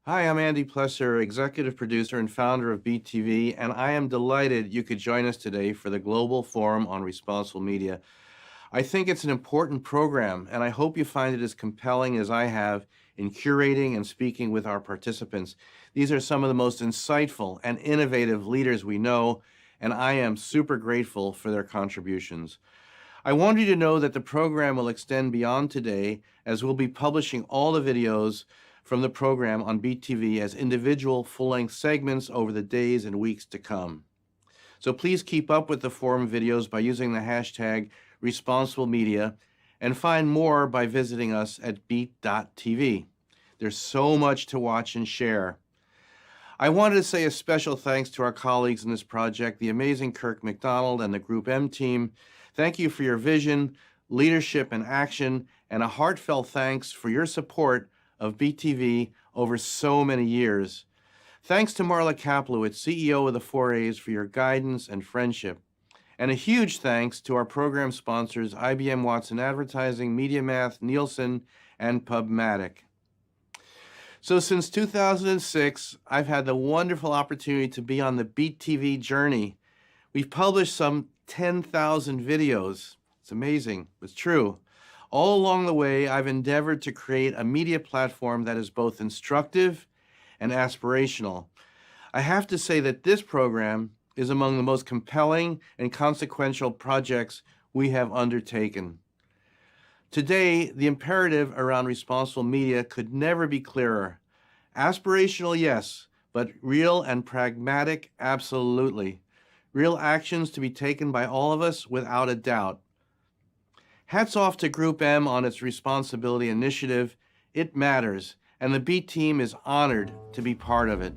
Hi, I'm Andy Plesser, executive producer and founder of BTV, and I am delighted you could join us today for the Global Forum on Responsible Media. I think it's an important program, and I hope you find it as compelling as I have in curating and speaking with our participants. These are some of the most insightful and innovative leaders we know, and I am super grateful for their contributions. I want you to know that the program will extend beyond today, as we'll be publishing all the videos from the program on BTV as individual full-length segments over the days and weeks to come. So please keep up with the forum videos by using the hashtag Responsible Media, and find more by visiting us at beat.tv. There's so much to watch and share. I wanted to say a special thanks to our colleagues in this project, the amazing Kirk McDonald and the GroupM team. Thank you for your vision, leadership, and action, and a heartfelt thanks for your support of BTV over so many years. Thanks to Marla Kaplowitz, CEO of the 4As, for your guidance and friendship. And a huge thanks to our program sponsors, IBM Watson Advertising, MediaMath, Nielsen, and PubMatic. So since 2006, I've had the wonderful opportunity to be on the BTV journey. We've published some 10,000 videos. It's amazing, it's true. All along the way, I've endeavored to create a media platform that is both instructive and aspirational. I have to say that this program is among the most compelling and consequential projects we have undertaken. Today, the imperative around responsible media could never be clearer. Aspirational, yes, but real and pragmatic, absolutely. Real actions to be taken by all of us without a doubt. Hats off to GroupM on its responsibility initiative. It matters, and the B team is honored to be part of it.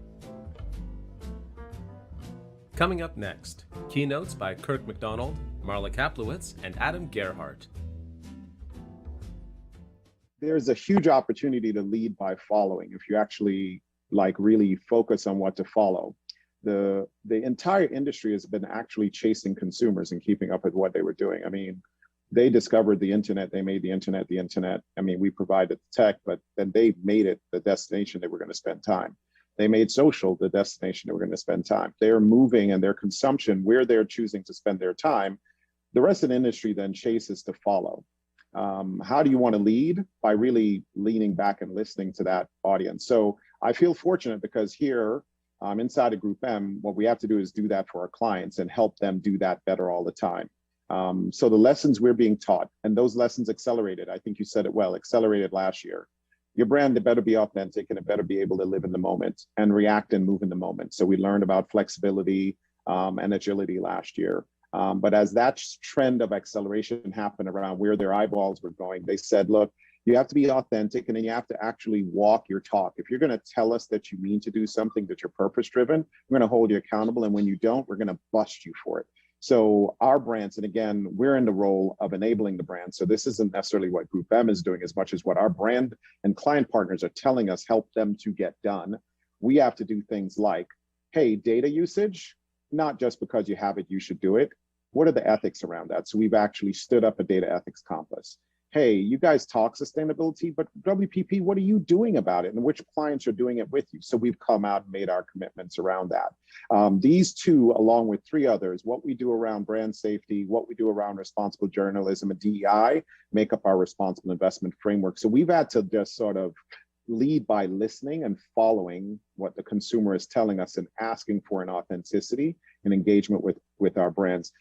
Coming up next, keynotes by Kirk McDonald, Marla Kaplowitz, and Adam Gerhart. There's a huge opportunity to lead by following if you actually really focus on what to follow. The entire industry has been actually chasing consumers and keeping up with what they were doing. I mean, they discovered the internet, they made the internet the internet. I mean, we provided the tech, but then they made it the destination they were going to spend time. They made social the destination they were going to spend time. They're moving and their consumption, where they're choosing to spend their time, the rest of the industry then chases to follow. How do you want to lead? By really leaning back and listening to that audience. So I feel fortunate because here, inside of GroupM, what we have to do is do that for our clients and help them do that better all the time. So the lessons we're being taught, and those lessons accelerated, I think you said it well, accelerated last year. Your brand, it better be authentic and it better be able to live in the moment and react and move in the moment. So we learned about flexibility and agility last year. But as that trend of acceleration happened around where their eyeballs were going, they said, look, you have to be authentic and then you have to actually walk your talk. If you're going to tell us that you mean to do something, that you're purpose driven, we're going to hold you accountable. And when you don't, we're going to bust you for it. So our brands, and again, we're in the role of enabling the brand. So this isn't necessarily what GroupM is doing as much as what our brand and client partners are telling us help them to get done. We have to do things like, hey, data usage, not just because you have it, you should do it. What are the ethics around that? So we've actually stood up a data ethics compass. Hey, you guys talk sustainability, but WPP, what are you doing about it? And which clients are doing it with you? So we've come out and made our commitments around that. These two, along with three others, what we do around brand safety, what we do around responsible journalism and DEI, make up our responsible investment framework. So we've had to just sort of lead by listening and following what the consumer is telling us and asking for an authenticity and engagement with our brands.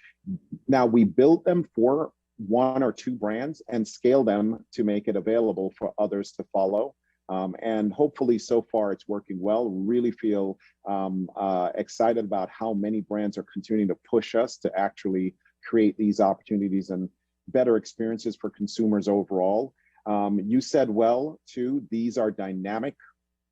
Now, we built them for one or two brands and scale them to make it available for others to follow. And hopefully so far it's working well. Really feel excited about how many brands are continuing to push us to actually create these opportunities and better experiences for consumers overall. You said well too, these are dynamic,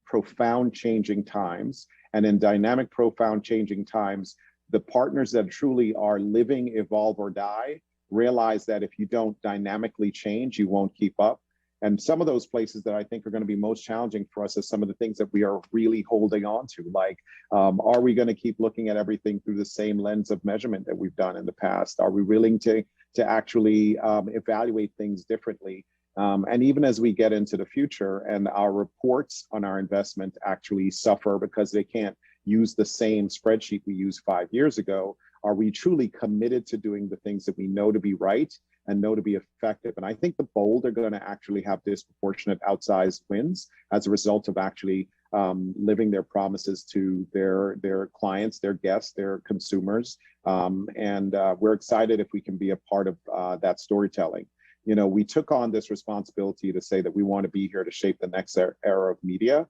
profound changing times. And in dynamic, profound changing times, the partners that truly are living, evolve or die, realize that if you don't dynamically change, you won't keep up. And some of those places that I think are going to be most challenging for us is some of the things that we are really holding on to. Like, are we going to keep looking at everything through the same lens of measurement that we've done in the past? Are we willing to actually evaluate things differently? And even as we get into the future and our reports on our investment actually suffer because they can't use the same spreadsheet we used 5 years ago, are we truly committed to doing the things that we know to be right and know to be effective? And I think the bold are going to actually have disproportionate outsized wins as a result of actually living their promises to their clients, their guests, their consumers. And we're excited if we can be a part of that storytelling. You know, we took on this responsibility to say that we want to be here to shape the next era of media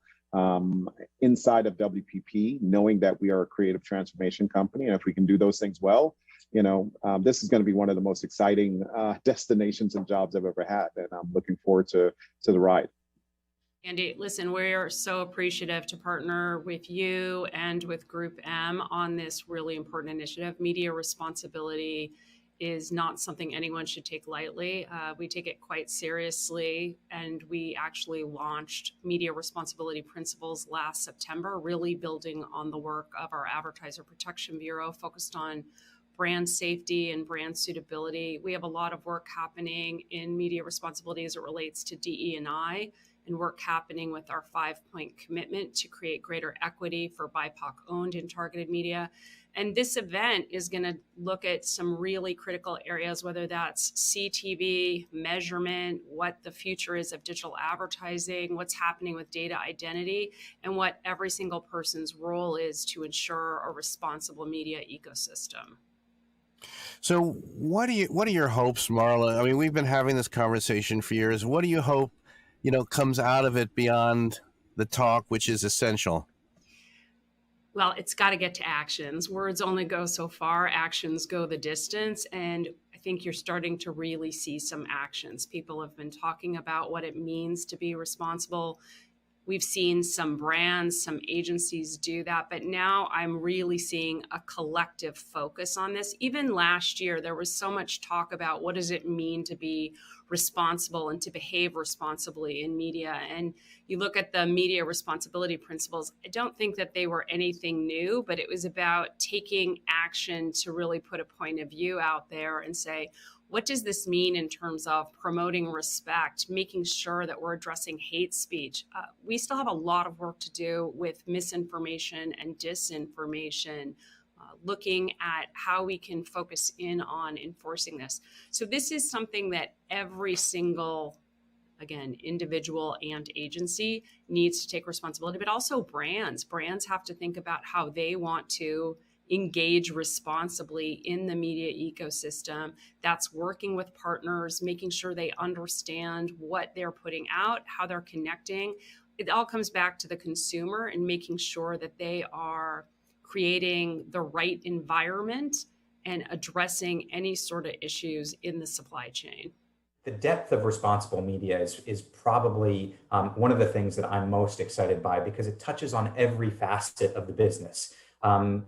inside of WPP, knowing that we are a creative transformation company. And if we can do those things well, you know, this is going to be one of the most exciting destinations and jobs I've ever had. And I'm looking forward to the ride. Andy, listen, we're so appreciative to partner with you and with GroupM on this really important initiative. Media responsibility is not something anyone should take lightly. We take it quite seriously, and we actually launched media responsibility principles last September, really building on the work of our Advertiser Protection Bureau, focused on brand safety and brand suitability. We have a lot of work happening in media responsibility as it relates to DE&I, and work happening with our 5-point commitment to create greater equity for BIPOC-owned and targeted media. And this event is going to look at some really critical areas, whether that's CTV, measurement, what the future is of digital advertising, what's happening with data identity, and what every single person's role is to ensure a responsible media ecosystem. So what are your hopes, Marla? I mean, we've been having this conversation for years. What do you hope, you know, comes out of it beyond the talk, which is essential? Well, it's got to get to actions. Words only go so far. Actions go the distance. And I think you're starting to really see some actions. People have been talking about what it means to be responsible. We've seen some brands, some agencies do that, but now I'm really seeing a collective focus on this. Even last year, there was so much talk about what does it mean to be responsible and to behave responsibly in media. And you look at the media responsibility principles, I don't think that they were anything new, but it was about taking action to really put a point of view out there and say, what does this mean in terms of promoting respect, making sure that we're addressing hate speech? We still have a lot of work to do with misinformation and disinformation, looking at how we can focus in on enforcing this. So this is something that every single, again, individual and agency needs to take responsibility, but also brands. Brands have to think about how they want to engage responsibly in the media ecosystem. That's working with partners, making sure they understand what they're putting out, how they're connecting. It all comes back to the consumer and making sure that they are creating the right environment and addressing any sort of issues in the supply chain. The depth of responsible media is probably one of the things that I'm most excited by, because it touches on every facet of the business.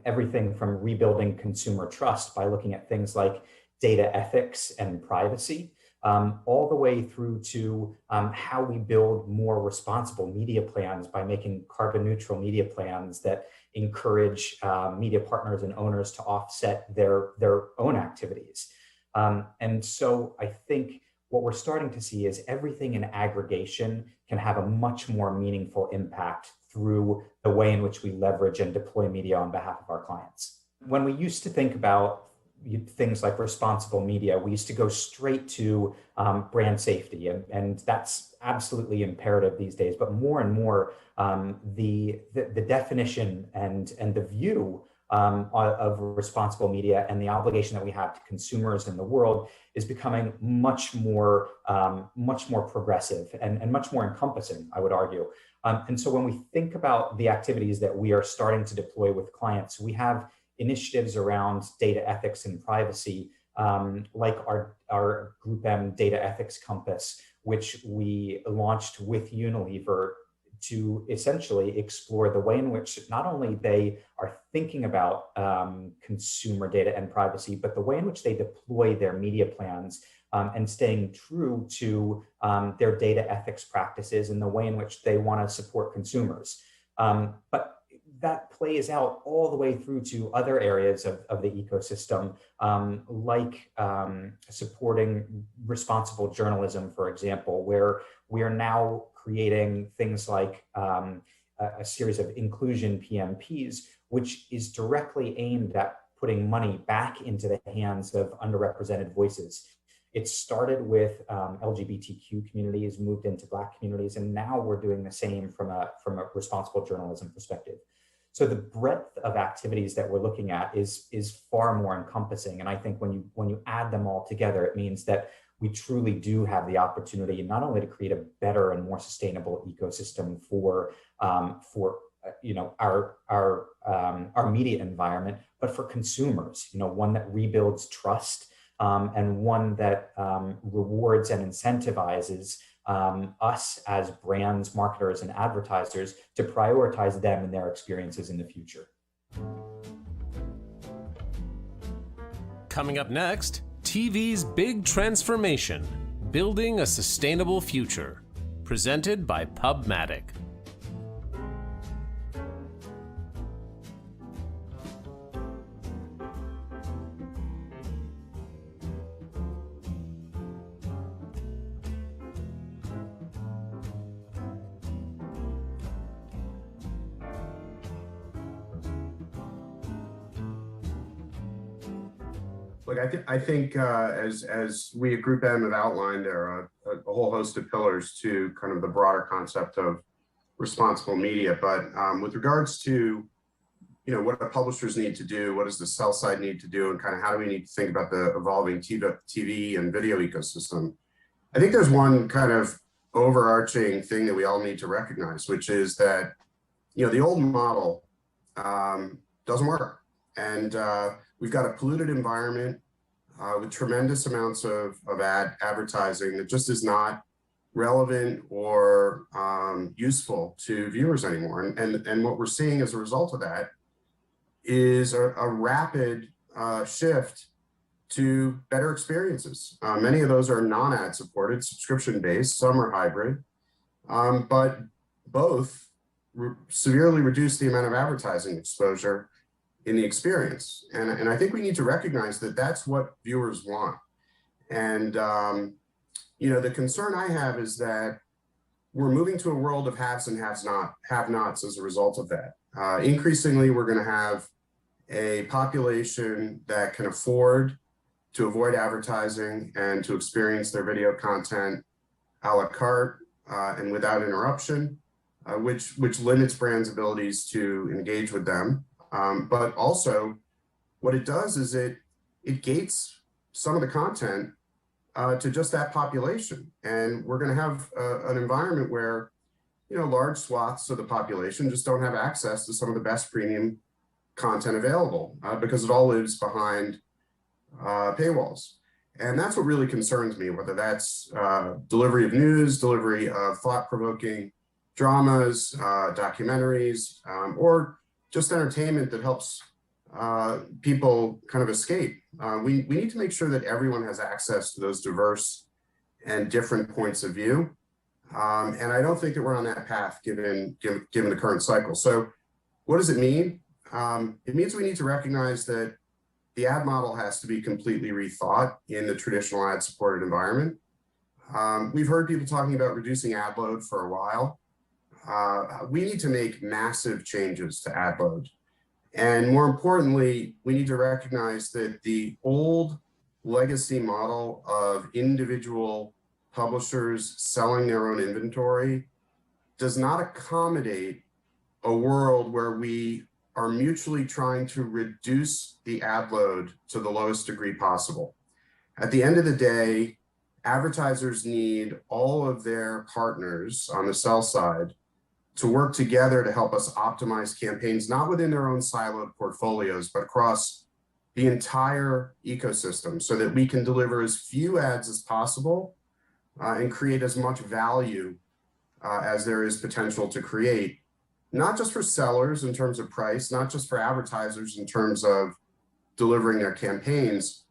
Everything from rebuilding consumer trust by looking at things like data ethics and privacy, all the way through to how we build more responsible media plans by making carbon neutral media plans that encourage media partners and owners to offset their own activities. And so I think what we're starting to see is everything in aggregation can have a much more meaningful impact through the way in which we leverage and deploy media on behalf of our clients. When we used to think about things like responsible media, we used to go straight to brand safety, and that's absolutely imperative these days. But more and more, the definition and the view of responsible media and the obligation that we have to consumers in the world is becoming much more progressive and much more encompassing, I would argue. And so when we think about the activities that we are starting to deploy with clients, we have initiatives around data ethics and privacy, like our GroupM Data Ethics Compass, which we launched with Unilever to essentially explore the way in which not only they are thinking about consumer data and privacy, but the way in which they deploy their media plans and staying true to their data ethics practices and the way in which they want to support consumers. But that plays out all the way through to other areas of the ecosystem, like supporting responsible journalism, for example, where we are now creating things like a series of inclusion PMPs, which is directly aimed at putting money back into the hands of underrepresented voices. It started with LGBTQ communities, moved into Black communities, and now we're doing the same from a responsible journalism perspective. So the breadth of activities that we're looking at is far more encompassing. And I think when you add them all together, it means that we truly do have the opportunity not only to create a better and more sustainable ecosystem for our media environment, but for consumers, one that rebuilds trust, and one that rewards and incentivizes us as brands, marketers, and advertisers to prioritize them and their experiences in the future. Coming up next, TV's big transformation, building a sustainable future, presented by PubMatic. Look, I think as we at GroupM have outlined, there are a whole host of pillars to kind of the broader concept of responsible media. But with regards to, what our publishers need to do, what does the sell side need to do, and kind of how do we need to think about the evolving TV and video ecosystem, I think there's one kind of overarching thing that we all need to recognize, which is that, the old model doesn't work. And we've got a polluted environment with tremendous amounts of advertising that just is not relevant or useful to viewers anymore. And what we're seeing as a result of that is a rapid shift to better experiences. Many of those are non-ad supported, subscription-based, some are hybrid, but both severely reduce the amount of advertising exposure in the experience. And I think we need to recognize that that's what viewers want. And, the concern I have is that we're moving to a world of haves and have-nots as a result of that. Increasingly, we're going to have a population that can afford to avoid advertising and to experience their video content a la carte and without interruption, which limits brands' abilities to engage with them. But also what it does is it gates some of the content to just that population. And we're going to have an environment where, large swaths of the population just don't have access to some of the best premium content available because it all lives behind paywalls. And that's what really concerns me, whether that's delivery of news, delivery of thought-provoking dramas, documentaries, or just entertainment that helps people kind of escape. We need to make sure that everyone has access to those diverse and different points of view. And I don't think that we're on that path given the current cycle. So what does it mean? It means we need to recognize that the ad model has to be completely rethought in the traditional ad-supported environment. We've heard people talking about reducing ad load for a while. We need to make massive changes to ad load. And more importantly, we need to recognize that the old legacy model of individual publishers selling their own inventory does not accommodate a world where we are mutually trying to reduce the ad load to the lowest degree possible. At the end of the day, advertisers need all of their partners on the sell side to work together to help us optimize campaigns, not within their own siloed portfolios, but across the entire ecosystem so that we can deliver as few ads as possible and create as much value as there is potential to create, not just for sellers in terms of price, not just for advertisers in terms of delivering their campaigns,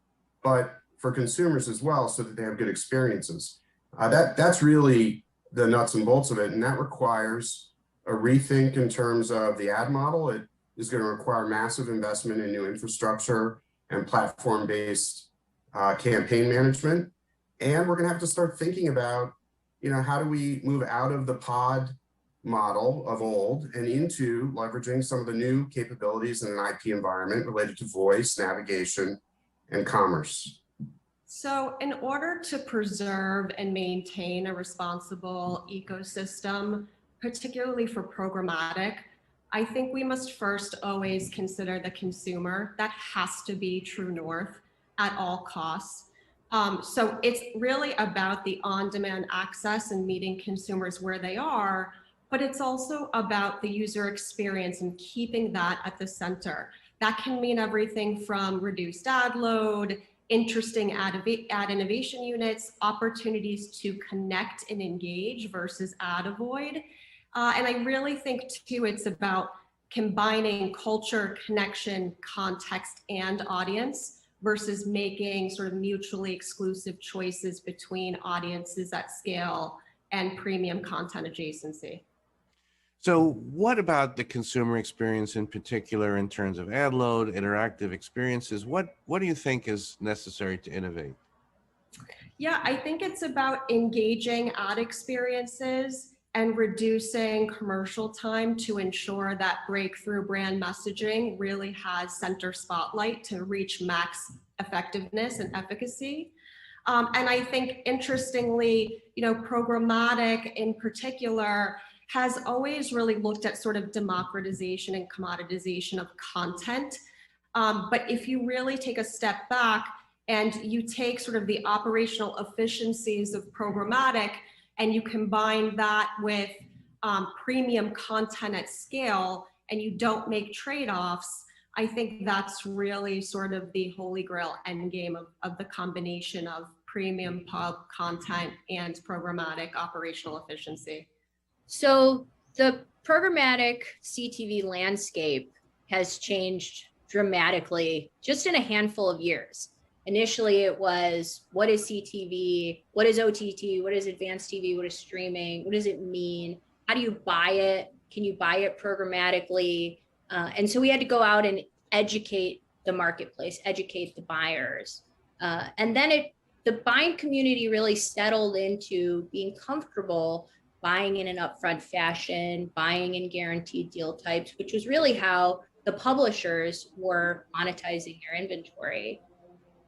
but for consumers as well so that they have good experiences. That's really the nuts and bolts of it, and that requires a rethink in terms of the ad model. It is going to require massive investment in new infrastructure and platform-based campaign management. And we're going to have to start thinking about, how do we move out of the pod model of old and into leveraging some of the new capabilities in an IP environment related to voice, navigation, and commerce. So in order to preserve and maintain a responsible ecosystem, particularly for programmatic, I think we must first always consider the consumer. That has to be true north at all costs. So it's really about the on-demand access and meeting consumers where they are, but it's also about the user experience and keeping that at the center. That can mean everything from reduced ad load, interesting ad innovation units, opportunities to connect and engage versus ad avoid. And I really think too, it's about combining culture, connection, context, and audience versus making sort of mutually exclusive choices between audiences at scale and premium content adjacency. So what about the consumer experience in particular in terms of ad load, interactive experiences? What do you think is necessary to innovate? Yeah, I think it's about engaging ad experiences and reducing commercial time to ensure that breakthrough brand messaging really has center spotlight to reach max effectiveness and efficacy. And I think interestingly, programmatic in particular has always really looked at sort of democratization and commoditization of content. But if you really take a step back and you take sort of the operational efficiencies of programmatic and you combine that with premium content at scale and you don't make trade-offs, I think that's really sort of the holy grail endgame of the combination of premium pub content and programmatic operational efficiency. So the programmatic CTV landscape has changed dramatically just in a handful of years. Initially, it was, what is CTV? What is OTT? What is advanced TV? What is streaming? What does it mean? How do you buy it? Can you buy it programmatically? And so we had to go out and educate the marketplace, educate the buyers. And then the buying community really settled into being comfortable buying in an upfront fashion, buying in guaranteed deal types, which was really how the publishers were monetizing their inventory.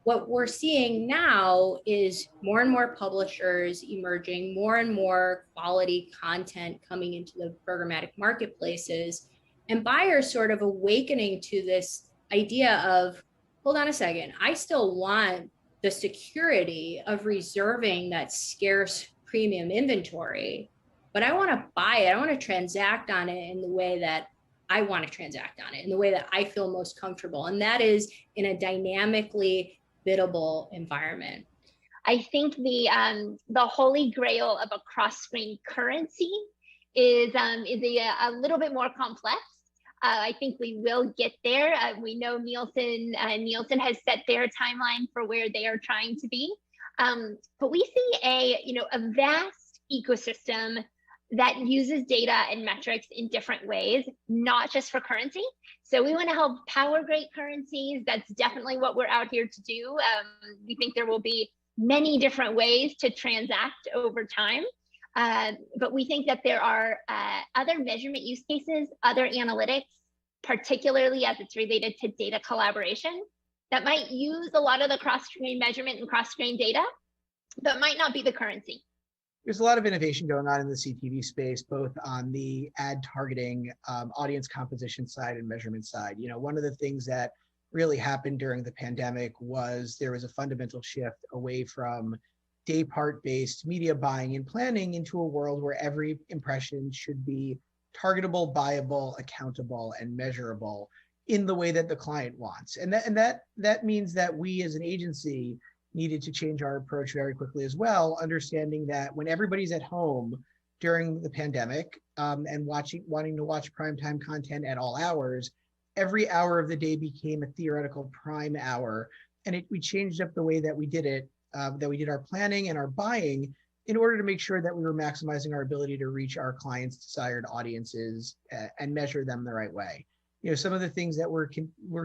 What we're seeing now is more and more publishers emerging, more and more quality content coming into the programmatic marketplaces, and buyers sort of awakening to this idea of, hold on a second, I still want the security of reserving that scarce premium inventory, but I want to buy it. I want to transact on it in the way that I want to transact on it, in the way that I feel most comfortable. And that is in a dynamically biddable environment. I think the holy grail of a cross-screen currency is a little bit more complex. I think we will get there. We know Nielsen has set their timeline for where they are trying to be. But we see a vast ecosystem that uses data and metrics in different ways, not just for currency. So we want to help power great currencies. That's definitely what we're out here to do. We think there will be many different ways to transact over time. But we think that there are other measurement use cases, other analytics, particularly as it's related to data collaboration, that might use a lot of the cross-screen measurement and cross-screen data, but might not be the currency. There's a lot of innovation going on in the CTV space, both on the ad targeting, audience composition side and measurement side. One of the things that really happened during the pandemic was there was a fundamental shift away from day part based media buying and planning into a world where every impression should be targetable, buyable, accountable, and measurable in the way that the client wants. And that means that we as an agency needed to change our approach very quickly as well, understanding that when everybody's at home during the pandemic and wanting to watch primetime content at all hours, every hour of the day became a theoretical prime hour. And we changed up the way that we did it, that we did our planning and our buying in order to make sure that we were maximizing our ability to reach our clients' desired audiences and measure them the right way. Some of the things that we're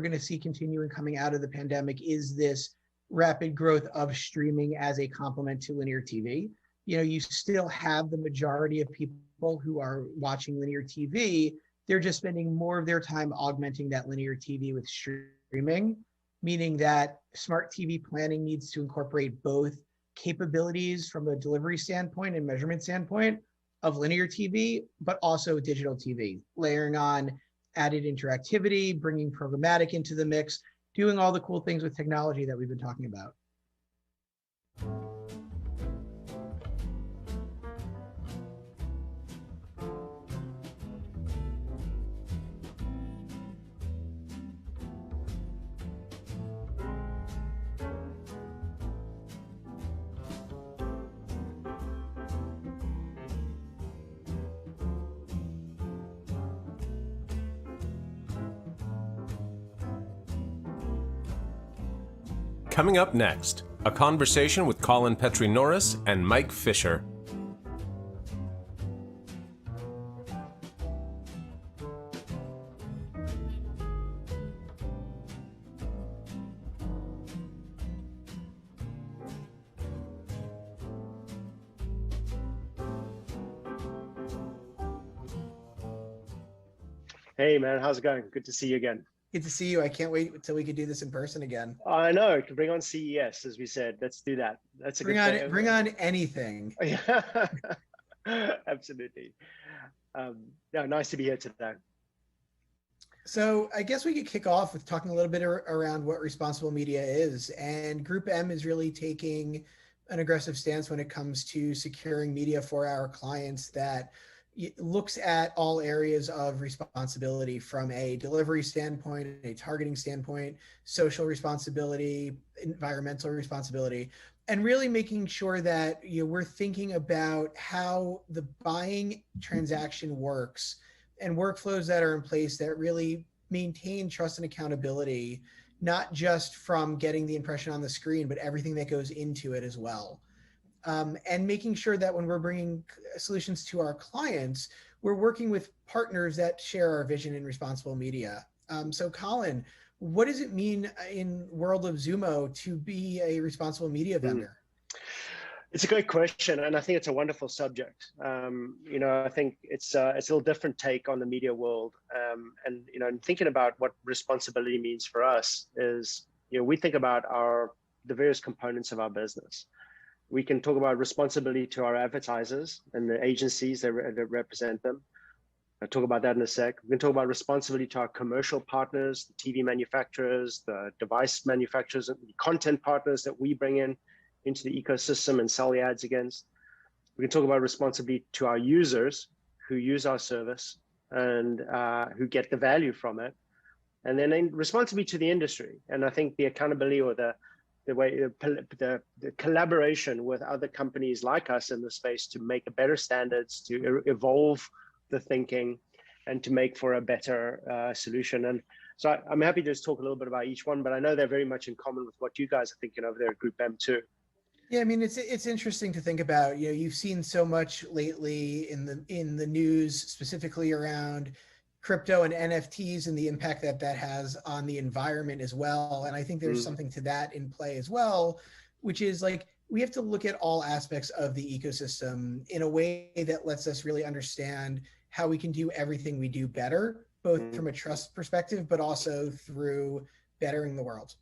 going to see continuing coming out of the pandemic is this rapid growth of streaming as a complement to linear TV. You still have the majority of people who are watching linear TV. They're just spending more of their time augmenting that linear TV with streaming, meaning that smart TV planning needs to incorporate both capabilities from a delivery standpoint and measurement standpoint of linear TV, but also digital TV, layering on added interactivity, bringing programmatic into the mix, doing all the cool things with technology that we've been talking about. Coming up next, a conversation with Colin Petrie Norris and Mike Fisher. Hey man, how's it going? Good to see you again. Good to see you. I can't wait until we could do this in person again. I know. Bring on CES, as we said. Let's do that. That's a bring good on. Bring on anything. Yeah, absolutely. Yeah, nice to be here today. So I guess we could kick off with talking a little bit around what responsible media is. And GroupM is really taking an aggressive stance when it comes to securing media for our clients that looks at all areas of responsibility from a delivery standpoint, a targeting standpoint, social responsibility, environmental responsibility, and really making sure that we're thinking about how the buying transaction works and workflows that are in place that really maintain trust and accountability, not just from getting the impression on the screen, but everything that goes into it as well. And making sure that when we're bringing solutions to our clients, we're working with partners that share our vision in responsible media. So Colin, what does it mean in world of Zumo to be a responsible media vendor? It's a great question, and I think it's a wonderful subject. I think it's a little different take on the media world, and thinking about what responsibility means for us is, we think about the various components of our business. We can talk about responsibility to our advertisers and the agencies that represent them. I'll talk about that in a sec. We can talk about responsibility to our commercial partners, the TV manufacturers, the device manufacturers, and the content partners that we bring into the ecosystem and sell the ads against. We can talk about responsibility to our users who use our service and who get the value from it. And then responsibility to the industry. And I think the accountability or the collaboration with other companies like us in the space to make better standards, to evolve the thinking, and to make for a better solution. And so I'm happy to just talk a little bit about each one, but I know they're very much in common with what you guys are thinking over there at GroupM too. Yeah, I mean, it's interesting to think about. You've seen so much lately in the news, specifically around crypto and NFTs and the impact that has on the environment as well. And I think there's something to that in play as well, which is like, we have to look at all aspects of the ecosystem in a way that lets us really understand how we can do everything we do better, both from a trust perspective, but also through bettering the world.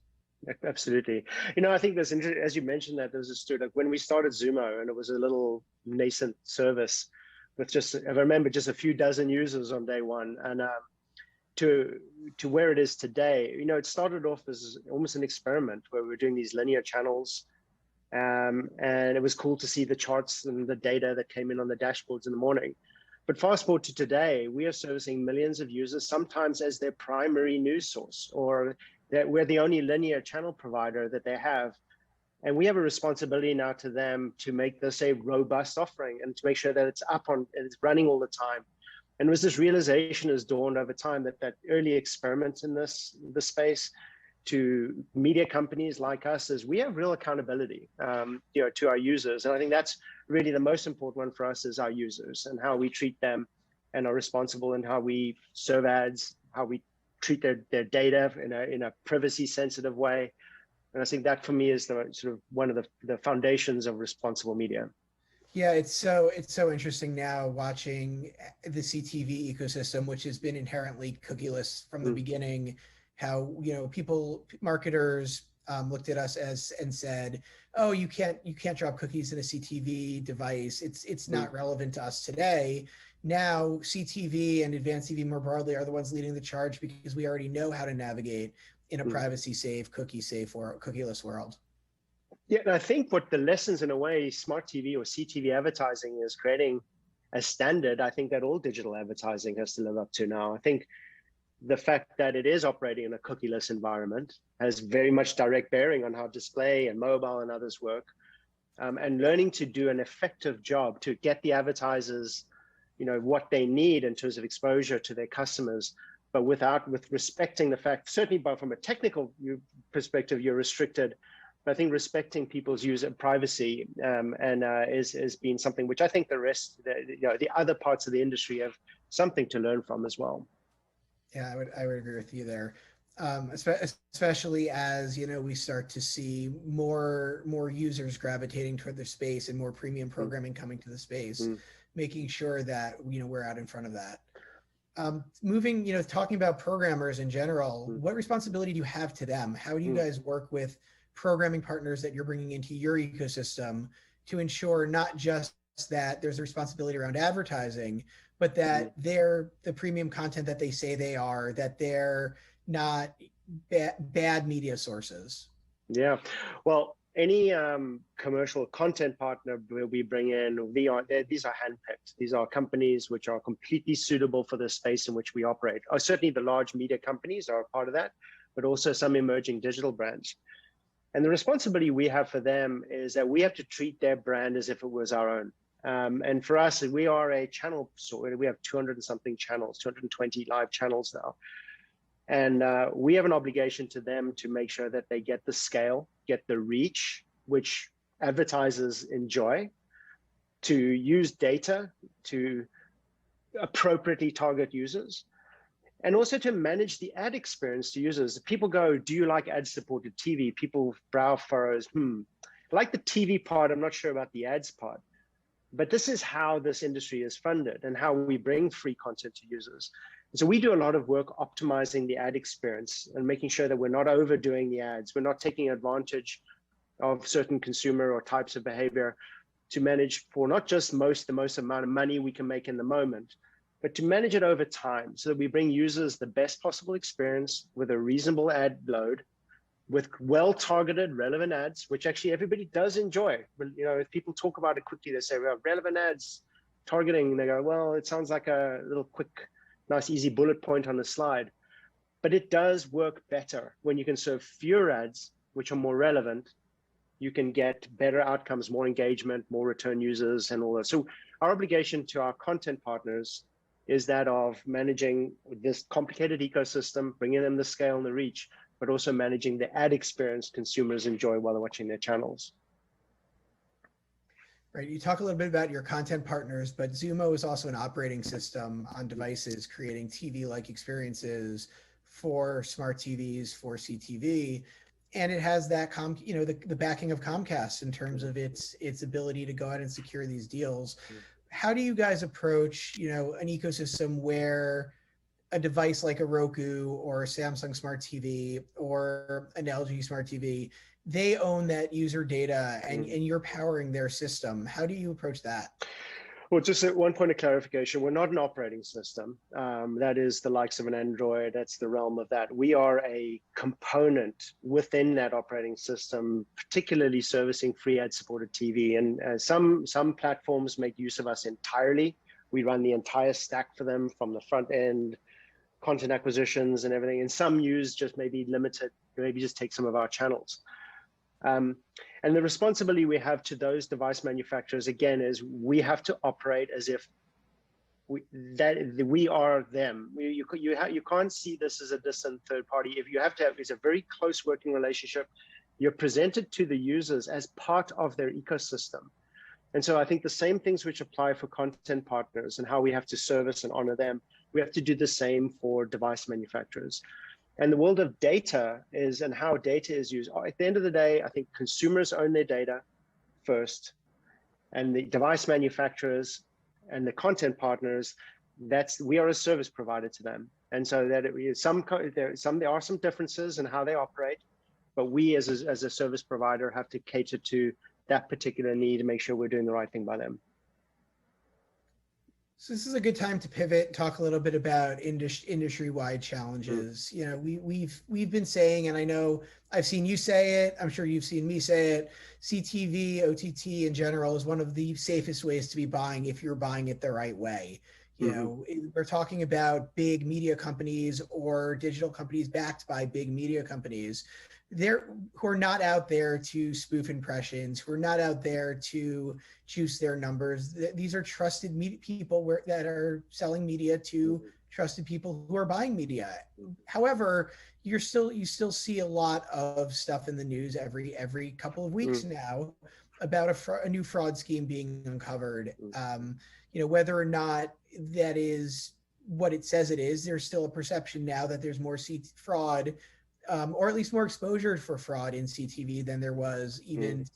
Absolutely. I think there's, as you mentioned, that there's a story, like when we started Zumo and it was a little nascent service with just, I remember, just a few dozen users on day one, and to where it is today. It started off as almost an experiment where we were doing these linear channels, and it was cool to see the charts and the data that came in on the dashboards in the morning. But fast forward to today, we are servicing millions of users, sometimes as their primary news source, or that we're the only linear channel provider that they have. And we have a responsibility now to them to make this a robust offering and to make sure that it's up on, and it's running all the time. And it was this realization has dawned over time that early experiment in this space to media companies like us is we have real accountability, to our users. And I think that's really the most important one for us is our users and how we treat them and are responsible in how we serve ads, how we treat their data in a privacy sensitive way. And I think that for me is the sort of one of the foundations of responsible media. Yeah, it's so interesting now watching the CTV ecosystem, which has been inherently cookieless from the beginning. How marketers looked at us and said, "Oh, you can't drop cookies in a CTV device. It's not relevant to us today." Now CTV and advanced TV more broadly are the ones leading the charge because we already know how to navigate in a privacy safe, cookie safe, or cookieless world. Yeah, and I think what the lessons in a way smart TV or CTV advertising is creating a standard, I think that all digital advertising has to live up to now. I think the fact that it is operating in a cookieless environment has very much direct bearing on how display and mobile and others work. And learning to do an effective job to get the advertisers, what they need in terms of exposure to their customers, but with respecting the fact, certainly from a technical perspective, you're restricted. But I think respecting people's user privacy is being something which I think the other parts of the industry have something to learn from as well. Yeah, I would agree with you there, especially as we start to see more users gravitating toward the space and more premium programming coming to the space, making sure that we're out in front of that. Talking about programmers in general, what responsibility do you have to them? How do you guys work with programming partners that you're bringing into your ecosystem to ensure not just that there's a responsibility around advertising, but that they're the premium content that they say they are, that they're not bad media sources? Yeah, well, any commercial content partner we bring in, these are handpicked. These are companies which are completely suitable for the space in which we operate. Certainly the large media companies are a part of that, but also some emerging digital brands. And the responsibility we have for them is that we have to treat their brand as if it was our own. And for us, we are a channel, so we have 200 and something channels, 220 live channels now. And we have an obligation to them to make sure that they get the scale, get the reach, which advertisers enjoy, to use data to appropriately target users, and also to manage the ad experience to users. People go, do you like ad-supported TV? People brow furrows, I like the TV part, I'm not sure about the ads part. But this is how this industry is funded and how we bring free content to users. And so we do a lot of work optimizing the ad experience and making sure that we're not overdoing the ads. We're not taking advantage of certain consumer or types of behavior to manage for not just the most amount of money we can make in the moment, but to manage it over time so that we bring users the best possible experience with a reasonable ad load, with well-targeted relevant ads, which actually everybody does enjoy. If people talk about it quickly, they say, well, relevant ads targeting, and they go, well, it sounds like a little quick, nice, easy bullet point on a slide. But it does work better when you can serve fewer ads, which are more relevant. You can get better outcomes, more engagement, more return users, and all that. So our obligation to our content partners is that of managing this complicated ecosystem, bringing them the scale and the reach, but also managing the ad experience consumers enjoy while they're watching their channels. Right, you talk a little bit about your content partners, but Xumo is also an operating system on devices, creating TV-like experiences for smart TVs, for CTV, and it has that the backing of Comcast in terms of its ability to go out and secure these deals. How do you guys approach an ecosystem where a device like a Roku or a Samsung Smart TV or an LG Smart TV, they own that user data and you're powering their system? How do you approach that? Well, just at one point of clarification, we're not an operating system. That is the likes of an Android, that's the realm of that. We are a component within that operating system, particularly servicing free ad-supported TV. And some platforms make use of us entirely. We run the entire stack for them from the front end, content acquisitions and everything. And some use just maybe limited, maybe just take some of our channels. And the responsibility we have to those device manufacturers, again, is we have to operate as if we are them. You can't see this as a distant third party. If you have to have, it's a very close working relationship. You're presented to the users as part of their ecosystem. And so I think the same things which apply for content partners and how we have to service and honor them, we have to do the same for device manufacturers. And the world of data is, and how data is used. At the end of the day, I think consumers own their data first, and the device manufacturers and the content partners, we are a service provider to them. And so that there are some differences in how they operate, but we as a service provider have to cater to that particular need and make sure we're doing the right thing by them. So this is a good time to pivot, talk a little bit about industry-wide challenges. You know, we've been saying, and I know I've seen you say it, I'm sure you've seen me say it, CTV, OTT in general is one of the safest ways to be buying if you're buying it the right way. You know, we're talking about big media companies or digital companies backed by big media companies. Who are not out there to spoof impressions, who are not out there to juice their numbers. These are trusted people that are selling media to trusted people who are buying media. However, you still see a lot of stuff in the news every couple of weeks now about a new fraud scheme being uncovered. You know, whether or not that is what it says it is, there's still a perception now that there's more fraud. Or at least more exposure for fraud in CTV than there was even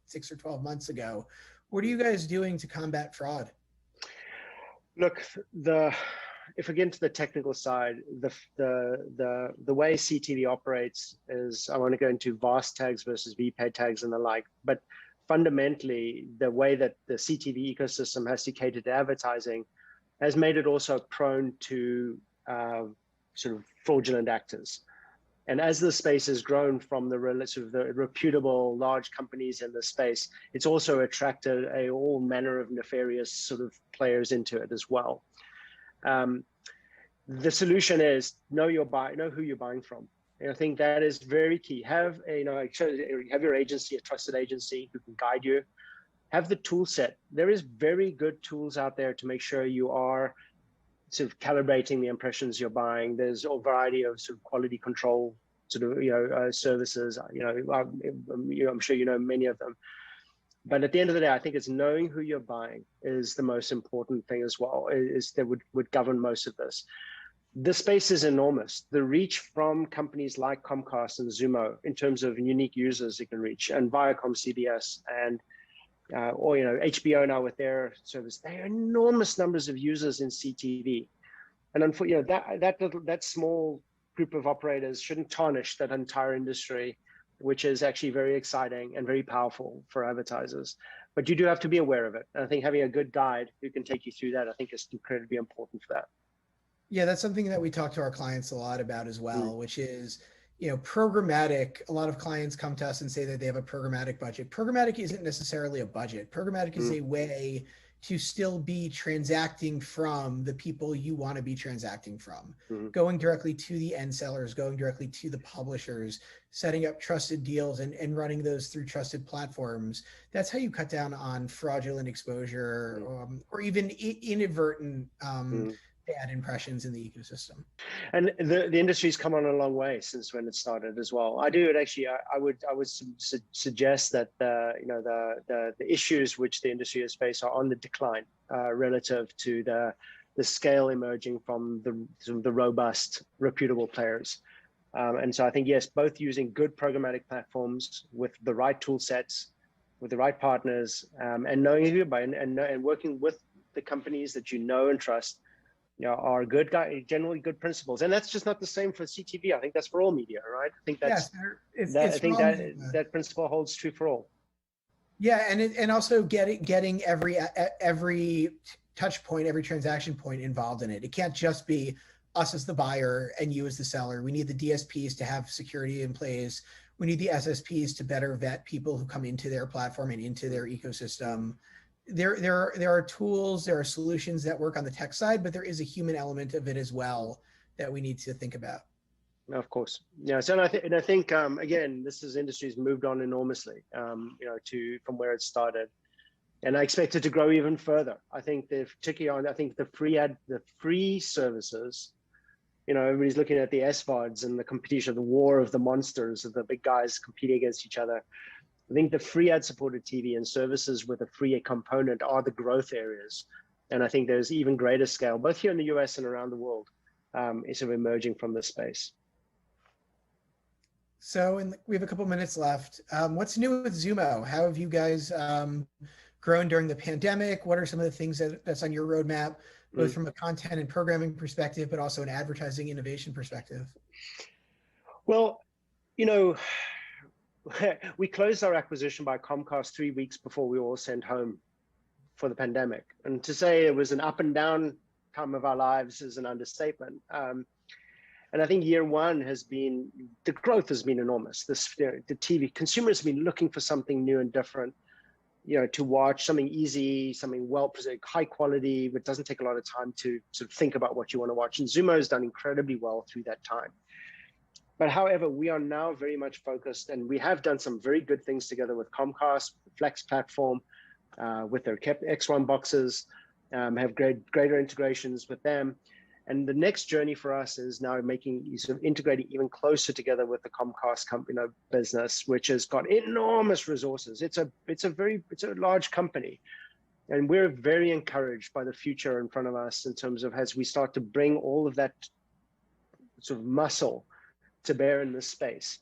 six or 12 months ago. What are you guys doing to combat fraud? Look, if we get into the technical side, the way CTV operates is, I want to go into VAST tags versus VPay tags and the like, but fundamentally, the way that the CTV ecosystem has to cater to advertising has made it also prone to sort of fraudulent actors. And as the space has grown from the reputable large companies in the space, it's also attracted all manner of nefarious sort of players into it as well. The solution is know who you're buying from. And I think that is very key. Have your agency, a trusted agency who can guide you. Have the tool set. There is very good tools out there to make sure you are sort of calibrating the impressions you're buying. There's a variety of sort of quality control sort of services. I'm sure you know many of them. But at the end of the day, I think it's knowing who you're buying is the most important thing as well. Is that would govern most of this. The space is enormous. The reach from companies like Comcast and Xumo in terms of unique users it can reach, and Viacom, CBS, and or HBO now with their service, they are enormous numbers of users in CTV, and unfortunately, that small group of operators shouldn't tarnish that entire industry, which is actually very exciting and very powerful for advertisers. But you do have to be aware of it. And I think having a good guide who can take you through that, I think, is incredibly important for that. Yeah, that's something that we talk to our clients a lot about as well, which is, programmatic. A lot of clients come to us and say that they have a programmatic budget. Programmatic isn't necessarily a budget. Programmatic is a way to still be transacting from the people you want to be transacting from, going directly to the end sellers, going directly to the publishers, setting up trusted deals and running those through trusted platforms. That's how you cut down on fraudulent exposure or even inadvertent bad impressions in the ecosystem. And the industry's come on a long way since when it started as well. I would suggest that the issues which the industry has faced are on the decline relative to the scale emerging from the robust, reputable players. And so I think, yes, both using good programmatic platforms with the right tool sets, with the right partners, and knowing who you're buying and working with the companies that you know and trust, are generally good principles. And that's just not the same for CTV. I think that's for all media, right? I think that's that principle holds true for all. Yeah, and also getting every touch point, every transaction point involved in it. It can't just be us as the buyer and you as the seller. We need the DSPs to have security in place. We need the SSPs to better vet people who come into their platform and into their ecosystem. There are tools, there are solutions that work on the tech side, but there is a human element of it as well that we need to think about. Of course, yeah. So I think again, this industry's moved on enormously, from where it started. And I expect it to grow even further. I think particularly on, I think the free services, everybody's looking at the SVODs and the competition, the war of the monsters of the big guys competing against each other. I think the free ad-supported TV and services with a free component are the growth areas. And I think there's even greater scale, both here in the US and around the world, is sort of emerging from this space. So we have a couple minutes left. What's new with Xumo? How have you guys grown during the pandemic? What are some of the things that's on your roadmap, both from a content and programming perspective, but also an advertising innovation perspective? Well, we closed our acquisition by Comcast 3 weeks before we were all sent home for the pandemic. And to say it was an up and down time of our lives is an understatement. And I think year one the growth has been enormous. The TV consumers have been looking for something new and different, to watch, something easy, something well-presented, high quality, but doesn't take a lot of time to sort of think about what you want to watch. And Xumo has done incredibly well through that time. But however, we are now very much focused, and we have done some very good things together with Comcast, the Flex platform, with their X1 boxes, have greater integrations with them. And the next journey for us is now integrating even closer together with the Comcast company business, which has got enormous resources. It's a large company, and we're very encouraged by the future in front of us in terms of as we start to bring all of that sort of muscle to bear in this space.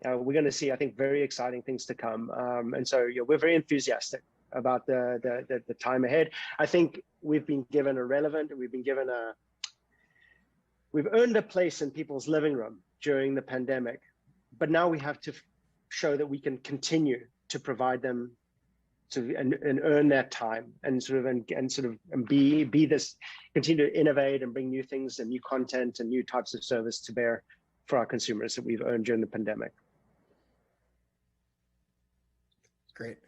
We're going to see, I think, very exciting things to come. And so we're very enthusiastic about the time ahead. I think we've been given we've earned a place in people's living room during the pandemic, but now we have to show that we can continue to provide them and earn that time and be this, continue to innovate and bring new things and new content and new types of service to bear for our consumers that we've earned during the pandemic. Great.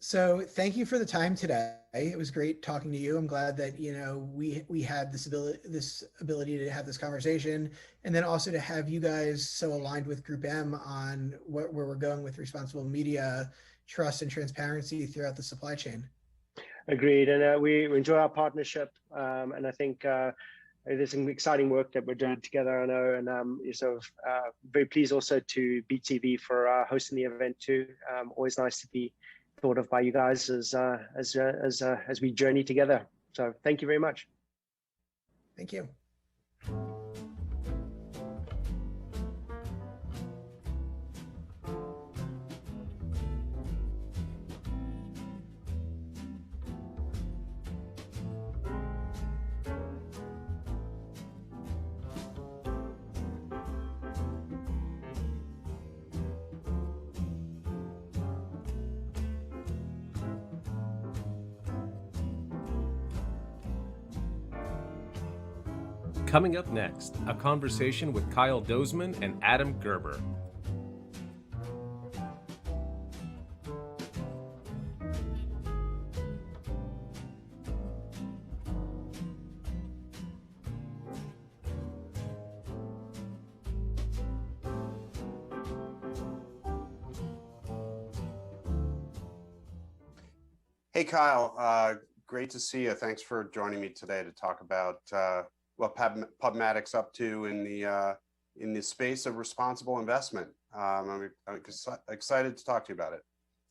So thank you for the time today. It was great talking to you. I'm glad that we had this ability to have this conversation, and then also to have you guys so aligned with GroupM on where we're going with responsible media, trust, and transparency throughout the supply chain. Agreed, and we enjoy our partnership, and I think there's some exciting work that we're doing together. I know, and very pleased also to BTV for hosting the event too. Always nice to be thought of by you guys as we journey together. So thank you very much. Thank you. Coming up next, a conversation with Kyle Dozeman and Adam Gerber. Hey, Kyle, great to see you. Thanks for joining me today to talk about what PubMatic's up to in the space of responsible investment. I'm excited to talk to you about it.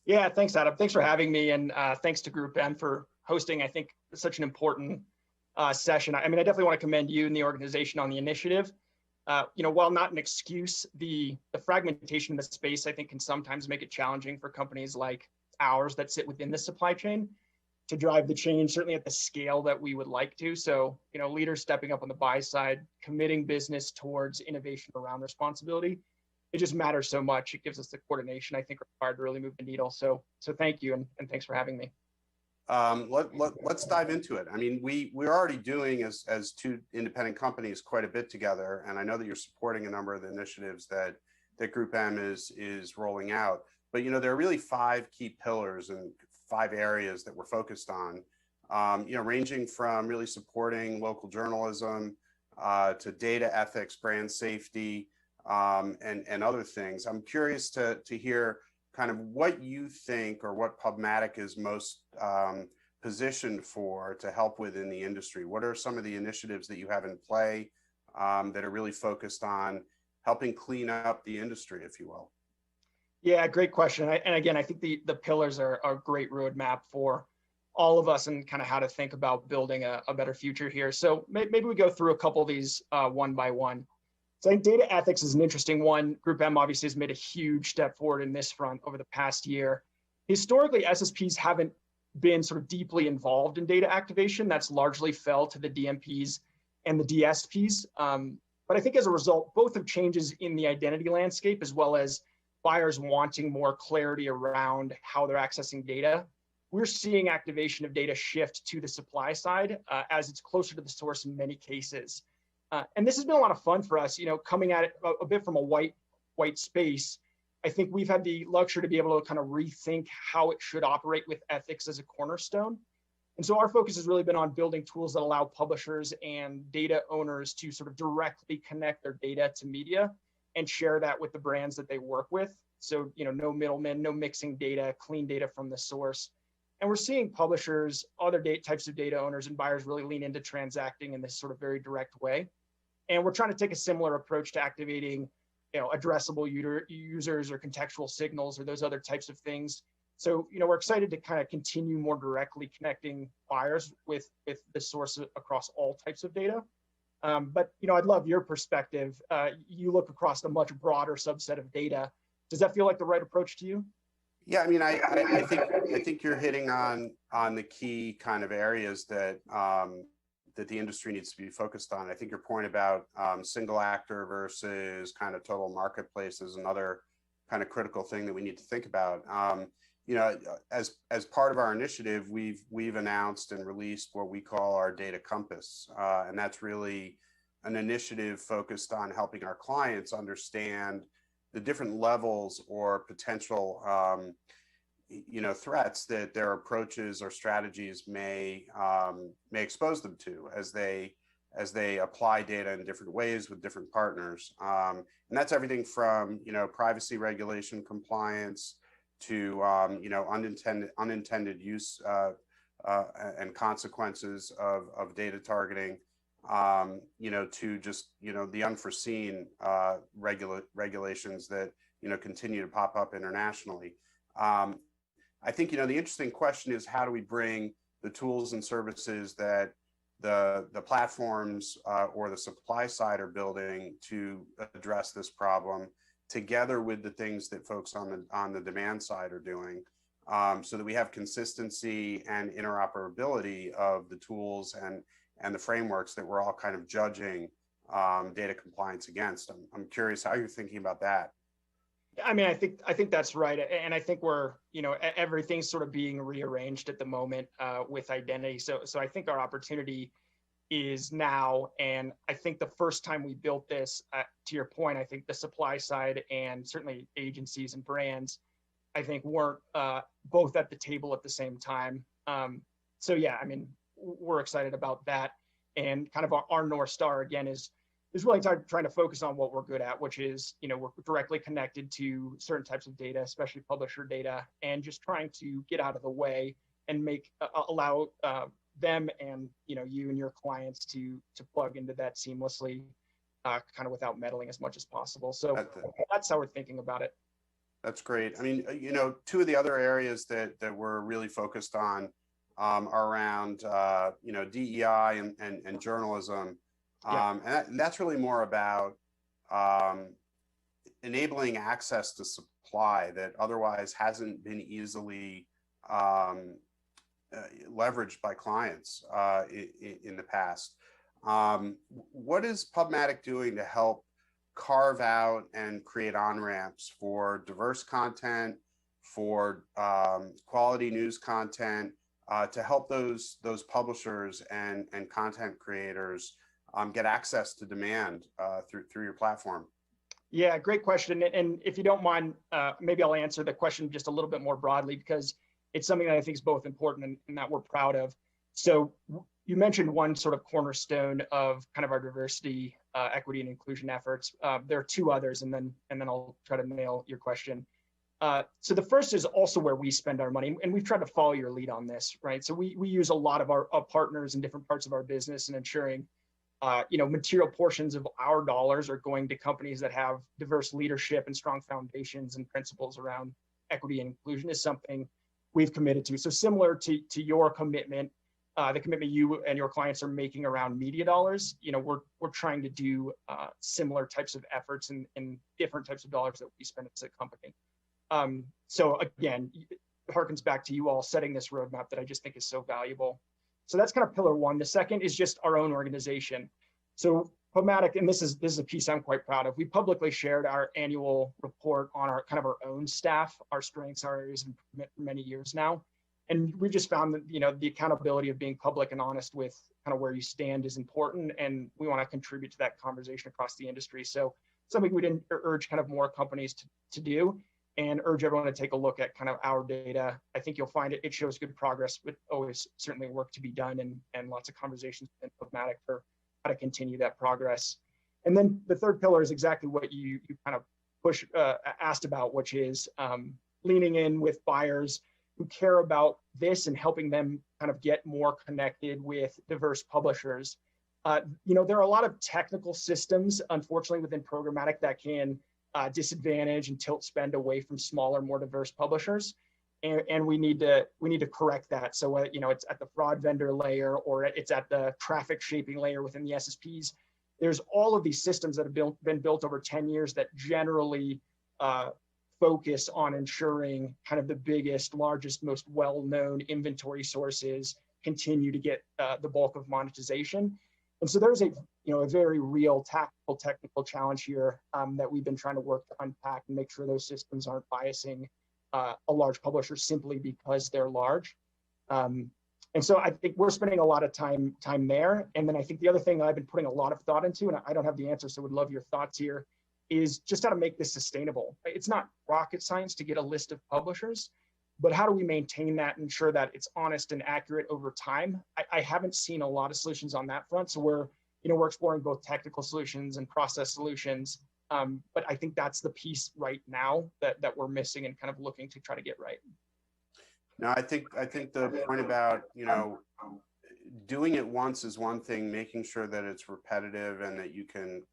Yeah, thanks, Adam. Thanks for having me, and thanks to GroupM for hosting, I think, such an important session. I mean, I definitely want to commend you and the organization on the initiative. While not an excuse, the fragmentation in the space, I think, can sometimes make it challenging for companies like ours that sit within the supply chain to drive the change, certainly at the scale that we would like to. So, leaders stepping up on the buy side, committing business towards innovation around responsibility, it just matters so much. It gives us the coordination, I think, required to really move the needle. So thank you, and thanks for having me. Let's dive into it. I mean, we're already doing as two independent companies quite a bit together, and I know that you're supporting a number of the initiatives that GroupM is rolling out. But there are really 5 key pillars and 5 areas that we're focused on, ranging from really supporting local journalism to data ethics, brand safety, and other things. I'm curious to hear kind of what you think or what PubMatic is most positioned for to help with in the industry. What are some of the initiatives that you have in play that are really focused on helping clean up the industry, if you will? Yeah, great question. And again, I think the pillars are a great roadmap for all of us and kind of how to think about building a better future here. So maybe we go through a couple of these one by one. So I think data ethics is an interesting one. GroupM obviously has made a huge step forward in this front over the past year. Historically, SSPs haven't been sort of deeply involved in data activation. That's largely fell to the DMPs and the DSPs. But I think as a result, both of changes in the identity landscape, as well as buyers wanting more clarity around how they're accessing data, we're seeing activation of data shift to the supply side as it's closer to the source in many cases. And this has been a lot of fun for us, coming at it a bit from a white space. I think we've had the luxury to be able to kind of rethink how it should operate with ethics as a cornerstone. And so our focus has really been on building tools that allow publishers and data owners to sort of directly connect their data to media and share that with the brands that they work with. So, no middlemen, no mixing data, clean data from the source. And we're seeing publishers, other types of data owners and buyers really lean into transacting in this sort of very direct way. And we're trying to take a similar approach to activating, addressable users or contextual signals or those other types of things. So, we're excited to kind of continue more directly connecting buyers with the source across all types of data. But, I'd love your perspective. You look across a much broader subset of data. Does that feel like the right approach to you? Yeah, I mean, I think you're hitting on the key kind of areas that that the industry needs to be focused on. I think your point about single actor versus kind of total marketplace is another kind of critical thing that we need to think about. As part of our initiative, we've announced and released what we call our data compass, and that's really an initiative focused on helping our clients understand the different levels or potential threats that their approaches or strategies may expose them to as they apply data in different ways with different partners. And that's everything from privacy regulation compliance to unintended use and consequences of data targeting, to just the unforeseen regulations that continue to pop up internationally. I think the interesting question is, how do we bring the tools and services that the platforms or the supply side are building to address this problem together with the things that folks on the demand side are doing, so that we have consistency and interoperability of the tools and the frameworks that we're all kind of judging data compliance against. I'm curious how you're thinking about that. I mean, I think that's right. And I think we're, everything's sort of being rearranged at the moment with identity. So I think our opportunity is now. And I think the first time we built this, to your point, I think the supply side and certainly agencies and brands, I think weren't both at the table at the same time. So yeah, I mean, we're excited about that. And kind of our North Star again is really trying to focus on what we're good at, which is, we're directly connected to certain types of data, especially publisher data, and just trying to get out of the way and allow them and, you and your clients to plug into that seamlessly, kind of without meddling as much as possible. So that's how we're thinking about it. That's great. I mean, two of the other areas that we're really focused on are around, DEI and journalism. And that's really more about enabling access to supply that otherwise hasn't been easily leveraged by clients in the past. What is PubMatic doing to help carve out and create on-ramps for diverse content, for quality news content, to help those publishers and content creators get access to demand through your platform? Yeah, great question. And if you don't mind, maybe I'll answer the question just a little bit more broadly, because it's something that I think is both important and that we're proud of. So you mentioned one sort of cornerstone of kind of our diversity, equity, and inclusion efforts. There are two others, and then I'll try to nail your question. So the first is also where we spend our money, and we've tried to follow your lead on this, right? So we use a lot of our partners in different parts of our business, and ensuring material portions of our dollars are going to companies that have diverse leadership and strong foundations and principles around equity and inclusion is something we've committed to. So similar to your commitment, the commitment you and your clients are making around media dollars, we're trying to do similar types of efforts and different types of dollars that we spend as a company. So again, it harkens back to you all setting this roadmap that I just think is so valuable. So that's kind of pillar one. The second is just our own organization. So PubMatic, and this is a piece I'm quite proud of. We publicly shared our annual report on our kind of our own staff, our strengths, our areas of improvement for many years now. And we just found that, the accountability of being public and honest with kind of where you stand is important. And we want to contribute to that conversation across the industry. So something we didn't urge kind of more companies to do, and urge everyone to take a look at kind of our data. I think you'll find it shows good progress, but always certainly work to be done, and lots of conversations within PubMatic for how to continue that progress. And then the third pillar is exactly what you kind of asked about, which is leaning in with buyers who care about this and helping them kind of get more connected with diverse publishers. There are a lot of technical systems, unfortunately, within programmatic that can disadvantage and tilt spend away from smaller, more diverse publishers, and we need to correct that. So it's at the fraud vendor layer, or it's at the traffic shaping layer within the SSPs. There's all of these systems that have been built over 10 years that generally focus on ensuring kind of the biggest, largest, most well-known inventory sources continue to get the bulk of monetization. And so there's a very real tactical, technical challenge here that we've been trying to work to unpack and make sure those systems aren't biasing a large publisher simply because they're large. And so I think we're spending a lot of time there. And then I think the other thing that I've been putting a lot of thought into, and I don't have the answer, so would love your thoughts here, is just how to make this sustainable. It's not rocket science to get a list of publishers, but how do we maintain that and ensure that it's honest and accurate over time? I haven't seen a lot of solutions on that front. So we're exploring both technical solutions and process solutions. But I think that's the piece right now that we're missing and kind of looking to try to get right. No, I think the point about, doing it once is one thing, making sure that it's repetitive and that you can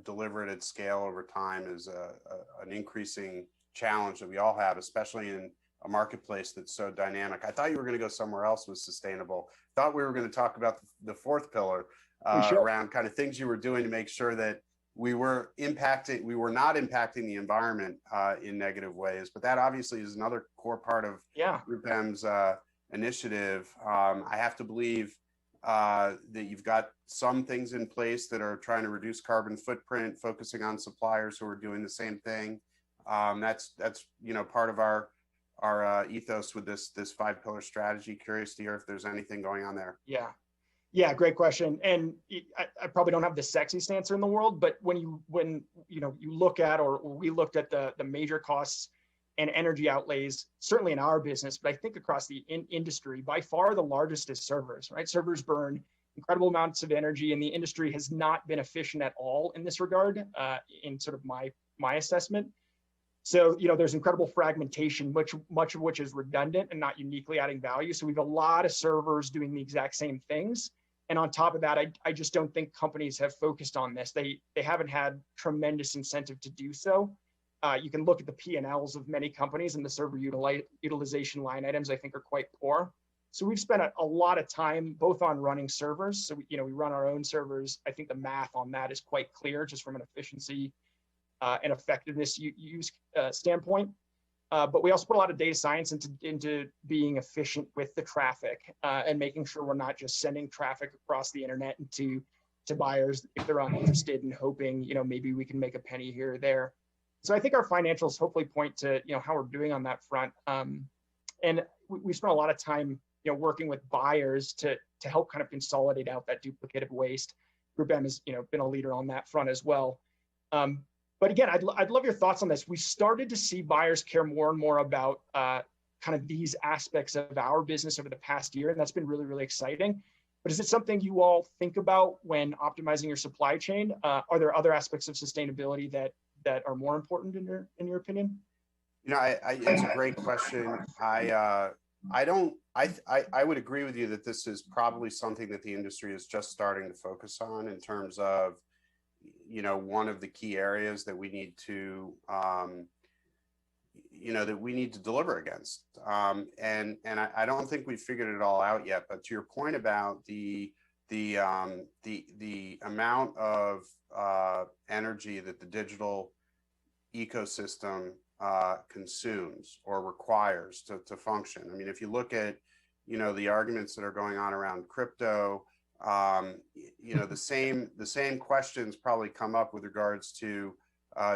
deliver it at scale over time is an increasing challenge that we all have, especially in a marketplace that's so dynamic. I thought you were going to go somewhere else with sustainable. Thought we were going to talk about the fourth pillar around kind of things you were doing to make sure that we were not impacting the environment in negative ways. But that obviously is another core part of GroupM's initiative. I have to believe that you've got some things in place that are trying to reduce carbon footprint, focusing on suppliers who are doing the same thing. That's part of our ethos with this 5-pillar strategy. Curious to hear if there's anything going on there. Yeah, great question. And I probably don't have the sexiest answer in the world, but when you look at, or we looked at the major costs and energy outlays, certainly in our business, but I think across the industry, by far the largest is servers, right? Servers burn incredible amounts of energy, and the industry has not been efficient at all in this regard, in sort of my assessment. So, there's incredible fragmentation, much of which is redundant and not uniquely adding value. So we have a lot of servers doing the exact same things. And on top of that, I just don't think companies have focused on this. They haven't had tremendous incentive to do so. You can look at the P&Ls of many companies, and the server utilization line items, I think, are quite poor. So we've spent a lot of time both on running servers. So we run our own servers. I think the math on that is quite clear, just from an efficiency and effectiveness use standpoint. But we also put a lot of data science into being efficient with the traffic and making sure we're not just sending traffic across the internet to buyers if they're uninterested and hoping, maybe we can make a penny here or there. So I think our financials hopefully point to, how we're doing on that front. And we spent a lot of time, working with buyers to help kind of consolidate out that duplicative waste. GroupM has, been a leader on that front as well. But again, I'd love your thoughts on this. We started to see buyers care more and more about kind of these aspects of our business over the past year, and that's been really, really exciting. But is it something you all think about when optimizing your supply chain? Are there other aspects of sustainability that are more important in your opinion? It's a great question. I would agree with you that this is probably something that the industry is just starting to focus on in terms of, one of the key areas that we need to, deliver against. And I don't think we've figured it all out yet. But to your point about the amount of energy that the digital ecosystem consumes or requires to function. I mean, if you look at, the arguments that are going on around crypto, the same questions probably come up with regards to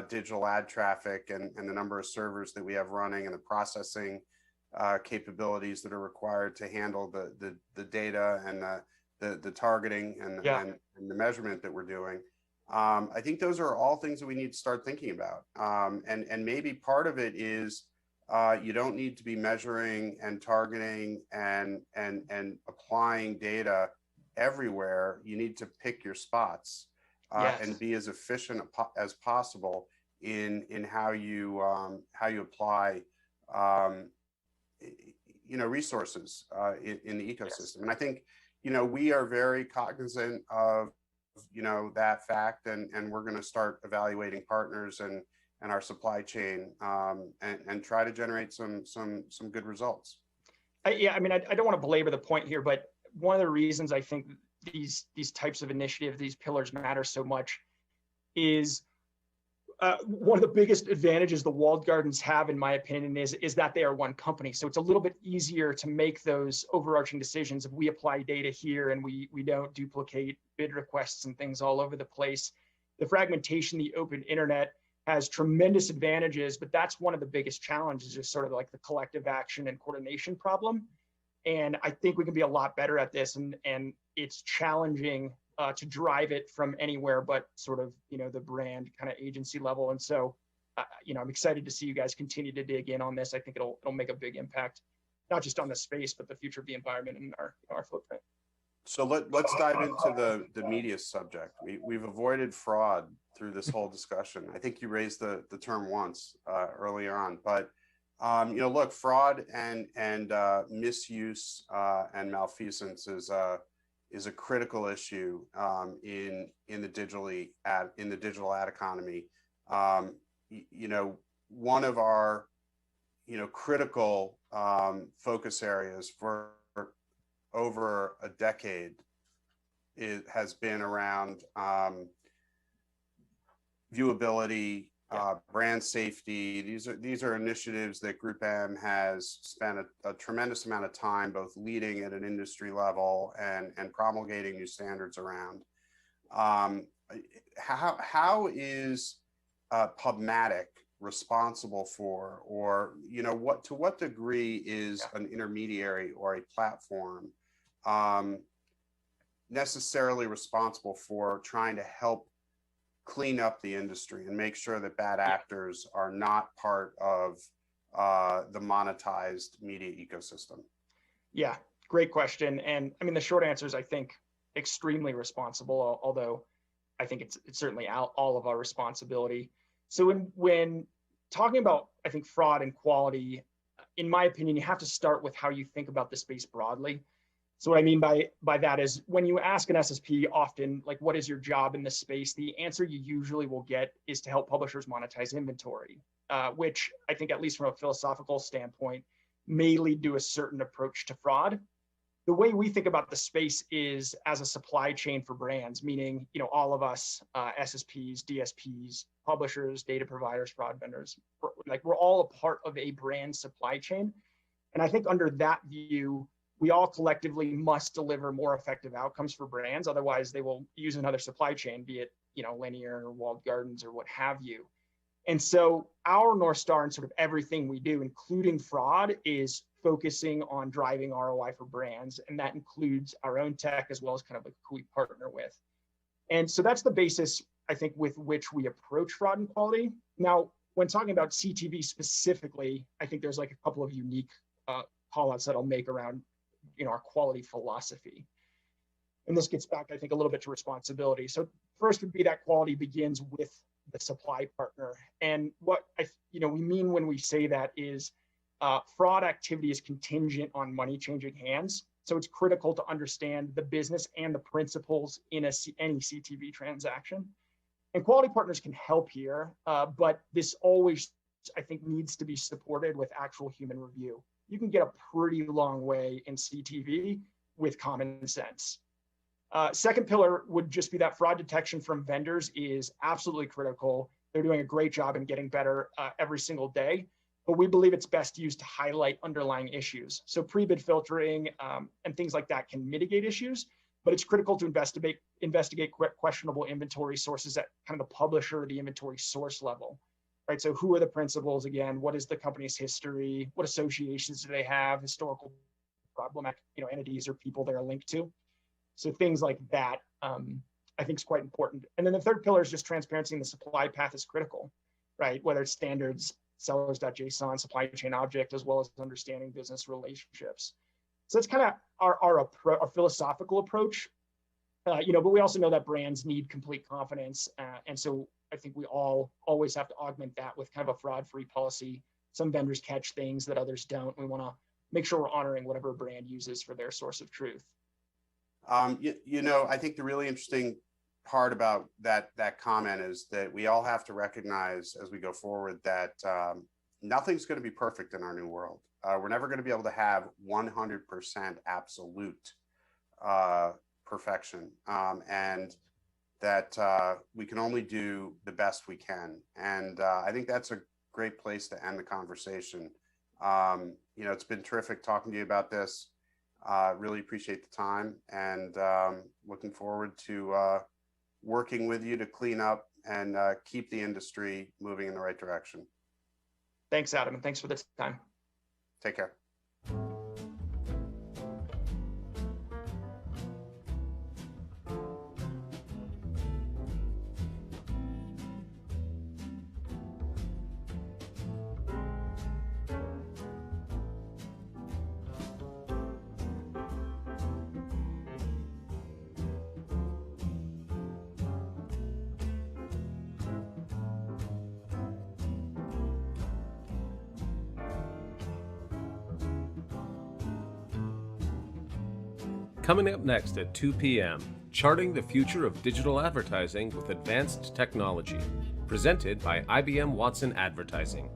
digital ad traffic and the number of servers that we have running and the processing capabilities that are required to handle the data and the targeting and the measurement that we're doing. I think those are all things that we need to start thinking about. And maybe part of it is you don't need to be measuring and targeting and applying data everywhere. You need to pick your spots and be as efficient as possible in how you apply resources in the ecosystem. And I think we are very cognizant of that fact, and we're going to start evaluating partners and our supply chain and try to generate some good results. I don't want to belabor the point here, but one of the reasons I think these types of initiatives, these pillars matter so much is one of the biggest advantages the walled gardens have, in my opinion, is that they are one company. So it's a little bit easier to make those overarching decisions if we apply data here and we don't duplicate bid requests and things all over the place. The fragmentation, the open internet has tremendous advantages, but that's one of the biggest challenges, is sort of like the collective action and coordination problem. And I think we can be a lot better at this, and it's challenging to drive it from anywhere but sort of, the brand kind of agency level. And so, I'm excited to see you guys continue to dig in on this. I think it'll make a big impact, not just on the space, but the future of the environment and our footprint. So let's dive into the media subject. We've avoided fraud through this whole discussion. I think you raised the term once early on, but look, fraud and misuse and malfeasance is a critical issue in the digital ad economy. One of our critical focus areas for over a decade has been around viewability, brand safety. These are initiatives that GroupM has spent a tremendous amount of time both leading at an industry level and promulgating new standards around. How is PubMatic responsible for, or to what degree is an intermediary or a platform necessarily responsible for trying to help clean up the industry and make sure that bad actors are not part of the monetized media ecosystem? Yeah, great question. And the short answer is, I think, extremely responsible, although I think it's certainly all of our responsibility. So when talking about, I think, fraud and quality, in my opinion, you have to start with how you think about the space broadly. So what I mean by that is, when you ask an SSP often, like, what is your job in this space? The answer you usually will get is to help publishers monetize inventory, which I think, at least from a philosophical standpoint, may lead to a certain approach to fraud. The way we think about the space is as a supply chain for brands, meaning, all of us, SSPs, DSPs, publishers, data providers, fraud vendors, we're all a part of a brand supply chain. And I think under that view, we all collectively must deliver more effective outcomes for brands. Otherwise, they will use another supply chain, be it, linear or walled gardens or what have you. And so our North Star in sort of everything we do, including fraud, is focusing on driving ROI for brands. And that includes our own tech as well as kind of like who we partner with. And so that's the basis, I think, with which we approach fraud and quality. Now, when talking about CTV specifically, I think there's like a couple of unique call outs that I'll make around our quality philosophy. And this gets back, I think, a little bit to responsibility. So first would be that quality begins with the supply partner. And what we mean when we say that is fraud activity is contingent on money changing hands. So it's critical to understand the business and the principles in any CTV transaction. And quality partners can help here, but this always, I think, needs to be supported with actual human review. You can get a pretty long way in CTV with common sense. Second pillar would just be that fraud detection from vendors is absolutely critical. They're doing a great job in getting better every single day, but we believe it's best used to highlight underlying issues. So pre-bid filtering and things like that can mitigate issues, but it's critical to investigate questionable inventory sources at kind of the publisher or the inventory source level, right? So who are the principals again? What is the company's history? What associations do they have? Historical problematic, entities or people they're linked to. So things like that, I think is quite important. And then the third pillar is just transparency in the supply path is critical, right? Whether it's standards, sellers.json, supply chain object, as well as understanding business relationships. So that's kind of our philosophical approach, but we also know that brands need complete confidence. And so I think we all always have to augment that with kind of a fraud-free policy. Some vendors catch things that others don't. We want to make sure we're honoring whatever a brand uses for their source of truth. I think the really interesting part about that comment is that we all have to recognize as we go forward that nothing's going to be perfect in our new world. We're never going to be able to have 100% absolute perfection, and that we can only do the best we can. And I think that's a great place to end the conversation. It's been terrific talking to you about this. Really appreciate the time, and looking forward to working with you to clean up and keep the industry moving in the right direction. Thanks, Adam, and thanks for the time. Take care. Coming up next at 2 p.m., Charting the Future of Digital Advertising with Advanced Technology, presented by IBM Watson Advertising.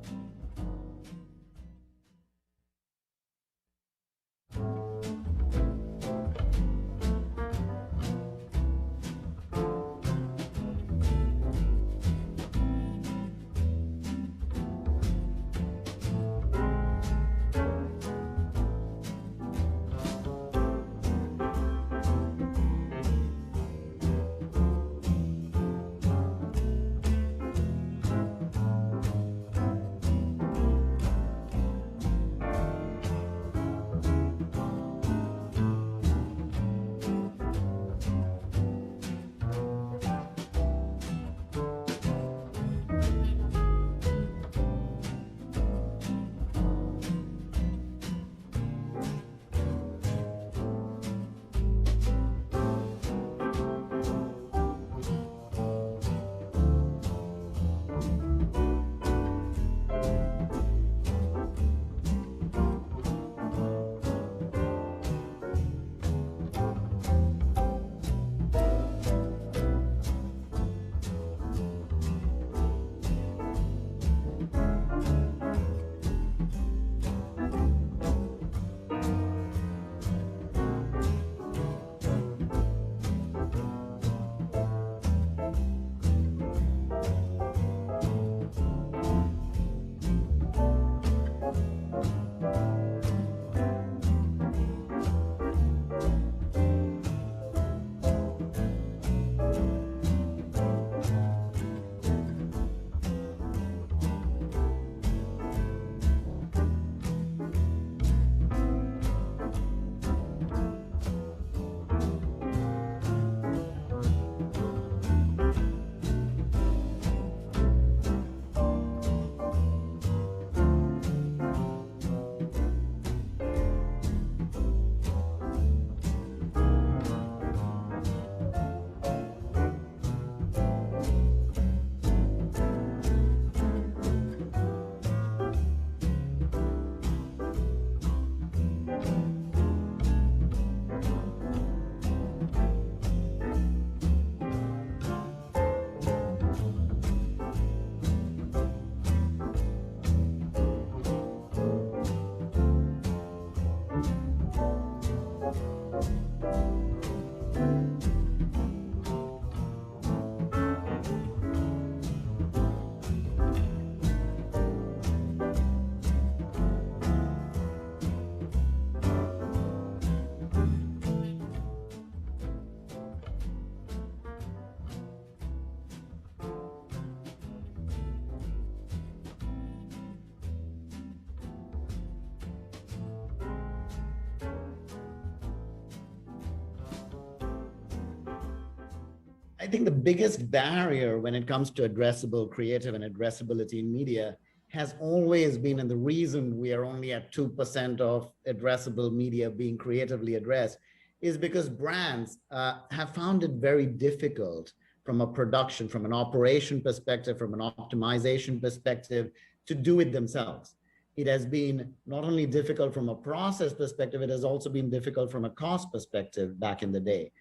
I think the biggest barrier when it comes to addressable creative and addressability in media has always been, and the reason we are only at 2% of addressable media being creatively addressed is because brands have found it very difficult from a production, from an operation perspective, from an optimization perspective, to do it themselves. It has been not only difficult from a process perspective, it has also been difficult from a cost perspective back in the day.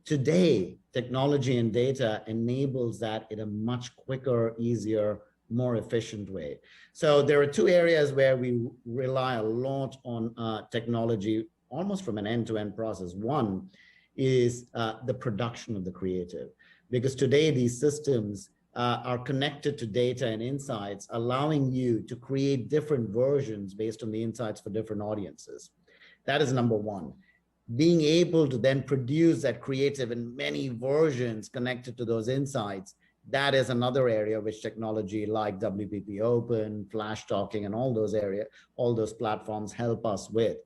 Today, technology and data enables that in a much quicker, easier, more efficient way. So there are two areas where we rely a lot on technology, almost from an end-to-end process. One is the production of the creative, because today these systems are connected to data and insights, allowing you to create different versions based on the insights for different audiences. That is number one. Being able to then produce that creative in many versions connected to those insights, that is another area which technology like WPP Open, Flash Talking, and all those platforms help us with.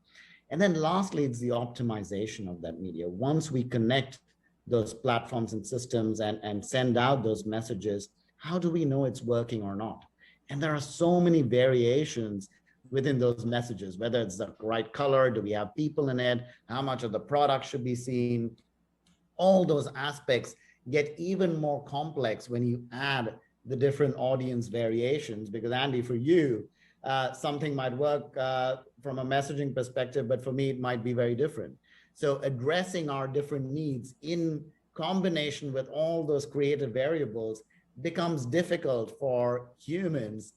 And then lastly, it's the optimization of that media. Once we connect those platforms and systems and send out those messages, how do we know it's working or not? And there are so many variations within those messages, whether it's the right color, do we have people in it, how much of the product should be seen. All those aspects get even more complex when you add the different audience variations, because Andy, for you, something might work from a messaging perspective, but for me, it might be very different. So addressing our different needs in combination with all those creative variables becomes difficult for humans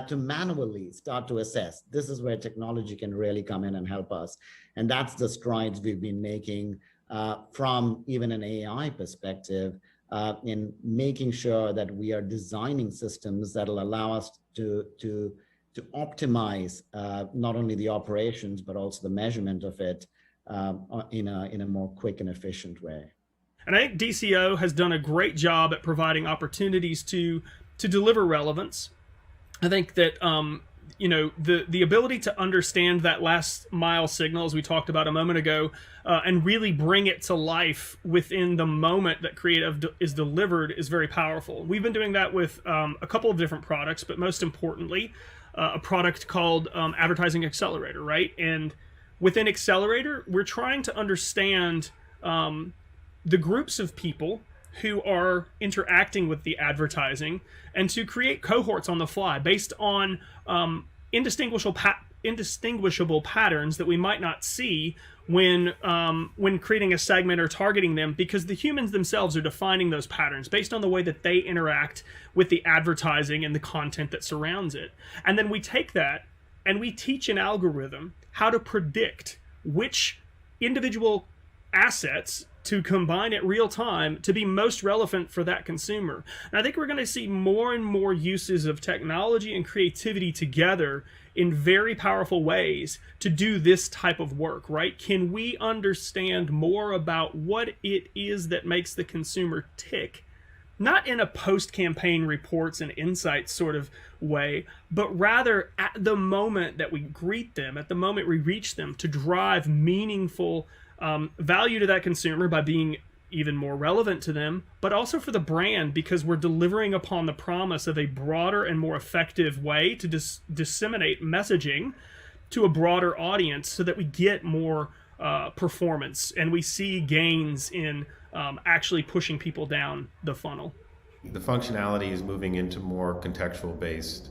to manually start to assess. This is where technology can really come in and help us. And that's the strides we've been making from even an AI perspective in making sure that we are designing systems that'll allow us to optimize not only the operations, but also the measurement of it in a more quick and efficient way. And I think DCO has done a great job at providing opportunities to deliver relevance. I think that the ability to understand that last mile signal, as we talked about a moment ago, and really bring it to life within the moment that creative is delivered is very powerful. We've been doing that with a couple of different products, but most importantly, a product called Advertising Accelerator, right? And within Accelerator, we're trying to understand the groups of people who are interacting with the advertising and to create cohorts on the fly based on indistinguishable patterns that we might not see when creating a segment or targeting them, because the humans themselves are defining those patterns based on the way that they interact with the advertising and the content that surrounds it. And then we take that and we teach an algorithm how to predict which individual assets to combine at real time to be most relevant for that consumer. And I think we're going to see more and more uses of technology and creativity together in very powerful ways to do this type of work, right? Can we understand more about what it is that makes the consumer tick? Not in a post-campaign reports and insights sort of way, but rather at the moment that we greet them, at the moment we reach them, to drive meaningful value to that consumer by being even more relevant to them, but also for the brand, because we're delivering upon the promise of a broader and more effective way to disseminate messaging to a broader audience so that we get more performance and we see gains in actually pushing people down the funnel. The functionality is moving into more contextual-based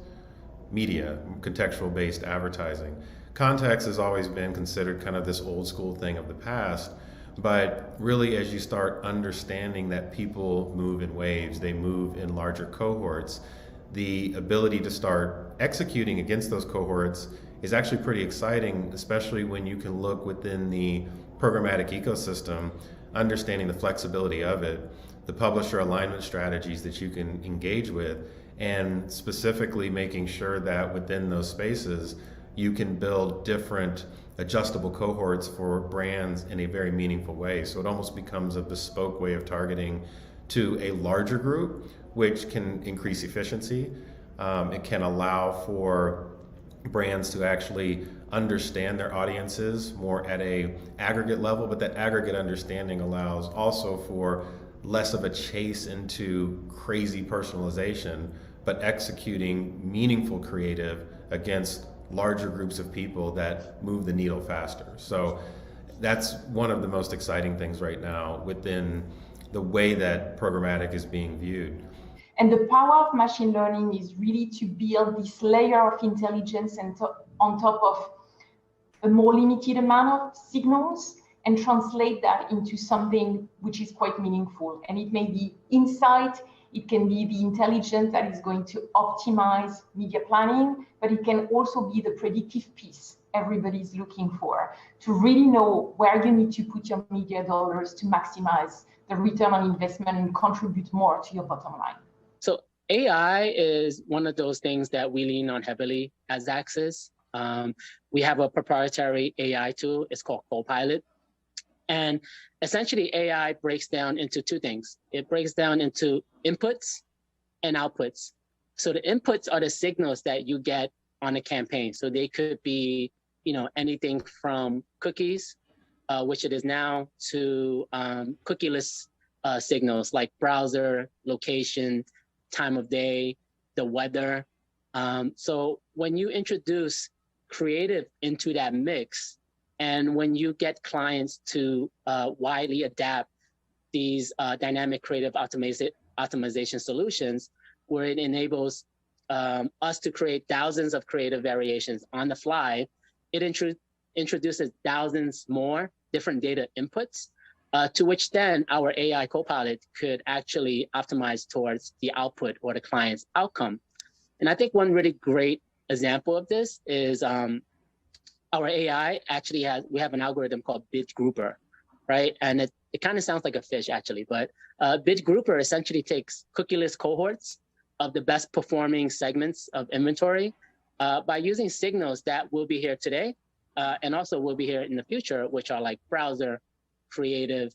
media, contextual-based advertising. Context has always been considered kind of this old school thing of the past, but really as you start understanding that people move in waves, they move in larger cohorts, the ability to start executing against those cohorts is actually pretty exciting, especially when you can look within the programmatic ecosystem, understanding the flexibility of it, the publisher alignment strategies that you can engage with, and specifically making sure that within those spaces, you can build different adjustable cohorts for brands in a very meaningful way. So it almost becomes a bespoke way of targeting to a larger group, which can increase efficiency. It can allow for brands to actually understand their audiences more at a aggregate level, but that aggregate understanding allows also for less of a chase into crazy personalization, but executing meaningful creative against larger groups of people that move the needle faster. So that's one of the most exciting things right now within the way that programmatic is being viewed. And the power of machine learning is really to build this layer of intelligence and on top of a more limited amount of signals and translate that into something which is quite meaningful. And it may be insight, it can be the intelligence that is going to optimize media planning, but it can also be the predictive piece everybody's looking for to really know where you need to put your media dollars to maximize the return on investment and contribute more to your bottom line. So AI is one of those things that we lean on heavily as Axis. We have a proprietary AI tool, it's called Copilot. And essentially AI breaks down into two things. It breaks down into inputs and outputs. So the inputs are the signals that you get on a campaign. So they could be, anything from cookies, which it is now, to cookieless signals like browser, location, time of day, the weather. So when you introduce creative into that mix, and when you get clients to widely adapt these dynamic creative optimization solutions, where it enables us to create thousands of creative variations on the fly, it introduces thousands more different data inputs, to which then our AI Copilot could actually optimize towards the output or the client's outcome. And I think one really great example of this is our AI actually we have an algorithm called Bid Grouper, right? And it kind of sounds like a fish actually, but Bid Grouper essentially takes cookieless cohorts of the best performing segments of inventory by using signals that will be here today and also will be here in the future, which are like browser, creative,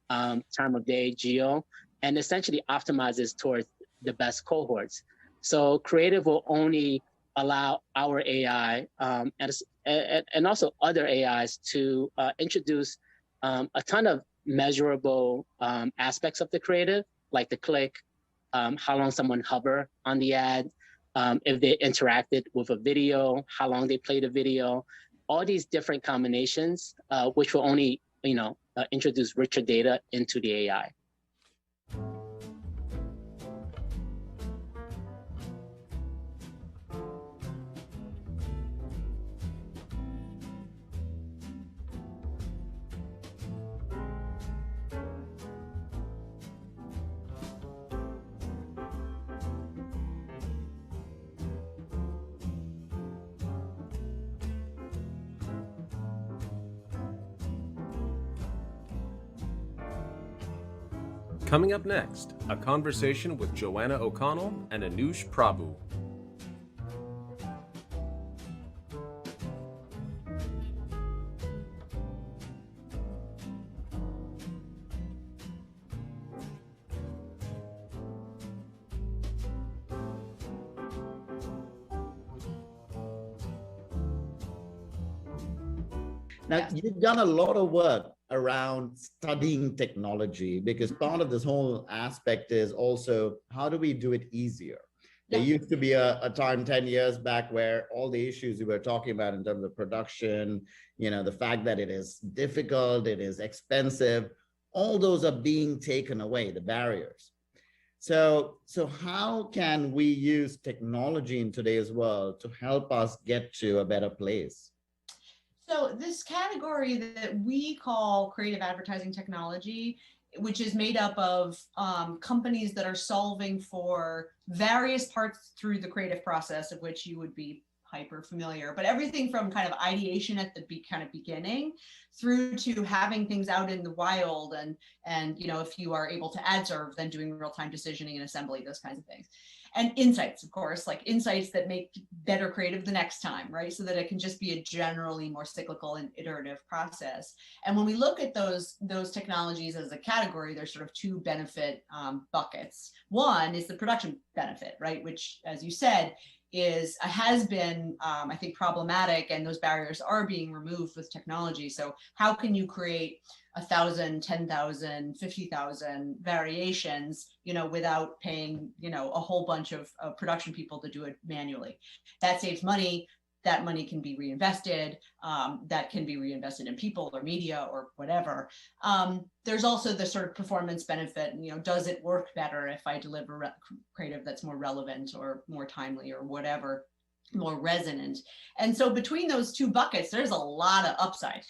time of day, geo, and essentially optimizes towards the best cohorts. So creative will only allow our AI and also other AIs to introduce a ton of measurable aspects of the creative, like the click, how long someone hover on the ad, if they interacted with a video, how long they played a video, all these different combinations, which will only introduce richer data into the AI. Coming up next, a conversation with Joanna O'Connell and Anush Prabhu. Now, you've done a lot of work around studying technology, because part of this whole aspect is also how do we do it easier? There used to be a time 10 years back where all the issues we were talking about in terms of production, the fact that it is difficult, it is expensive, all those are being taken away, the barriers. So how can we use technology in today's world to help us get to a better place? So this category that we call creative advertising technology, which is made up of companies that are solving for various parts through the creative process, of which you would be hyper familiar, but everything from kind of ideation at the beginning through to having things out in the wild and if you are able to ad serve, then doing real-time decisioning and assembly, those kinds of things. And insights, of course, like insights that make better creative the next time, right? So that it can just be a generally more cyclical and iterative process. And when we look at those technologies as a category, there's sort of two benefit buckets. One is the production benefit, right? Which, as you said, has been, I think, problematic, and those barriers are being removed with technology. So how can you create 1,000, 10,000, 50,000 variations, without paying, a whole bunch of production people to do it manually? That saves money. That money can be reinvested. That can be reinvested in people or media or whatever. There's also the sort of performance benefit. Does it work better if I deliver creative that's more relevant or more timely or whatever, more resonant? And so between those two buckets, there's a lot of upside,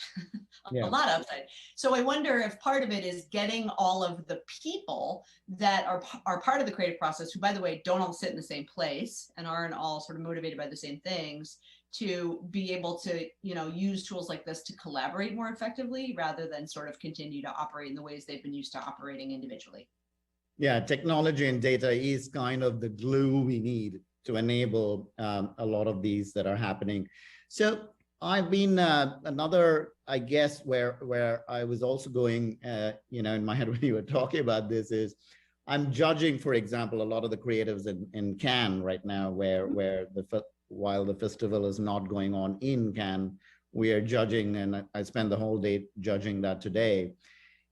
a lot of upside. So I wonder if part of it is getting all of the people that are part of the creative process, who, by the way, don't all sit in the same place and aren't all sort of motivated by the same things, to be able to, use tools like this to collaborate more effectively rather than sort of continue to operate in the ways they've been used to operating individually. Yeah, technology and data is kind of the glue we need to enable a lot of these that are happening. So I've been another, I guess, where I was also going, in my head when you were talking about this is, I'm judging, for example, a lot of the creatives in Cannes right now, where while the festival is not going on in Cannes, we are judging, and I spent the whole day judging that today.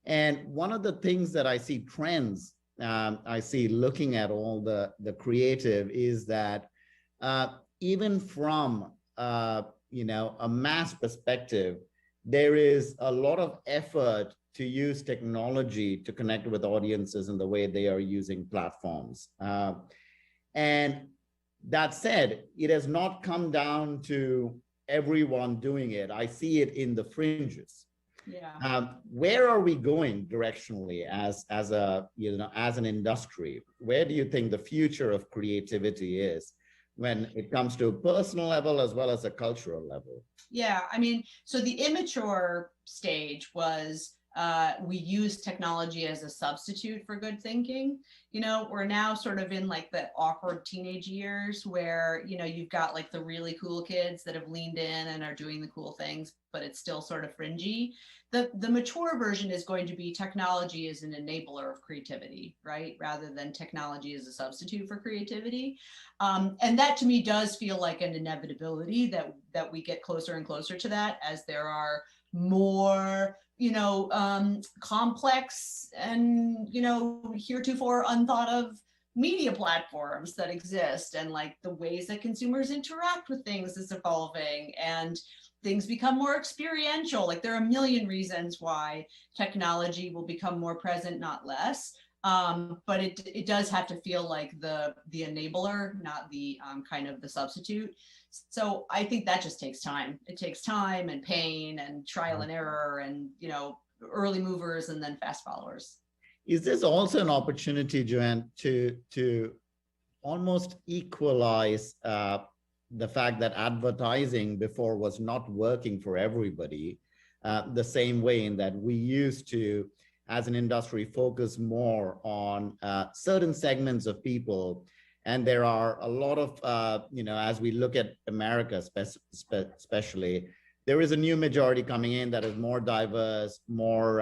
And one of the things that I see trends, I see looking at all the creative, is that even from a mass perspective, there is a lot of effort to use technology to connect with audiences in the way they are using platforms. And that said, it has not come down to everyone doing it. I see it in the fringes. Yeah. Where are we going directionally as an industry? Where do you think the future of creativity is when it comes to a personal level as well as a cultural level? Yeah, so the immature stage was we use technology as a substitute for good thinking. We're now sort of in like the awkward teenage years where, you've got like the really cool kids that have leaned in and are doing the cool things, but it's still sort of fringy. The mature version is going to be technology as an enabler of creativity, right? Rather than technology as a substitute for creativity. And that to me does feel like an inevitability that we get closer and closer to that as there are more complex and, heretofore unthought of media platforms that exist, and like the ways that consumers interact with things is evolving, and things become more experiential. Like there are a million reasons why technology will become more present, not less. But it does have to feel like the enabler, not the kind of the substitute. So I think that just takes time. It takes time and pain and trial and error and, early movers and then fast followers. Is this also an opportunity, Joanne, to almost equalize the fact that advertising before was not working for everybody, the same way in that we used to, as an industry, focus more on certain segments of people. And there are a lot of, as we look at America especially, there is a new majority coming in that is more diverse, more,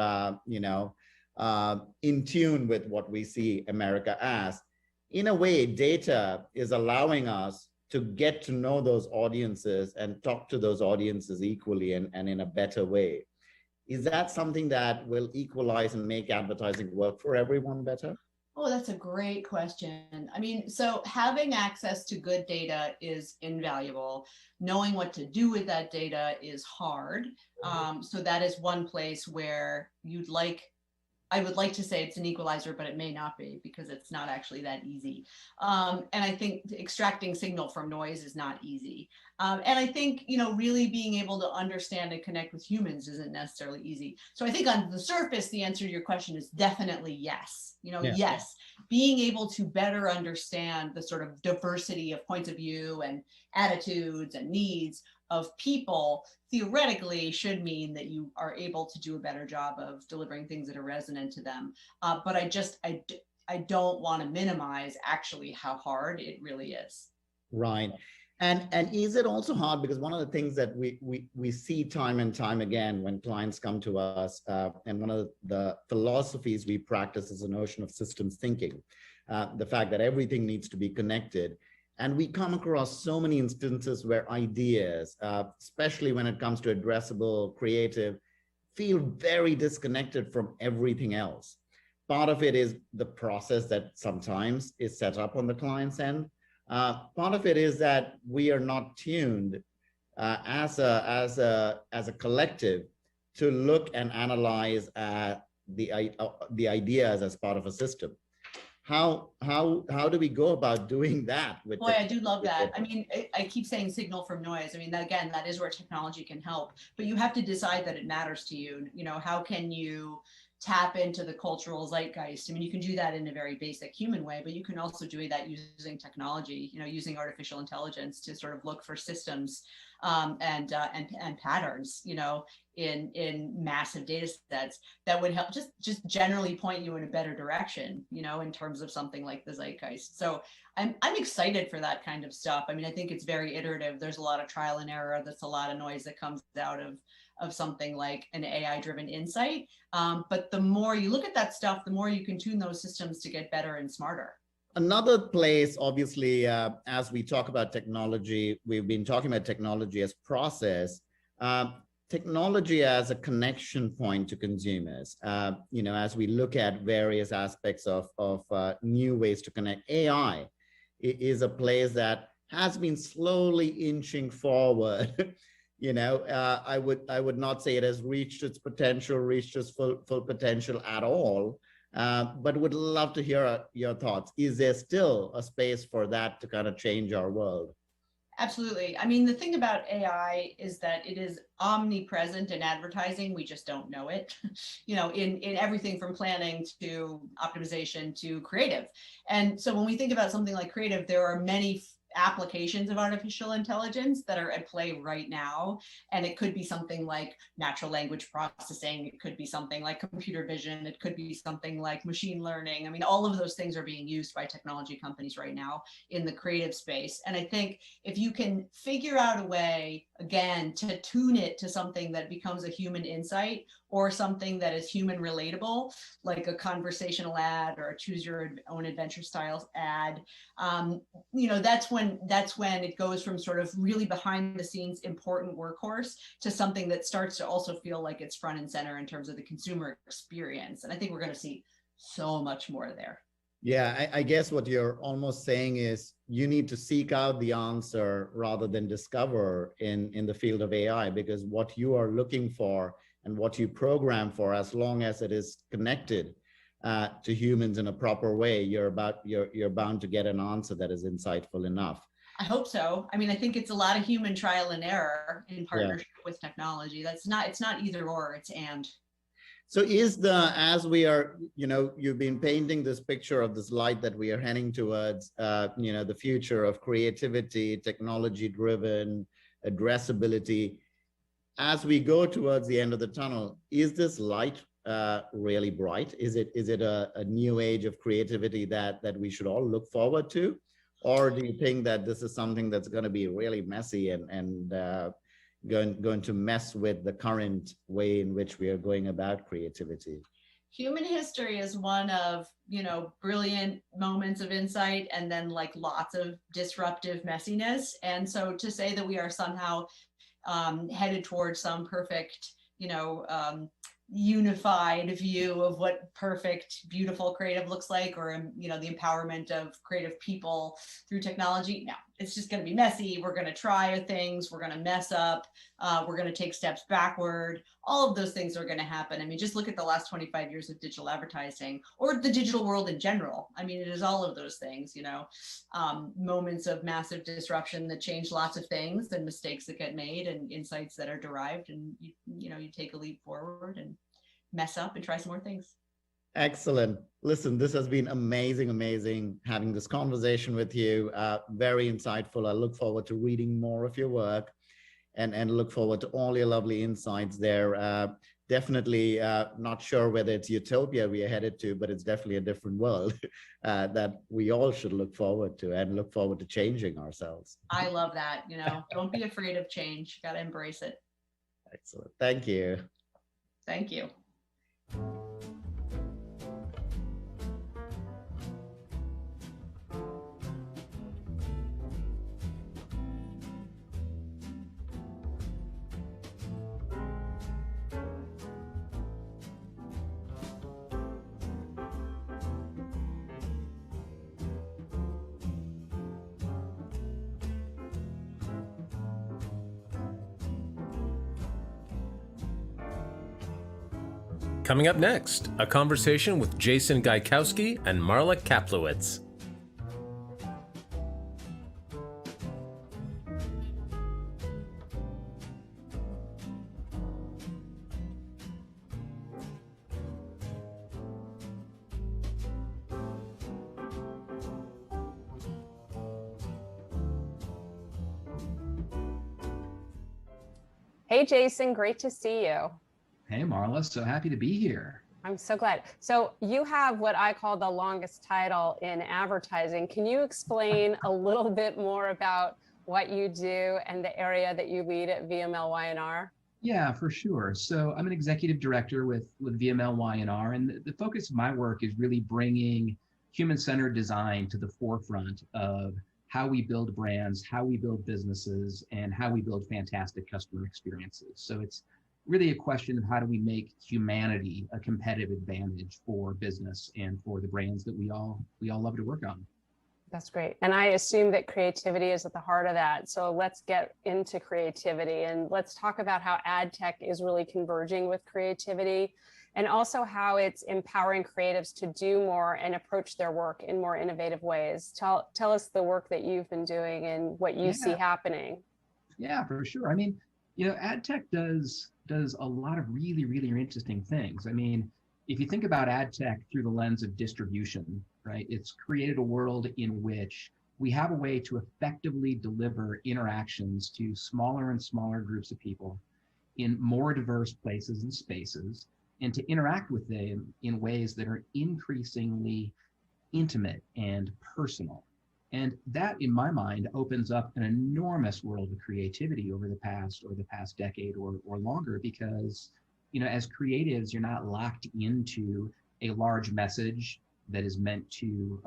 in tune with what we see America as. In a way, data is allowing us to get to know those audiences and talk to those audiences equally and in a better way. Is that something that will equalize and make advertising work for everyone better? Oh, that's a great question. So having access to good data is invaluable. Knowing what to do with that data is hard. So that is one place where I would like to say it's an equalizer, but it may not be because it's not actually that easy. And I think extracting signal from noise is not easy. And I think, really being able to understand and connect with humans isn't necessarily easy. So I think on the surface, the answer to your question is definitely yes. Yes, being able to better understand the sort of diversity of points of view and attitudes and needs of people theoretically should mean that you are able to do a better job of delivering things that are resonant to them. But I don't want to minimize actually how hard it really is. Right. And is it also hard, because one of the things that we see time and time again when clients come to us, and one of the philosophies we practice is the notion of systems thinking, the fact that everything needs to be connected. And we come across so many instances where ideas, especially when it comes to addressable creative, feel very disconnected from everything else. Part of it is the process that sometimes is set up on the client's end. Part of it is that we are not tuned as a collective to look and analyze the ideas as part of a system. How do we go about doing that? Boy, I do love that. I mean, I keep saying signal from noise. I mean, that, again, that is where technology can help, but you have to decide that it matters to you. You know, how can you tap into the cultural zeitgeist? I mean, you can do that in a very basic human way, but you can also do that using technology, you know, using artificial intelligence to sort of look for systems and patterns, you know, in massive data sets that would help just generally point you in a better direction, you know, in terms of something like the zeitgeist. So I'm excited for that kind of stuff. I mean, I think it's very iterative. There's a lot of trial and error. That's a lot of noise that comes out of something like an AI-driven insight. But the more you look at that stuff, the more you can tune those systems to get better and smarter. Another place, obviously, as we talk about technology, we've been talking about technology as process, technology as a connection point to consumers. You know, as we look at various aspects of new ways to connect, AI is a place that has been slowly inching forward. You know, I would not say it has reached its potential, reached its full potential at all, but would love to hear your thoughts. Is there still a space for that to kind of change our world? Absolutely. I mean, the thing about AI is that it is omnipresent in advertising. We just don't know it, you know, in everything from planning to optimization to creative. And so when we think about something like creative, there are many applications of artificial intelligence that are at play right now. And it could be something like natural language processing. It could be something like computer vision. It could be something like machine learning. I mean, all of those things are being used by technology companies right now in the creative space. And I think if you can figure out a way, again, to tune it to something that becomes a human insight or something that is human relatable, like a conversational ad or a choose your own adventure styles ad, you know, that's when it goes from sort of really behind the scenes important workhorse to something that starts to also feel like it's front and center in terms of the consumer experience. And I think we're going to see so much more there. Yeah, I guess what you're almost saying is you need to seek out the answer rather than discover in the field of AI, because what you are looking for and what you program for, as long as it is connected to humans in a proper way, you're bound to get an answer that is insightful enough. I hope so. I mean, I think it's a lot of human trial and error in partnership with technology. It's not either or, it's and. So as we are, you know, you've been painting this picture of this light that we are heading towards, you know, the future of creativity, technology-driven, addressability. As we go towards the end of the tunnel, is this light really bright? Is it a new age of creativity that we should all look forward to? Or do you think that this is something that's going to be really messy and going to mess with the current way in which we are going about creativity? Human history is one of, you know, brilliant moments of insight and then like lots of disruptive messiness. And so to say that we are somehow headed towards some perfect, you know, unified view of what perfect, beautiful creative looks like, or, you know, the empowerment of creative people through technology. No, it's just going to be messy. We're going to try things. We're going to mess up. We're going to take steps backward. All of those things are going to happen. I mean, just look at the last 25 years of digital advertising or the digital world in general. I mean, it is all of those things, you know, moments of massive disruption that change lots of things and mistakes that get made and insights that are derived. And, you know, you take a leap forward and mess up and try some more things. Excellent. Listen, this has been amazing having this conversation with you. Very insightful. I look forward to reading more of your work and look forward to all your lovely insights there. Definitely not sure whether it's utopia we are headed to, but it's definitely a different world that we all should look forward to and look forward to changing ourselves. I love that. You know, don't be afraid of change. Got to embrace it. Excellent. Thank you. Thank you. Coming up next, a conversation with Jason Gaikowski and Marla Kaplowitz. Hey, Jason, great to see you. Hey, Marla, so happy to be here. I'm so glad. So you have what I call the longest title in advertising. Can you explain a little bit more about what you do and the area that you lead at VML-Y&R? Yeah, for sure. So I'm an executive director with VML-Y&R, and the focus of my work is really bringing human-centered design to the forefront of how we build brands, how we build businesses, and how we build fantastic customer experiences. So it's really a question of how do we make humanity a competitive advantage for business and for the brands that we all love to work on. That's great. And I assume that creativity is at the heart of that. So let's get into creativity and let's talk about how ad tech is really converging with creativity and also how it's empowering creatives to do more and approach their work in more innovative ways. Tell us the work that you've been doing and what you see happening. Yeah, for sure. I mean, you know, ad tech does a lot of really, really interesting things. I mean, if you think about ad tech through the lens of distribution, right, it's created a world in which we have a way to effectively deliver interactions to smaller and smaller groups of people in more diverse places and spaces, and to interact with them in ways that are increasingly intimate and personal. And that, in my mind, opens up an enormous world of creativity over the past decade or longer, because, you know, as creatives, you're not locked into a large message that is meant to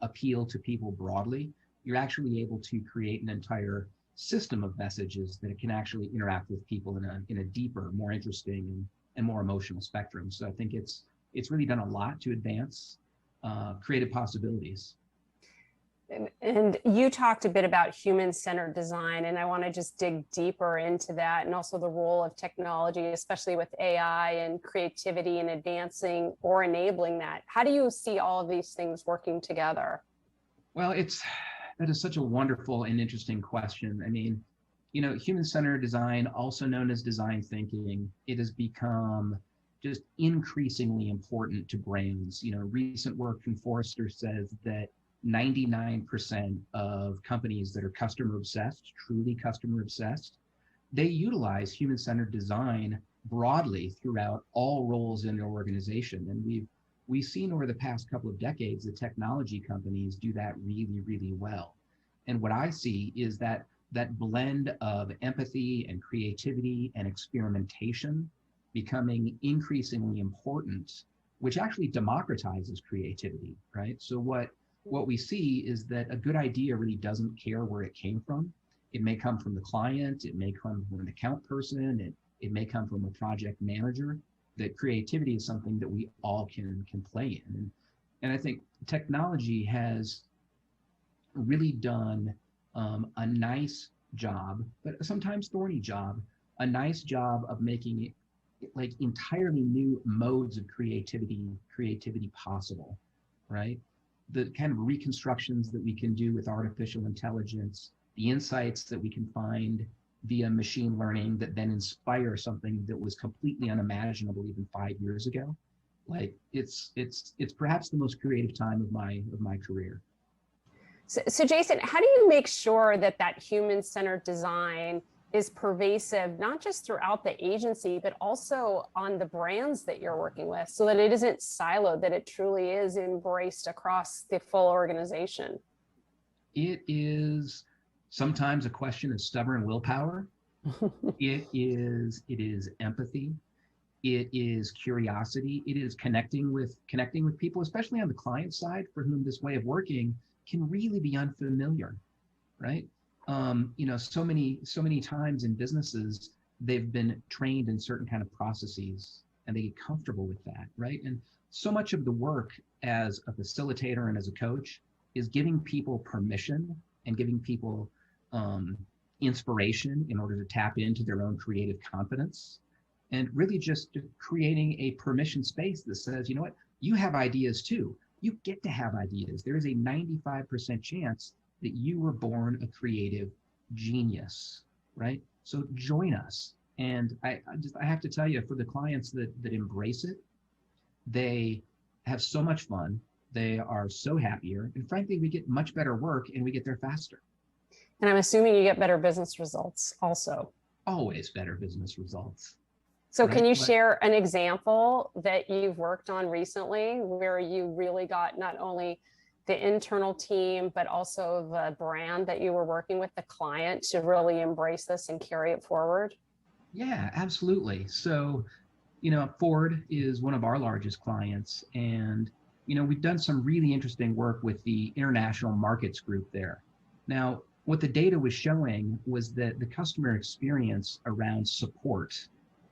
appeal to people broadly. You're actually able to create an entire system of messages that can actually interact with people in a deeper, more interesting and more emotional spectrum. So I think it's really done a lot to advance creative possibilities. And you talked a bit about human-centered design, and I want to just dig deeper into that, and also the role of technology, especially with AI and creativity and advancing or enabling that. How do you see all of these things working together? Well, that is such a wonderful and interesting question. I mean, you know, human-centered design, also known as design thinking, it has become just increasingly important to brands. You know, recent work from Forrester says that 99% of companies that are customer obsessed, truly customer obsessed, they utilize human-centered design broadly throughout all roles in their organization. And we've seen over the past couple of decades that technology companies do that really, really well. And what I see is that blend of empathy and creativity and experimentation becoming increasingly important, which actually democratizes creativity, right? So what we see is that a good idea really doesn't care where it came from. It may come from the client, it may come from an account person, it may come from a project manager. That creativity is something that we all can play in. And I think technology has really done a nice job, but sometimes thorny job, a nice job of making it like entirely new modes of creativity possible, right? The kind of reconstructions that we can do with artificial intelligence, the insights that we can find via machine learning that then inspire something that was completely unimaginable even 5 years ago. Like it's perhaps the most creative time of my career. So Jason, how do you make sure that human-centered design is pervasive, not just throughout the agency, but also on the brands that you're working with, so that it isn't siloed, that it truly is embraced across the full organization? It is sometimes a question of stubborn willpower. It is empathy. It is curiosity. It is connecting with people, especially on the client side, for whom this way of working can really be unfamiliar, right? You know, so many times in businesses, they've been trained in certain kind of processes and they get comfortable with that, right? And so much of the work as a facilitator and as a coach is giving people permission and giving people inspiration in order to tap into their own creative confidence. and really just creating a permission space that says, you know what, you have ideas too. You get to have ideas. There is a 95% chance that you were born a creative genius, right? So join us. And I have to tell you, for the clients that embrace it, they have so much fun. They are so happier. And frankly, we get much better work and we get there faster. And I'm assuming you get better business results also. Always better business results. So right? can you share an example that you've worked on recently where you really got not only the internal team, but also the brand that you were working with, the client, to really embrace this and carry it forward? Yeah, absolutely. So, Ford is one of our largest clients, and, we've done some really interesting work with the international markets group there. Now, what the data was showing was that the customer experience around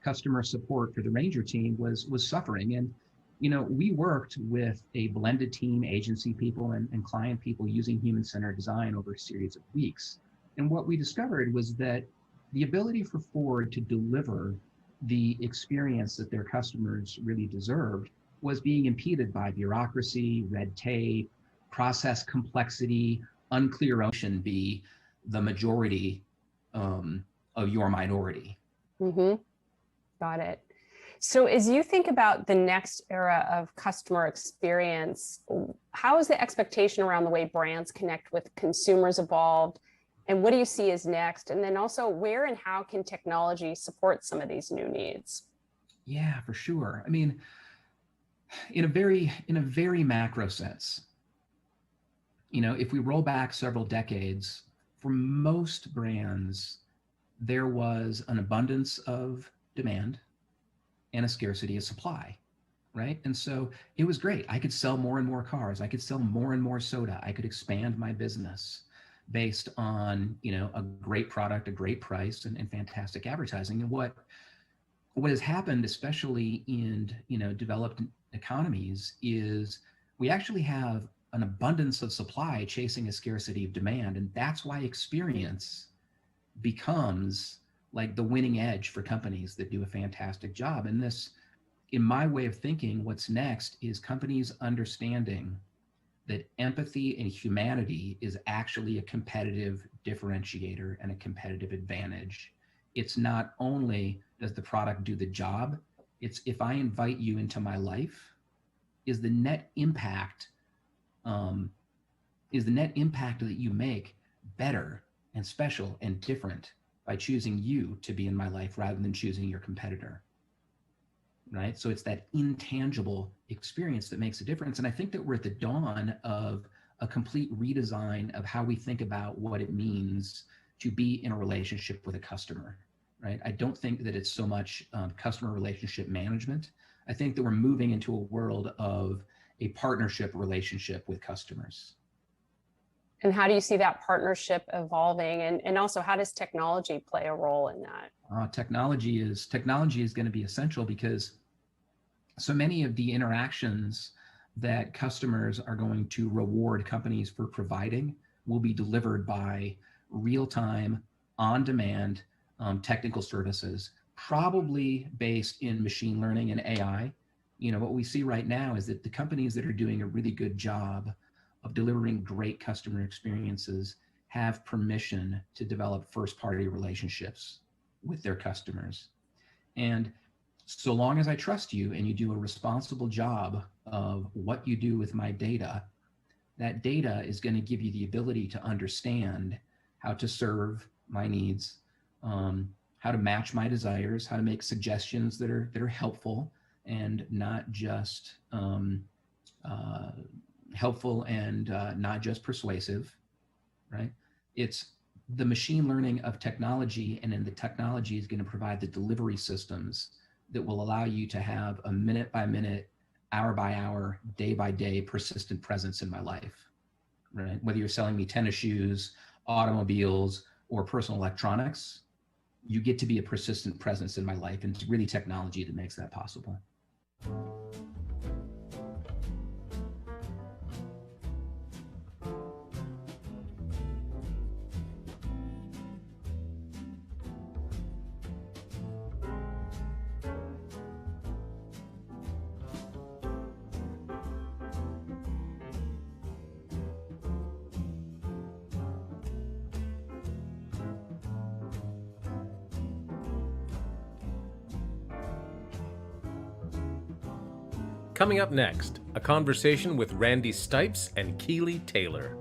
customer support for the Ranger team was suffering. And, we worked with a blended team, agency people and client people using human-centered design over a series of weeks. And what we discovered was that the ability for Ford to deliver the experience that their customers really deserved was being impeded by bureaucracy, red tape, process complexity, unclear ocean be the majority of your minority. Mm-hmm. Got it. So as you think about the next era of customer experience, how has the expectation around the way brands connect with consumers evolved? And what do you see as next? And then also, where and how can technology support some of these new needs? Yeah, for sure. I mean, in a very macro sense, if we roll back several decades, for most brands, there was an abundance of demand and a scarcity of supply, right? And so it was great. I could sell more and more cars. I could sell more and more soda. I could expand my business based on, a great product, a great price, and fantastic advertising. And what has happened, especially in, developed economies, is we actually have an abundance of supply chasing a scarcity of demand. And that's why experience becomes like the winning edge for companies that do a fantastic job. And this, in my way of thinking, what's next is companies understanding that empathy and humanity is actually a competitive differentiator and a competitive advantage. It's not only does the product do the job, it's if I invite you into my life, is the net impact that you make better and special and different by choosing you to be in my life rather than choosing your competitor, right? So it's that intangible experience that makes a difference. And I think that we're at the dawn of a complete redesign of how we think about what it means to be in a relationship with a customer, right? I don't think that it's so much customer relationship management. I think that we're moving into a world of a partnership relationship with customers. And how do you see that partnership evolving? And also, how does technology play a role in that? Technology is going to be essential because so many of the interactions that customers are going to reward companies for providing will be delivered by real-time, on-demand technical services, probably based in machine learning and AI. What we see right now is that the companies that are doing a really good job of delivering great customer experiences have permission to develop first-party relationships with their customers. And so long as I trust you and you do a responsible job of what you do with my data, that data is going to give you the ability to understand how to serve my needs, how to match my desires, how to make suggestions that are helpful and not just helpful and not just persuasive, right? It's the machine learning of technology, and then the technology is going to provide the delivery systems that will allow you to have a minute by minute, hour by hour, day by day persistent presence in my life, right? Whether you're selling me tennis shoes, automobiles, or personal electronics, you get to be a persistent presence in my life, and it's really technology that makes that possible. Coming up next, a conversation with Randi Stipes and Keely Taylor.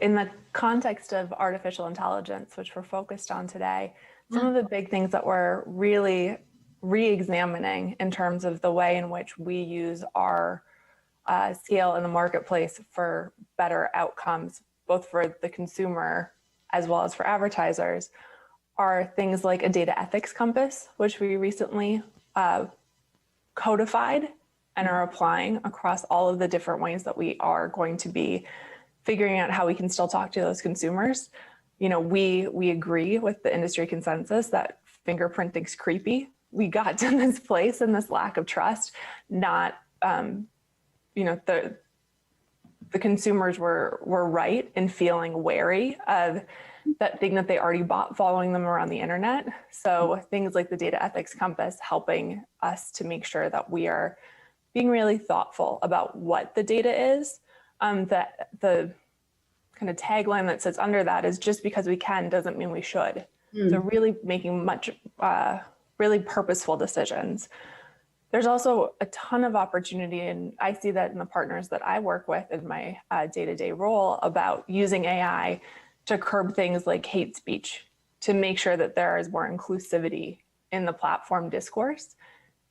In the context of artificial intelligence, which we're focused on today, some of the big things that we're really re-examining in terms of the way in which we use our scale in the marketplace for better outcomes, both for the consumer as well as for advertisers, are things like a data ethics compass, which we recently codified and are applying across all of the different ways that we are going to be figuring out how we can still talk to those consumers. You know, we agree with the industry consensus that fingerprinting's creepy. We got to this place and this lack of trust, not, you know, the consumers were right in feeling wary of that thing that they already bought following them around the internet. So things like the data ethics compass helping us to make sure that we are being really thoughtful about what the data is. That the kind of tagline that sits under that is just because we can doesn't mean we should. So really making really purposeful decisions. There's also a ton of opportunity, and I see that in the partners that I work with in my day-to-day role about using AI to curb things like hate speech, to make sure that there is more inclusivity in the platform discourse.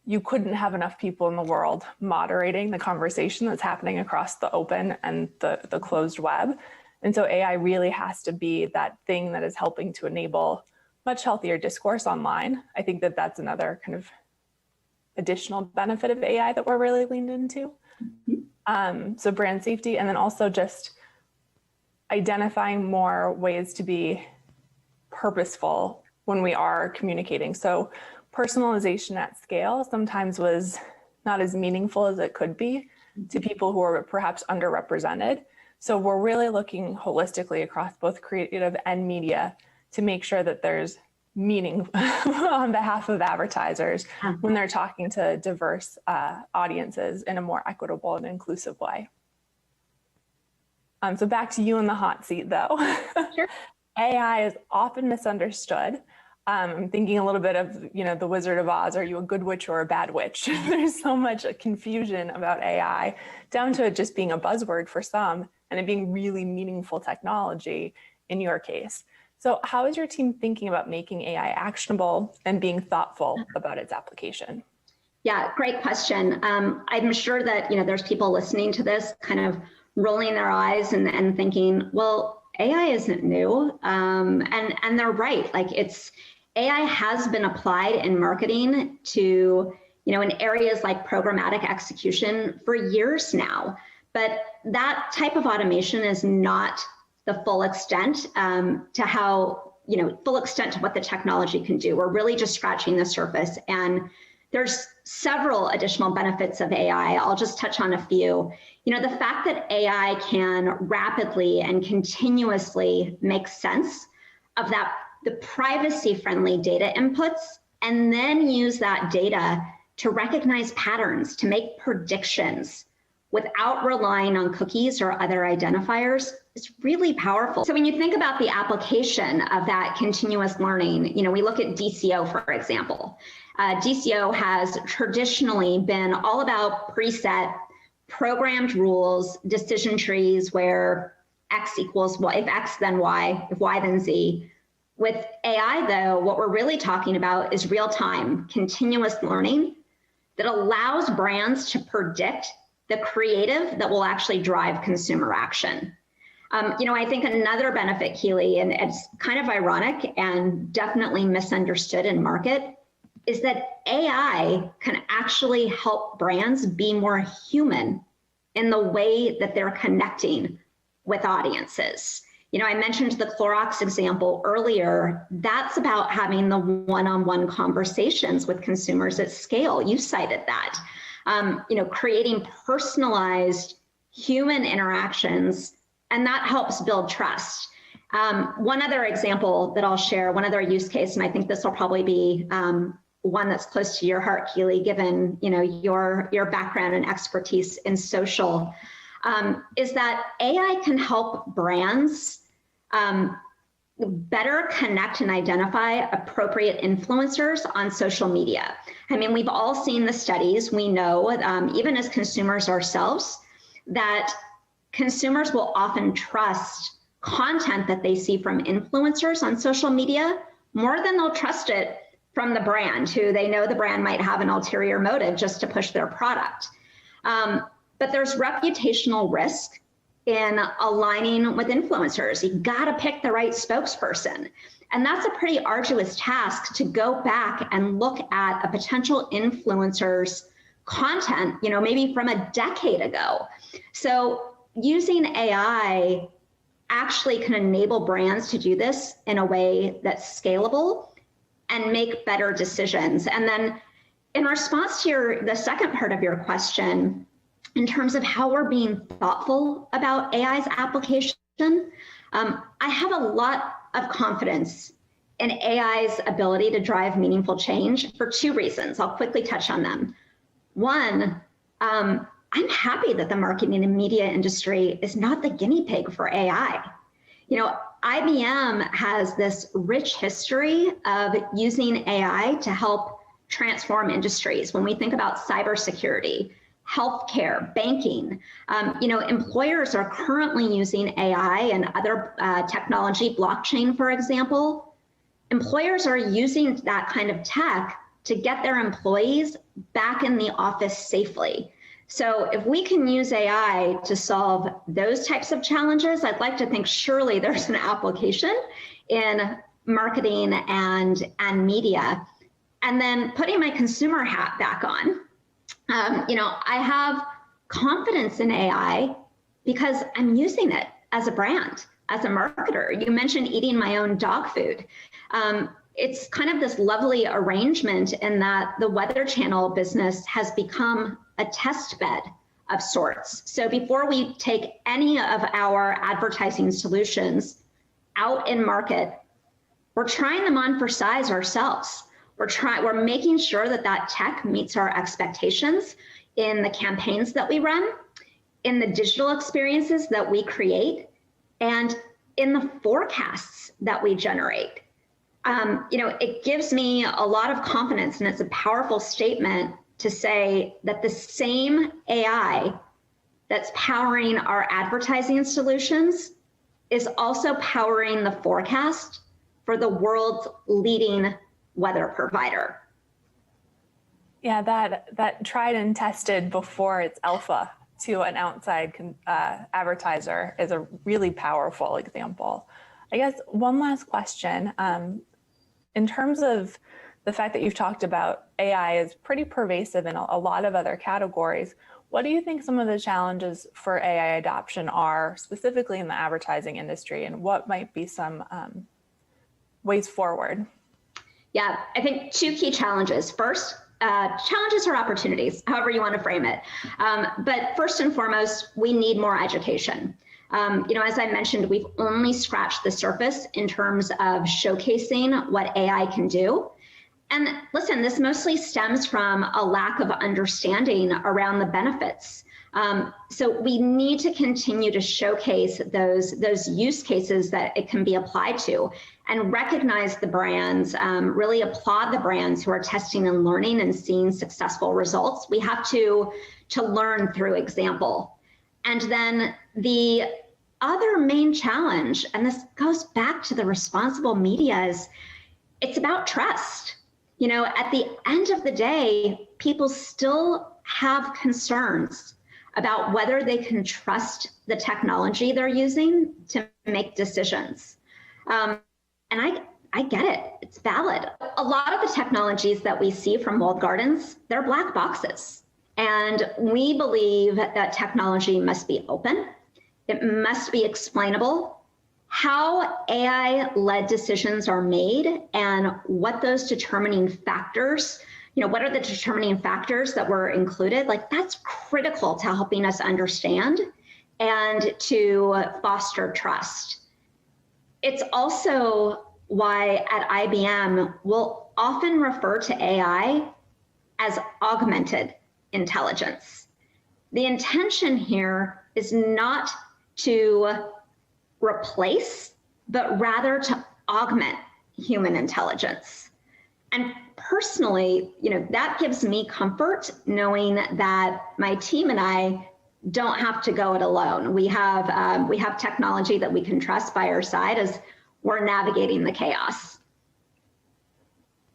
You couldn't have enough people in the world moderating the conversation that's happening across the open and the closed web. And so AI really has to be that thing that is helping to enable much healthier discourse online. I think that that's another kind of additional benefit of AI that we're really leaned into. So brand safety, and then also just identifying more ways to be purposeful when we are communicating. So personalization at scale sometimes was not as meaningful as it could be to people who are perhaps underrepresented. So we're really looking holistically across both creative and media to make sure that there's meaning on behalf of advertisers when they're talking to diverse audiences in a more equitable and inclusive way. So back to you in the hot seat though. Sure. AI is often misunderstood. I'm thinking a little bit of, you know, the Wizard of Oz. Are you a good witch or a bad witch? There's so much confusion about AI, down to it just being a buzzword for some and it being really meaningful technology in your case. So how is your team thinking about making AI actionable and being thoughtful about its application? Yeah, great question. I'm sure that, you know, there's people listening to this kind of rolling their eyes and thinking, well, AI isn't new. And they're right. Like AI has been applied in marketing to, you know, in areas like programmatic execution for years now. But that type of automation is not the full extent to how, you know, full extent to what the technology can do. We're really just scratching the surface. And there's several additional benefits of AI. I'll just touch on a few. You know, the fact that AI can rapidly and continuously make sense of the privacy-friendly data inputs, and then use that data to recognize patterns, to make predictions without relying on cookies or other identifiers is really powerful. So when you think about the application of that continuous learning, you know, we look at DCO, for example. DCO has traditionally been all about preset, programmed rules, decision trees where X equals Y, if X then Y, if Y then Z. With AI though, what we're really talking about is real-time, continuous learning that allows brands to predict the creative that will actually drive consumer action. You know, I think another benefit, Keely, and it's kind of ironic and definitely misunderstood in market, is that AI can actually help brands be more human in the way that they're connecting with audiences. You know, I mentioned the Clorox example earlier. That's about having the one-on-one conversations with consumers at scale. You cited that. You know, creating personalized human interactions, and that helps build trust. One other example that I'll share, one other use case, and I think this will probably be one that's close to your heart, Keely, given your background and expertise in social, is that AI can help brands better connect and identify appropriate influencers on social media. I mean, we've all seen the studies. We know, even as consumers ourselves, that consumers will often trust content that they see from influencers on social media more than they'll trust it from the brand, who they know the brand might have an ulterior motive just to push their product. But there's reputational risk in aligning with influencers. You gotta pick the right spokesperson. And that's a pretty arduous task, to go back and look at a potential influencer's content, maybe from a decade ago. So using AI actually can enable brands to do this in a way that's scalable and make better decisions. And then in response to the second part of your question, in terms of how we're being thoughtful about AI's application, I have a lot of confidence in AI's ability to drive meaningful change for two reasons. I'll quickly touch on them. One, I'm happy that the marketing and media industry is not the guinea pig for AI. IBM has this rich history of using AI to help transform industries. When we think about cybersecurity, healthcare, banking, employers are currently using AI and other technology, blockchain, for example. Employers are using that kind of tech to get their employees back in the office safely. So if we can use AI to solve those types of challenges, I'd like to think surely there's an application in marketing and media. And then putting my consumer hat back on, I have confidence in AI because I'm using it as a brand, as a marketer. You mentioned eating my own dog food. It's kind of this lovely arrangement in that the Weather Channel business has become a test bed of sorts. So before we take any of our advertising solutions out in market, we're trying them on for size ourselves. We're making sure that that tech meets our expectations in the campaigns that we run, in the digital experiences that we create, and in the forecasts that we generate. It gives me a lot of confidence, and it's a powerful statement to say that the same AI that's powering our advertising solutions is also powering the forecast for the world's leading weather provider. Yeah, that tried and tested before it's alpha to an outside advertiser is a really powerful example. I guess one last question. In terms of the fact that you've talked about AI is pretty pervasive in a lot of other categories, what do you think some of the challenges for AI adoption are, specifically in the advertising industry, and what might be some ways forward? Yeah, I think two key challenges. First, challenges or opportunities, however you want to frame it. But first and foremost, we need more education. As I mentioned, we've only scratched the surface in terms of showcasing what AI can do. And listen, this mostly stems from a lack of understanding around the benefits. So we need to continue to showcase those use cases that it can be applied to, and recognize the brands, really applaud the brands who are testing and learning and seeing successful results. We have to learn through example. And then the other main challenge, and this goes back to the responsible media, is it's about trust. At the end of the day, people still have concerns about whether they can trust the technology they're using to make decisions. And I get it, it's valid. A lot of the technologies that we see from walled gardens, they're black boxes. And we believe that technology must be open, it must be explainable. How AI-led decisions are made and what those determining factors, what are the determining factors that were included, that's critical to helping us understand and to foster trust. it's also why at IBM we'll often refer to AI as augmented intelligence. The intention here is not to replace, but rather to augment human intelligence. And personally, that gives me comfort knowing that my team and I don't have to go it alone. We have technology that we can trust by our side as we're navigating the chaos.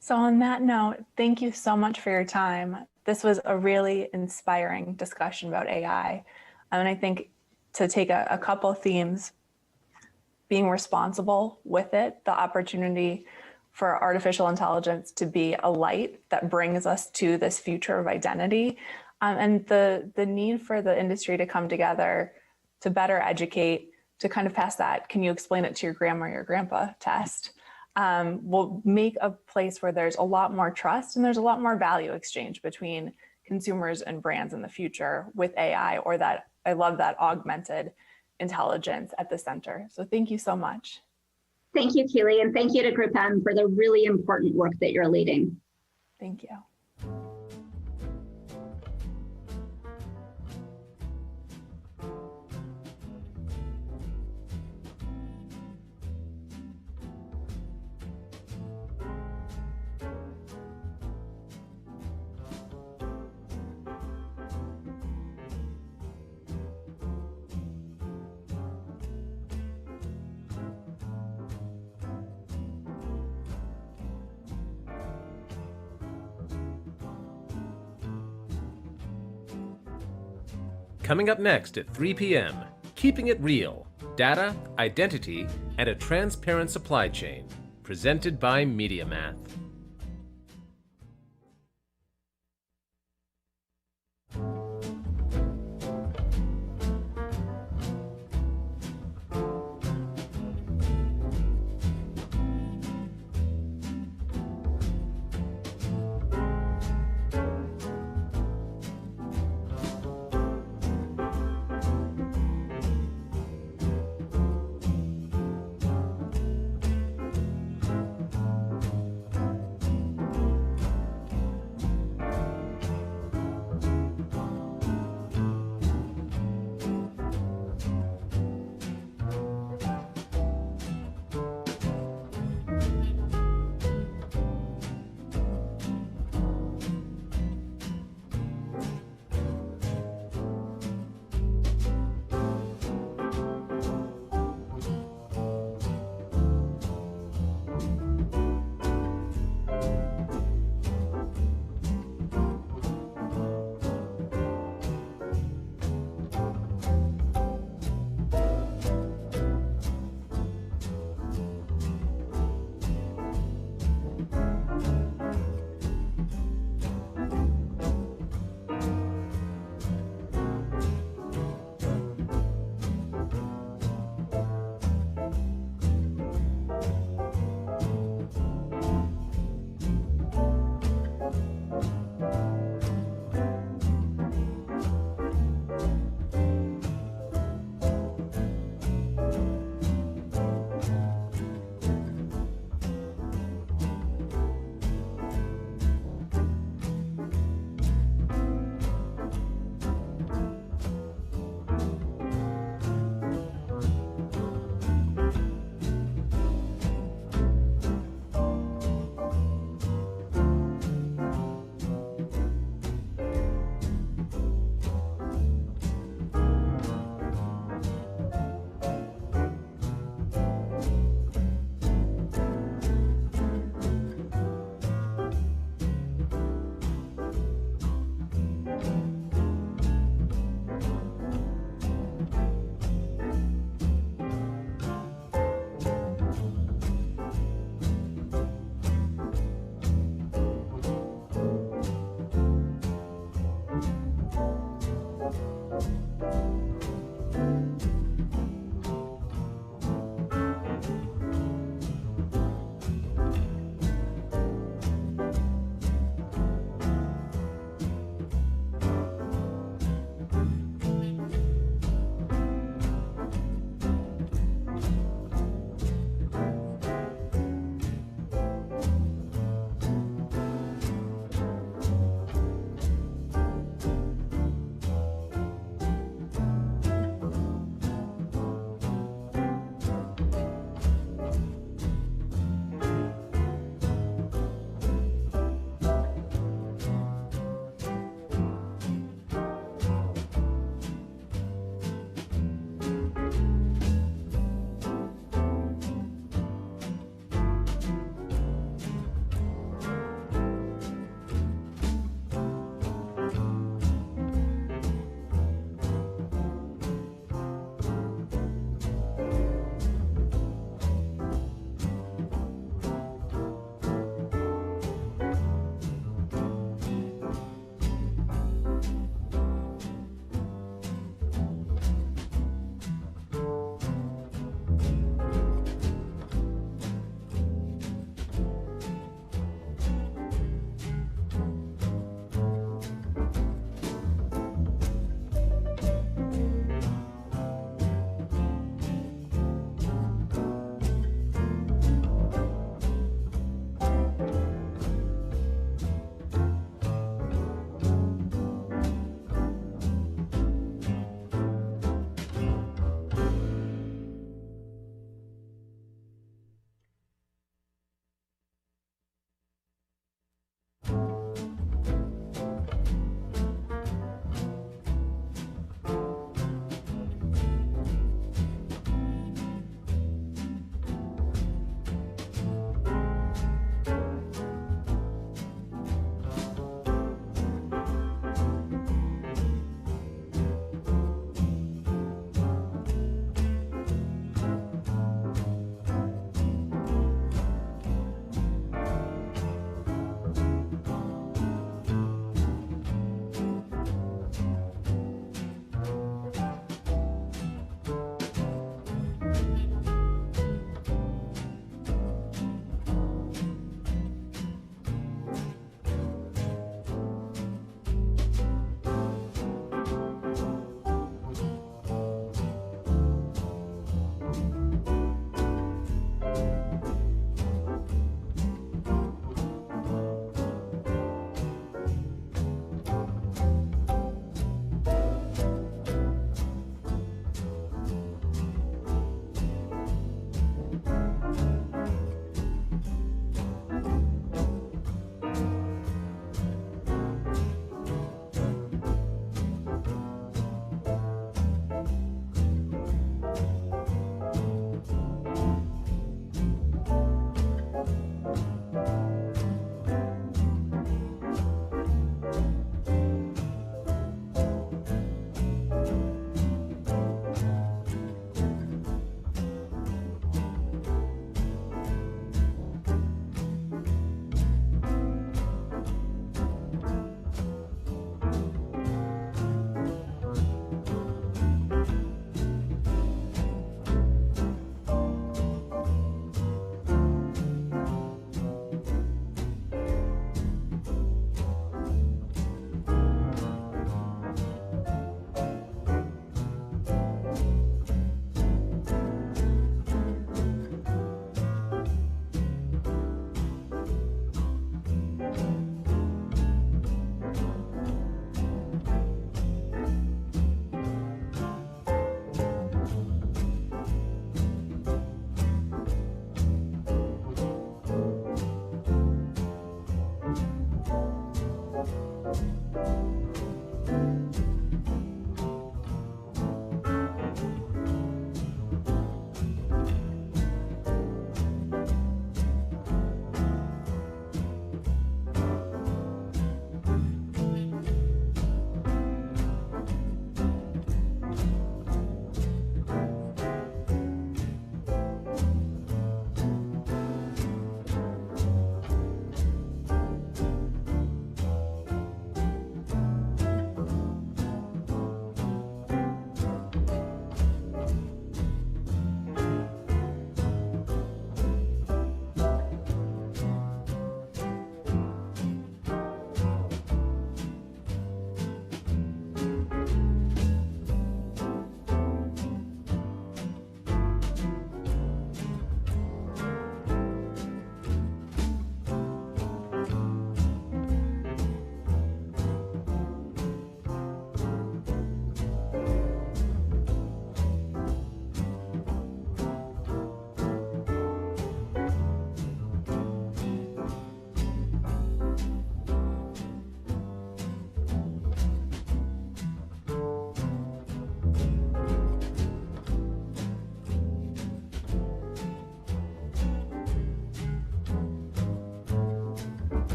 So on that note, thank you so much for your time. This was a really inspiring discussion about AI. And I think to take a couple themes, being responsible with it, the opportunity for artificial intelligence to be a light that brings us to this future of identity, and the need for the industry to come together to better educate, to kind of pass that, can you explain it to your grandma or your grandpa test, will make a place where there's a lot more trust and there's a lot more value exchange between consumers and brands in the future with AI, or that, I love that, augmented intelligence at the center. So thank you so much. Thank you, Keely, and thank you to GroupM for the really important work that you're leading. Thank you. Coming up next at 3 p.m., Keeping It Real, Data, Identity, and a Transparent Supply Chain, presented by MediaMath.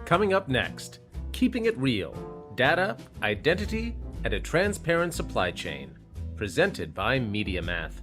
Coming up next, Keeping It Real, Data, Identity, and a Transparent Supply Chain. Presented by MediaMath.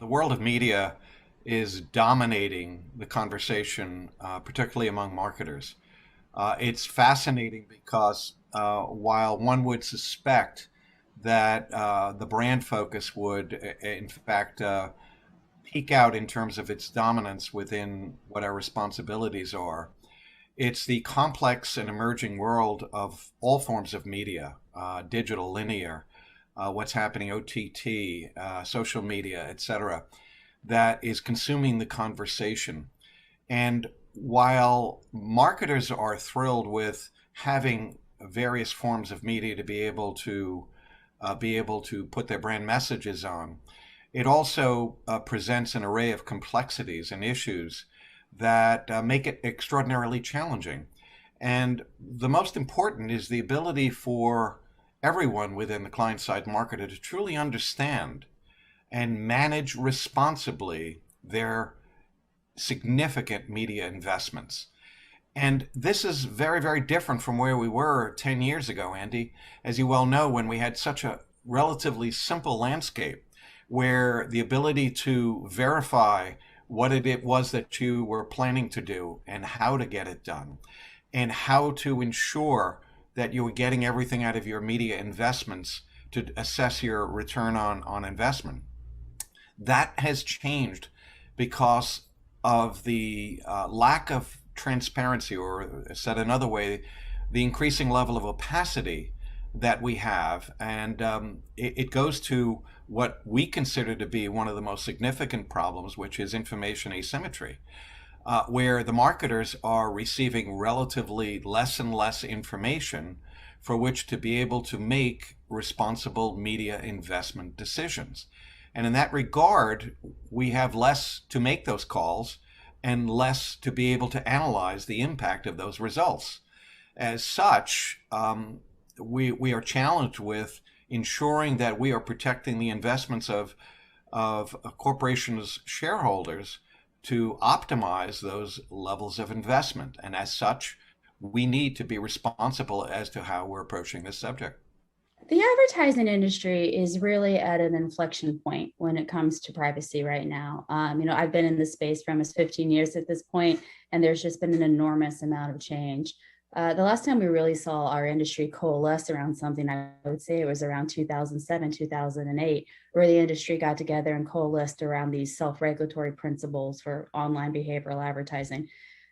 The world of media is dominating the conversation, particularly among marketers. It's fascinating because while one would suspect that the brand focus would, in fact, peak out in terms of its dominance within what our responsibilities are, it's the complex and emerging world of all forms of media, digital, linear, what's happening, OTT, social media, etc., that is consuming the conversation. And while marketers are thrilled with having various forms of media to be able to put their brand messages on, it also presents an array of complexities and issues that make it extraordinarily challenging. And the most important is the ability for everyone within the client-side marketer to truly understand and manage responsibly their significant media investments. And this is very, very different from where we were 10 years ago, Andy, as you well know, when we had such a relatively simple landscape where the ability to verify what it was that you were planning to do and how to get it done and how to ensure that you were getting everything out of your media investments to assess your return on investment. That has changed because of the lack of transparency, or said another way, the increasing level of opacity that we have. And it goes to what we consider to be one of the most significant problems, which is information asymmetry, where the marketers are receiving relatively less and less information for which to be able to make responsible media investment decisions. And in that regard, we have less to make those calls and less to be able to analyze the impact of those results. As such, we are challenged with ensuring that we are protecting the investments of a corporation's shareholders to optimize those levels of investment. And as such, we need to be responsible as to how we're approaching this subject. The advertising industry is really at an inflection point when it comes to privacy right now. I've been in this space for almost 15 years at this point, and there's just been an enormous amount of change. The last time we really saw our industry coalesce around something, I would say it was around 2007, 2008, where the industry got together and coalesced around these self-regulatory principles for online behavioral advertising.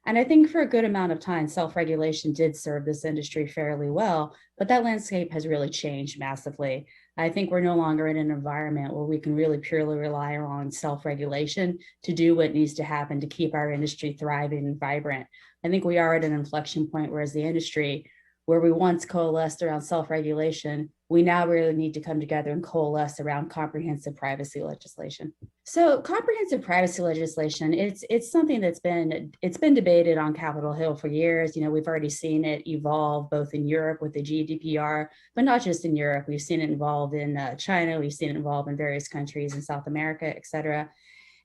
And I think for a good amount of time, self-regulation did serve this industry fairly well, but that landscape has really changed massively. I think we're no longer in an environment where we can really purely rely on self-regulation to do what needs to happen to keep our industry thriving and vibrant. I think we are at an inflection point, whereas the industry, where we once coalesced around self-regulation, we now really need to come together and coalesce around comprehensive privacy legislation. So comprehensive privacy legislation, it's something that's been debated on Capitol Hill for years. We've already seen it evolve both in Europe with the GDPR, but not just in Europe. We've seen it evolve in China. We've seen it evolve in various countries in South America, et cetera.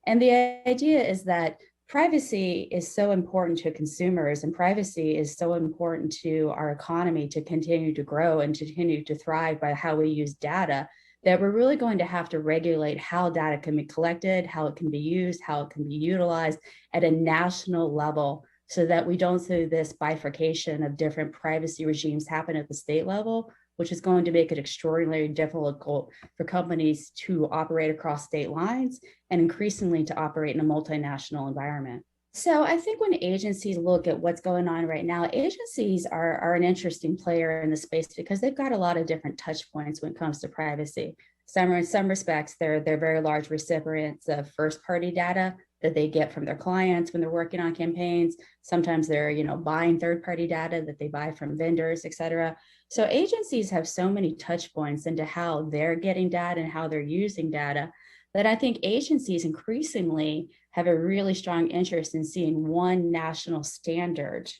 And the idea is that privacy is so important to consumers, and privacy is so important to our economy to continue to grow and to continue to thrive by how we use data, that we're really going to have to regulate how data can be collected, how it can be used, how it can be utilized at a national level, so that we don't see this bifurcation of different privacy regimes happen at the state level, which is going to make it extraordinarily difficult for companies to operate across state lines and increasingly to operate in a multinational environment. So I think when agencies look at what's going on right now, agencies are an interesting player in the space because they've got a lot of different touch points when it comes to privacy. In some respects, they're very large recipients of first-party data that they get from their clients when they're working on campaigns. Sometimes they're, buying third-party data that they buy from vendors, et cetera. So agencies have so many touch points into how they're getting data and how they're using data that I think agencies increasingly have a really strong interest in seeing one national standard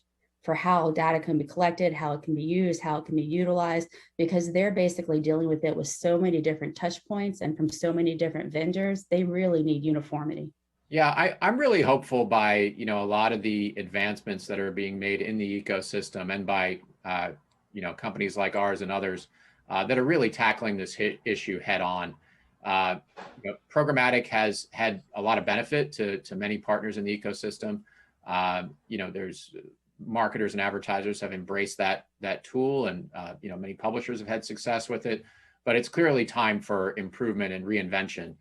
for how data can be collected, how it can be used, how it can be utilized, because they're basically dealing with it with so many different touch points and from so many different vendors. They really need uniformity. Yeah, I'm really hopeful by, a lot of the advancements that are being made in the ecosystem and by, companies like ours and others that are really tackling this issue head on. Programmatic has had a lot of benefit to many partners in the ecosystem. There's marketers and advertisers have embraced that tool, and many publishers have had success with it. But it's clearly time for improvement and reinvention,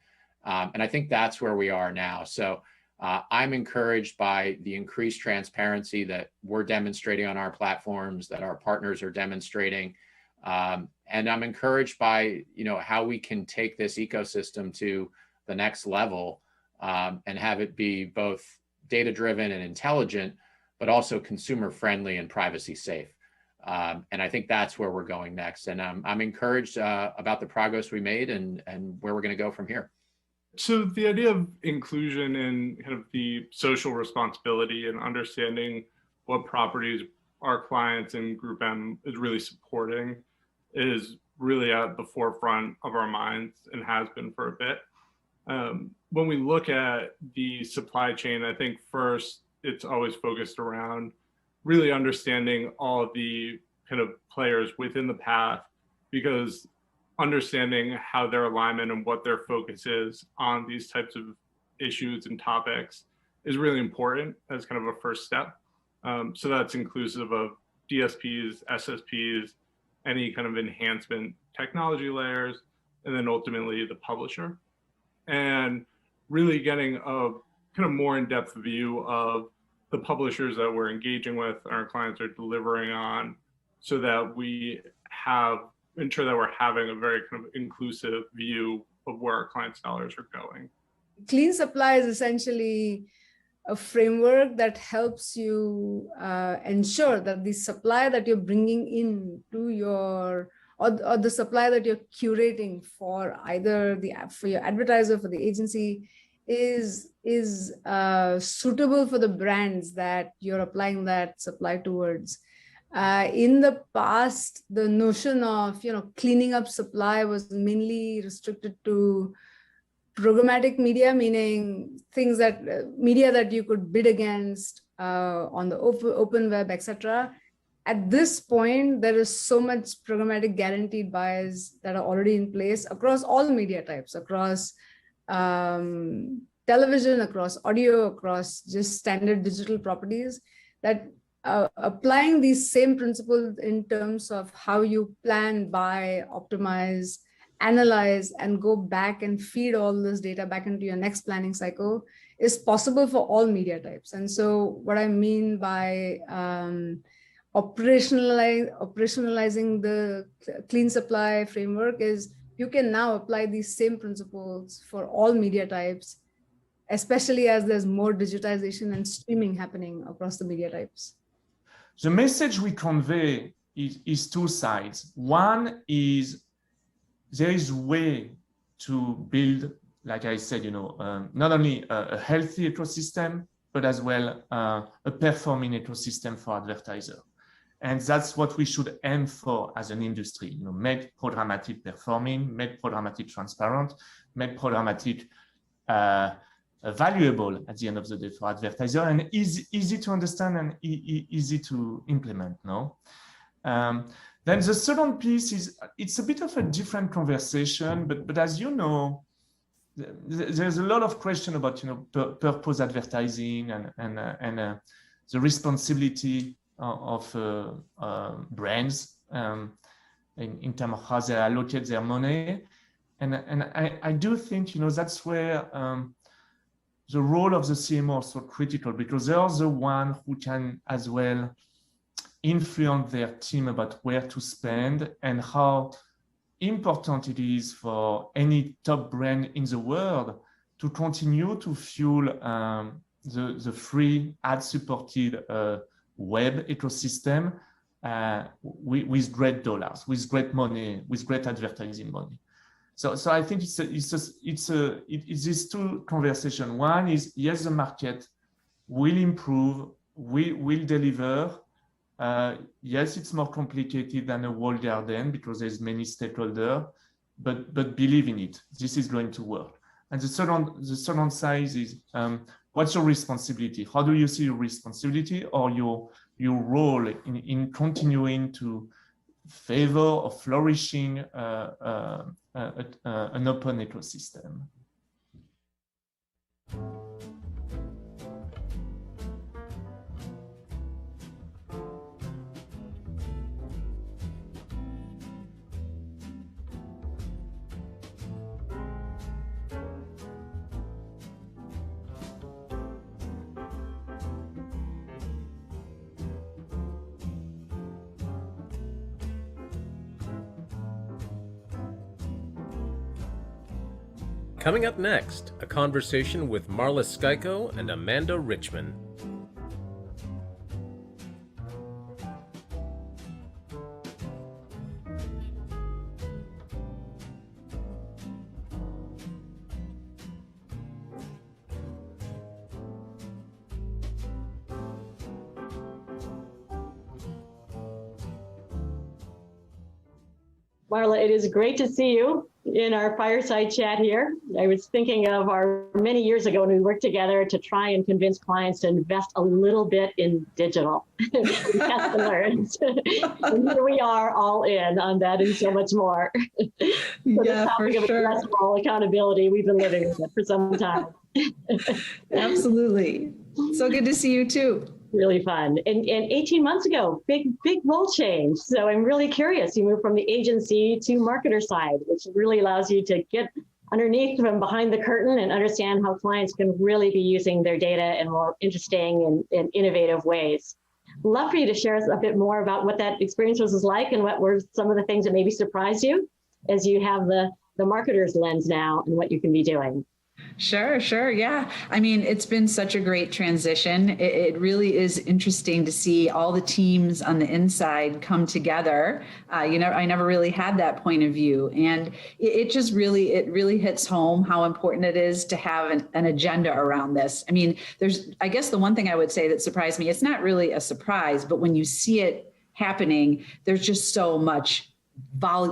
and I think that's where we are now. So I'm encouraged by the increased transparency that we're demonstrating on our platforms, that our partners are demonstrating, and I'm encouraged by how we can take this ecosystem to the next level and have it be both data-driven and intelligent, but also consumer-friendly and privacy-safe. And I think that's where we're going next. And I'm encouraged about the progress we made and where we're going to go from here. So the idea of inclusion and kind of the social responsibility and understanding what properties our clients and GroupM is really supporting is really at the forefront of our minds and has been for a bit. When we look at the supply chain, I think first it's always focused around really understanding all of the kind of players within the path, because understanding how their alignment and what their focus is on these types of issues and topics is really important as kind of a first step. So that's inclusive of DSPs, SSPs, any kind of enhancement technology layers, and then ultimately the publisher. And really getting a kind of more in-depth view of the publishers that we're engaging with and our clients are delivering on, so that we ensure that we're having a very kind of inclusive view of where our clients' dollars are going. Clean supply is essentially a framework that helps you ensure that the supply that you're bringing in to your, or the supply that you're curating for either for your advertiser, for the agency, is suitable for the brands that you're applying that supply towards. In the past, the notion of cleaning up supply was mainly restricted to programmatic media, meaning things that media that you could bid against on the open web, etc. At this point, there is so much programmatic guaranteed buys that are already in place across all media types, across television, across audio, across just standard digital properties, that applying these same principles in terms of how you plan, buy, optimize, analyze, and go back and feed all this data back into your next planning cycle is possible for all media types. And so what I mean by operationalizing the clean supply framework is you can now apply these same principles for all media types, especially as there's more digitization and streaming happening across the media types. The message we convey is two sides. One is there is a way to build, like I said, not only a healthy ecosystem, but as well a performing ecosystem for advertisers. And that's what we should aim for as an industry, make programmatic performing, make programmatic transparent, make programmatic valuable at the end of the day for advertisers, and easy to understand and easy to implement. Then the second piece is, it's a bit of a different conversation, but as you know, there's a lot of question about purpose advertising and the responsibility of brands in terms of how they allocate their money, and I do think that's where the role of the CMO is so critical, because they are the one who can as well influence their team about where to spend and how important it is for any top brand in the world to continue to fuel the free ad-supported web ecosystem with great dollars, with great money, with great advertising money. So I think it's these two conversations. One is, yes, the market will improve, will deliver. Yes, it's more complicated than a walled garden because there's many stakeholders, but believe in it. This is going to work. And the second side is, what's your responsibility? How do you see your responsibility or your role in continuing to favor or flourishing an open ecosystem? Coming up next, a conversation with Marla Skiko and Amanda Richman. Marla, it is great to see you in our fireside chat here. I was thinking of our many years ago when we worked together to try and convince clients to invest a little bit in digital. We test and learn. And here we are all in on that and so much more. So yeah, the topic of addressable accountability, we've been living with it for some time. Absolutely. So good to see you too. Really fun. And 18 months ago, big role change. So I'm really curious. You moved from the agency to marketer side, which really allows you to get underneath from behind the curtain and understand how clients can really be using their data in more interesting and innovative ways. Love for you to share us a bit more about what that experience was like and what were some of the things that maybe surprised you as you have the marketer's lens now and what you can be doing. Sure. Yeah. I mean, it's been such a great transition. It really is interesting to see all the teams on the inside come together. I never really had that point of view. And it really hits home how important it is to have an agenda around this. I mean, I guess the one thing I would say that surprised me, it's not really a surprise, but when you see it happening, there's just so much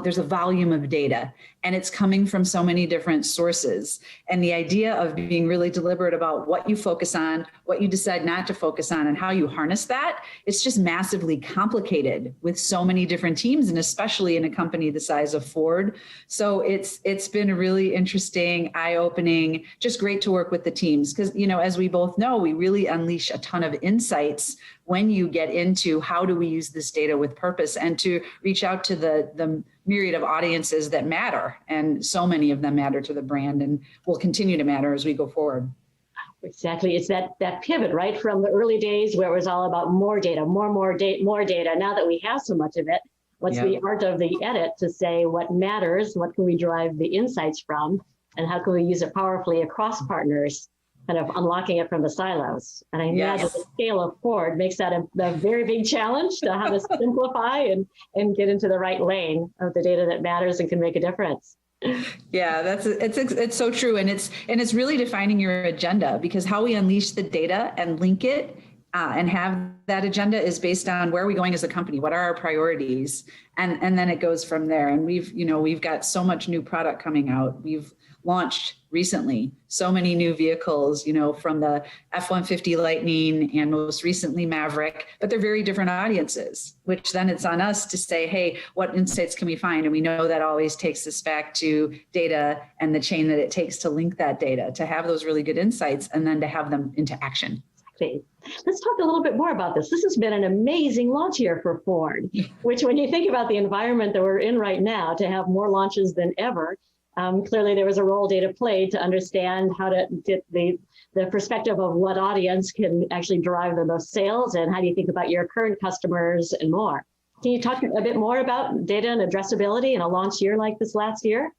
there's a volume of data and it's coming from so many different sources. And the idea of being really deliberate about what you focus on, what you decide not to focus on, and how you harness that, it's just massively complicated with so many different teams, and especially in a company the size of Ford. So it's been a really interesting, eye-opening, just great to work with the teams. Because, as we both know, we really unleash a ton of insights when you get into how do we use this data with purpose and to reach out to the myriad of audiences that matter. And so many of them matter to the brand and will continue to matter as we go forward. Exactly. It's that pivot, right? From the early days where it was all about more data, more data. Now that we have so much of it, what's the art of the edit to say what matters, what can we derive the insights from, and how can we use it powerfully across partners, kind of unlocking it from the silos. And I imagine the scale of Ford makes that a very big challenge to how to simplify and get into the right lane of the data that matters and can make a difference. Yeah, it's so true. And it's really defining your agenda, because how we unleash the data and link it and have that agenda is based on where are we going as a company? What are our priorities? And then it goes from there. And we've got so much new product coming out. We've launched recently so many new vehicles, from the F-150 Lightning and most recently Maverick, but they're very different audiences, which then it's on us to say, hey, what insights can we find? And we know that always takes us back to data and the chain that it takes to link that data, to have those really good insights and then to have them into action. Let's talk a little bit more about this. This has been an amazing launch year for Ford, which when you think about the environment that we're in right now, to have more launches than ever, clearly there was a role data played to understand how to get the perspective of what audience can actually drive the most sales, and how do you think about your current customers and more. Can you talk a bit more about data and addressability in a launch year like this last year?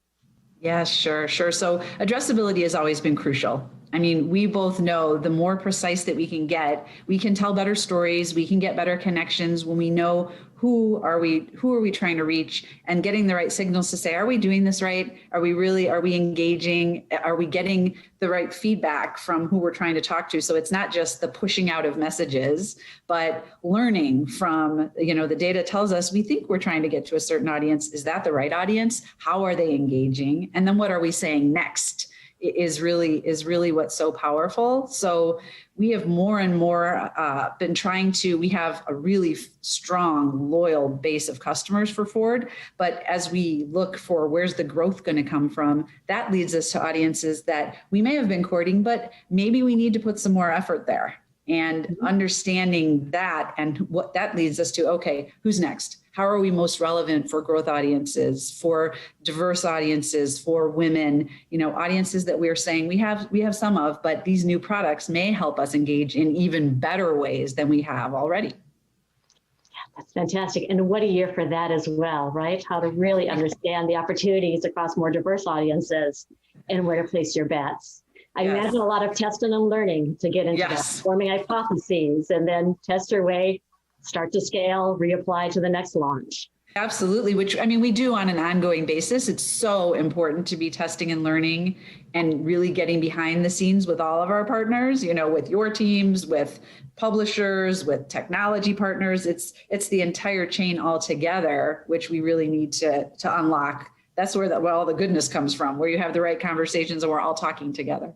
Yeah, sure. So addressability has always been crucial. I mean, we both know the more precise that we can get, we can tell better stories, we can get better connections when we know who are we trying to reach, and getting the right signals to say, are we doing this right? Are we engaging? Are we getting the right feedback from who we're trying to talk to? So it's not just the pushing out of messages, but learning from, the data tells us we think we're trying to get to a certain audience. Is that the right audience? How are they engaging? And then what are we saying next? Is really what's so powerful. So we have more and more been we have a really strong, loyal base of customers for Ford. But as we look for where's the growth going to come from, that leads us to audiences that we may have been courting, but maybe we need to put some more effort there. And understanding that, and what that leads us to, okay, who's next? How are we most relevant for growth audiences, for diverse audiences, for women, audiences that we're saying we have some of, but these new products may help us engage in even better ways than we have already. Yeah, that's fantastic. And what a year for that as well, right? How to really understand the opportunities across more diverse audiences and where to place your bets. I imagine a lot of testing and learning to get into that, forming hypotheses, and then test your way, start to scale, reapply to the next launch. Absolutely, which we do on an ongoing basis. It's so important to be testing and learning and really getting behind the scenes with all of our partners, with your teams, with publishers, with technology partners. It's the entire chain all together, which we really need to unlock. That's where all the goodness comes from, where you have the right conversations and we're all talking together.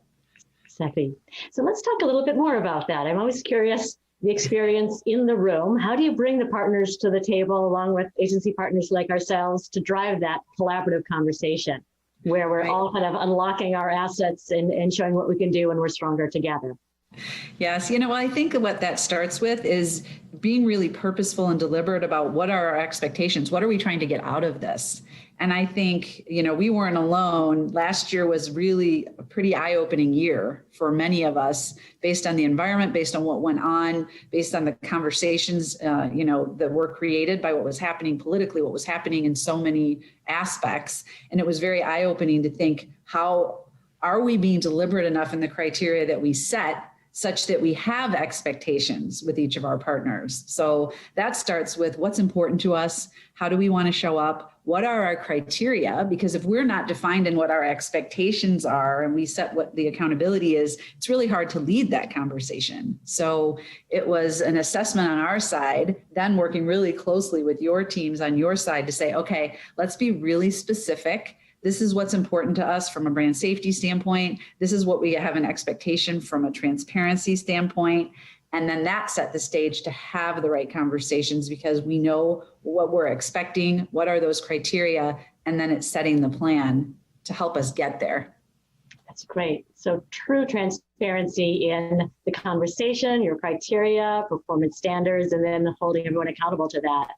Exactly. So let's talk a little bit more about that. I'm always curious, the experience in the room. How do you bring the partners to the table along with agency partners like ourselves to drive that collaborative conversation where we're all kind of unlocking our assets and showing what we can do when we're stronger together? Yes. I think what that starts with is being really purposeful and deliberate about what are our expectations? What are we trying to get out of this? And I think, we weren't alone. Last year was really a pretty eye-opening year for many of us based on the environment, based on what went on, based on the conversations, that were created by what was happening politically, what was happening in so many aspects. And it was very eye-opening to think, how are we being deliberate enough in the criteria that we set such that we have expectations with each of our partners? So that starts with what's important to us. How do we want to show up? What are our criteria? Because if we're not defined in what our expectations are and we set what the accountability is, it's really hard to lead that conversation. So it was an assessment on our side, then working really closely with your teams on your side to say, okay, let's be really specific. This is what's important to us from a brand safety standpoint. This is what we have an expectation from a transparency standpoint. And then that set the stage to have the right conversations because we know what we're expecting, what are those criteria, and then it's setting the plan to help us get there. That's great. So true transparency in the conversation, your criteria, performance standards, and then holding everyone accountable to that.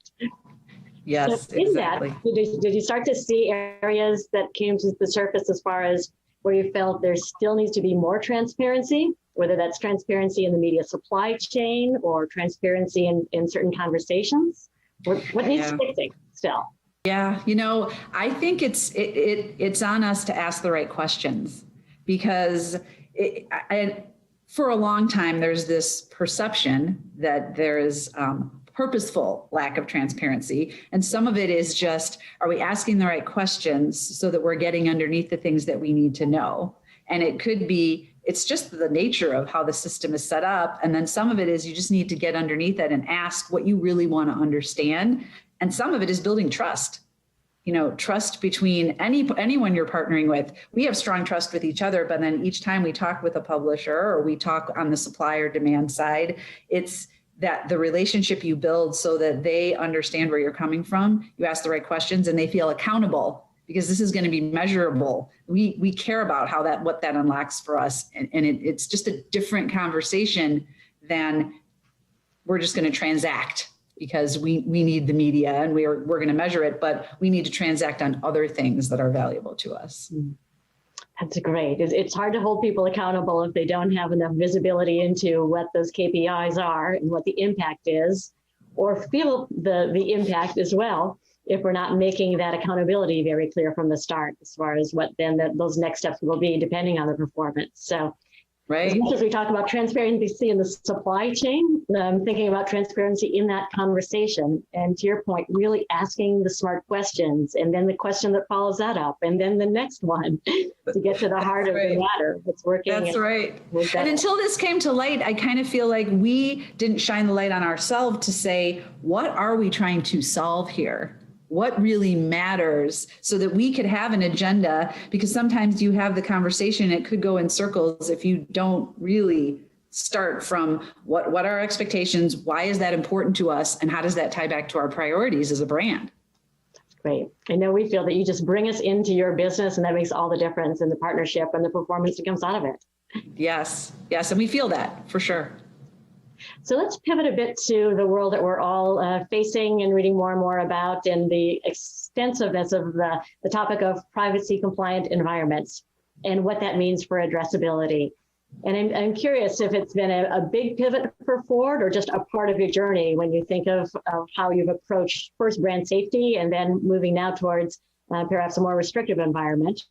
Yes, so in exactly. That, did you start to see areas that came to the surface as far as where you felt there still needs to be more transparency, whether that's transparency in the media supply chain or transparency in certain conversations? What needs fixing still? Yeah, I think it's on us to ask the right questions because for a long time, there's this perception that there is purposeful lack of transparency. And some of it is just, are we asking the right questions so that we're getting underneath the things that we need to know? And it could be, it's just the nature of how the system is set up. And then some of it is you just need to get underneath it and ask what you really want to understand. And some of it is building trust. Trust between anyone you're partnering with. We have strong trust with each other, but then each time we talk with a publisher or we talk on the supplier demand side, it's that the relationship you build so that they understand where you're coming from, you ask the right questions and they feel accountable because this is going to be measurable. We care about what that unlocks for us. And it's just a different conversation than we're just going to transact because we need the media and we're going to measure it, but we need to transact on other things that are valuable to us. That's great. It's hard to hold people accountable if they don't have enough visibility into what those KPIs are and what the impact is, or feel the impact as well if we're not making that accountability very clear from the start as far as what then those next steps will be depending on the performance. So As much as we talk about transparency in the supply chain, I'm thinking about transparency in that conversation. And to your point, really asking the smart questions, and then the question that follows that up, and then the next one to get to the heart of the matter. It's working. That's right. And until this came to light, I kind of feel like we didn't shine the light on ourselves to say, what are we trying to solve here? What really matters, so that we could have an agenda, because sometimes you have the conversation, it could go in circles if you don't really start from what are our expectations, why is that important to us, and how does that tie back to our priorities as a brand? Great. I know we feel that you just bring us into your business, and that makes all the difference in the partnership and the performance that comes out of it. Yes, and we feel that for sure. So let's pivot a bit to the world that we're all facing and reading more and more about, and the extensiveness of the topic of privacy compliant environments and what that means for addressability. And I'm curious if it's been a big pivot for Ford, or just a part of your journey when you think of how you've approached first brand safety and then moving now towards perhaps a more restrictive environment,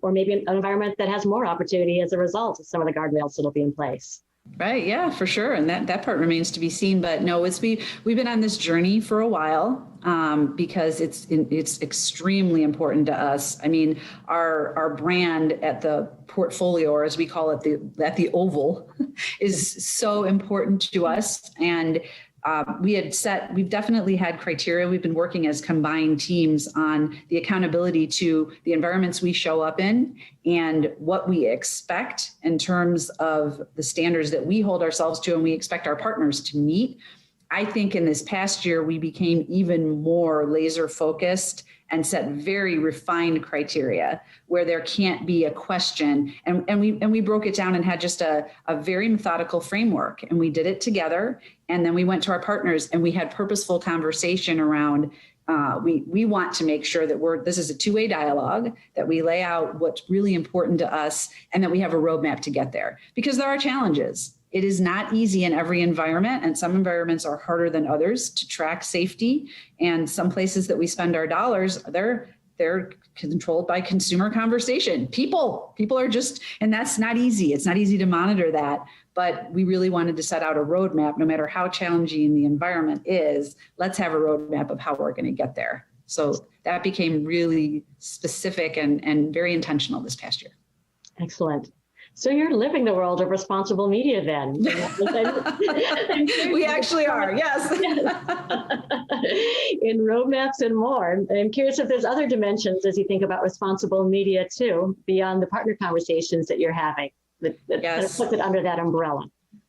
or maybe an environment that has more opportunity as a result of some of the guardrails that'll be in place. Right. Yeah, for sure. And that part remains to be seen. But no, we've been on this journey for a while because it's extremely important to us. I mean, our brand at the portfolio, or as we call it, at the oval, is so important to us. And we've definitely had criteria. We've been working as combined teams on the accountability to the environments we show up in and what we expect in terms of the standards that we hold ourselves to and we expect our partners to meet. I think in this past year, we became even more laser focused and set very refined criteria where there can't be a question. And we broke it down and had just a very methodical framework, and we did it together. And then we went to our partners and we had purposeful conversation around, we want to make sure that this is a two-way dialogue, that we lay out what's really important to us, and that we have a roadmap to get there, because there are challenges. It is not easy in every environment, and some environments are harder than others to track safety. And some places that we spend our dollars, they're controlled by consumer conversation. People are just, and that's not easy. It's not easy to monitor that, but we really wanted to set out a roadmap. No matter how challenging the environment is, let's have a roadmap of how we're going to get there. So that became really specific and very intentional this past year. Excellent. So you're living the world of responsible media then. We actually are, yes. In roadmaps and more. I'm curious if there's other dimensions as you think about responsible media too, beyond the partner conversations that you're having, that kind of puts it under that umbrella.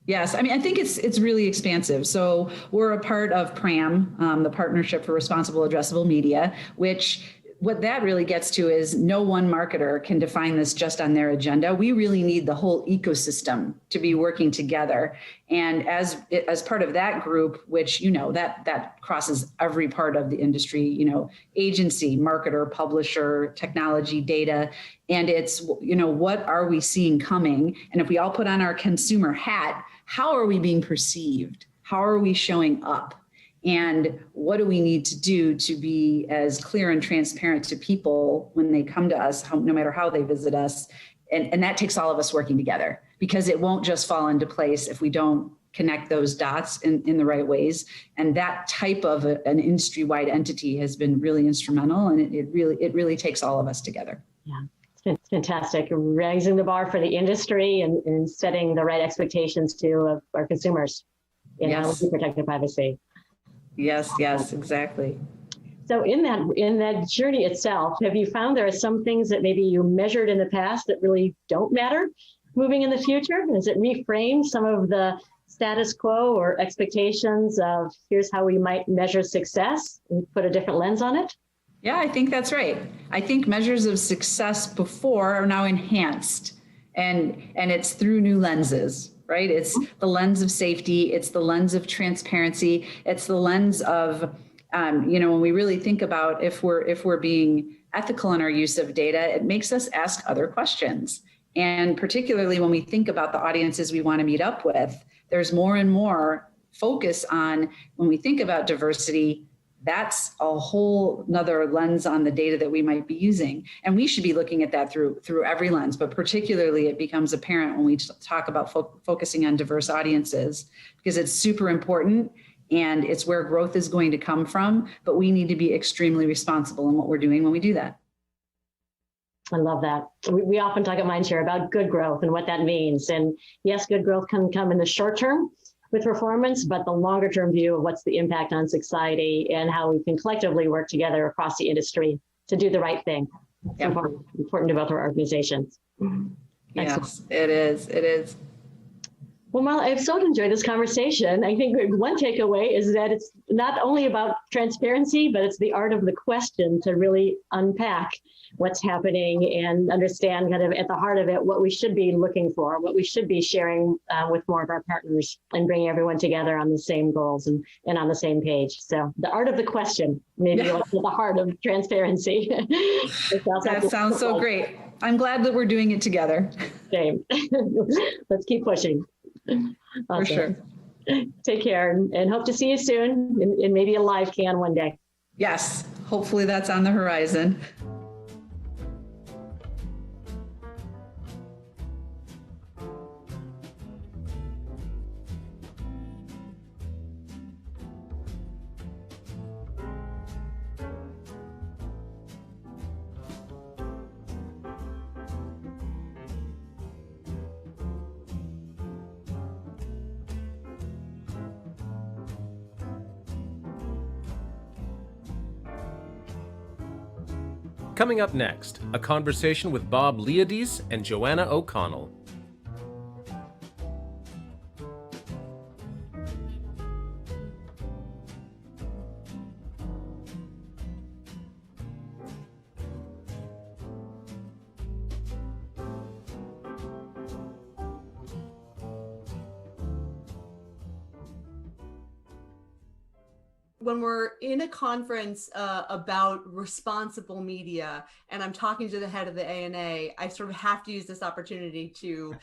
Yes, I mean, I think it's really expansive. So we're a part of PRAM, the Partnership for Responsible Addressable Media, which what that really gets to is no one marketer can define this just on their agenda. We really need the whole ecosystem to be working together. And as part of that group, which, that crosses every part of the industry, agency, marketer, publisher, technology, data. And it's, what are we seeing coming? And if we all put on our consumer hat, how are we being perceived? How are we showing up? And what do we need to do to be as clear and transparent to people when they come to us, no matter how they visit us? And that takes all of us working together, because it won't just fall into place if we don't connect those dots in the right ways. And that type of an industry-wide entity has been really instrumental, and it really takes all of us together. Yeah, it's fantastic. Raising the bar for the industry and setting the right expectations of our consumers in how we protect their privacy. Yes, exactly. So in that journey itself, have you found there are some things that maybe you measured in the past that really don't matter moving in the future? Does it reframe some of the status quo or expectations of here's how we might measure success and put a different lens on it? Yeah, I think that's right. I think measures of success before are now enhanced, and it's through new lenses. Right? It's the lens of safety. It's the lens of transparency. It's the lens of, when we really think about if we're being ethical in our use of data, it makes us ask other questions. And particularly when we think about the audiences we want to meet up with, there's more and more focus on, when we think about diversity, that's a whole nother lens on the data that we might be using. And we should be looking at that through every lens, but particularly it becomes apparent when we talk about focusing on diverse audiences, because it's super important and it's where growth is going to come from, but we need to be extremely responsible in what we're doing when we do that. I love that. We often talk at Mindshare about good growth and what that means. And yes, good growth can come in the short term with performance, but the longer term view of what's the impact on society and how we can collectively work together across the industry to do the right thing. It's important to both our organizations. Yes, it is. It is. Well, Marla, I've so enjoyed this conversation. I think one takeaway is that it's not only about transparency, but it's the art of the question to really unpack what's happening and understand kind of at the heart of it what we should be looking for, what we should be sharing with more of our partners and bringing everyone together on the same goals and on the same page. So the art of the question, maybe at the heart of transparency. That sounds so great. I'm glad that we're doing it together. Same. Let's keep pushing. Awesome. For sure. Take care and hope to see you soon and maybe a live can one day. Yes, hopefully that's on the horizon. Coming up next, a conversation with Bob Liodice and Joanna O'Connell. When we're in a conference about responsible media, and I'm talking to the head of the ANA, I sort of have to use this opportunity to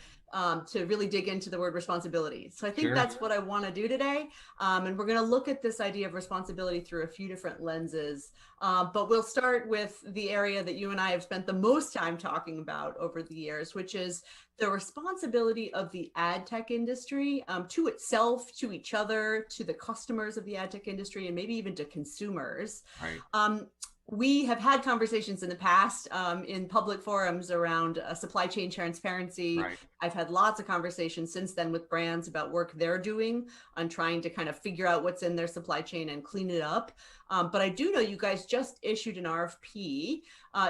really dig into the word responsibility. So I think that's what I want to do today. And we're going to look at this idea of responsibility through a few different lenses. But we'll start with the area that you and I have spent the most time talking about over the years, which is the responsibility of the ad tech industry to itself, to each other, to the customers of the ad tech industry, and maybe even to consumers. Right. We have had conversations in the past in public forums around supply chain transparency. Right. I've had lots of conversations since then with brands about work they're doing on trying to kind of figure out what's in their supply chain and clean it up. But I do know you guys just issued an RFP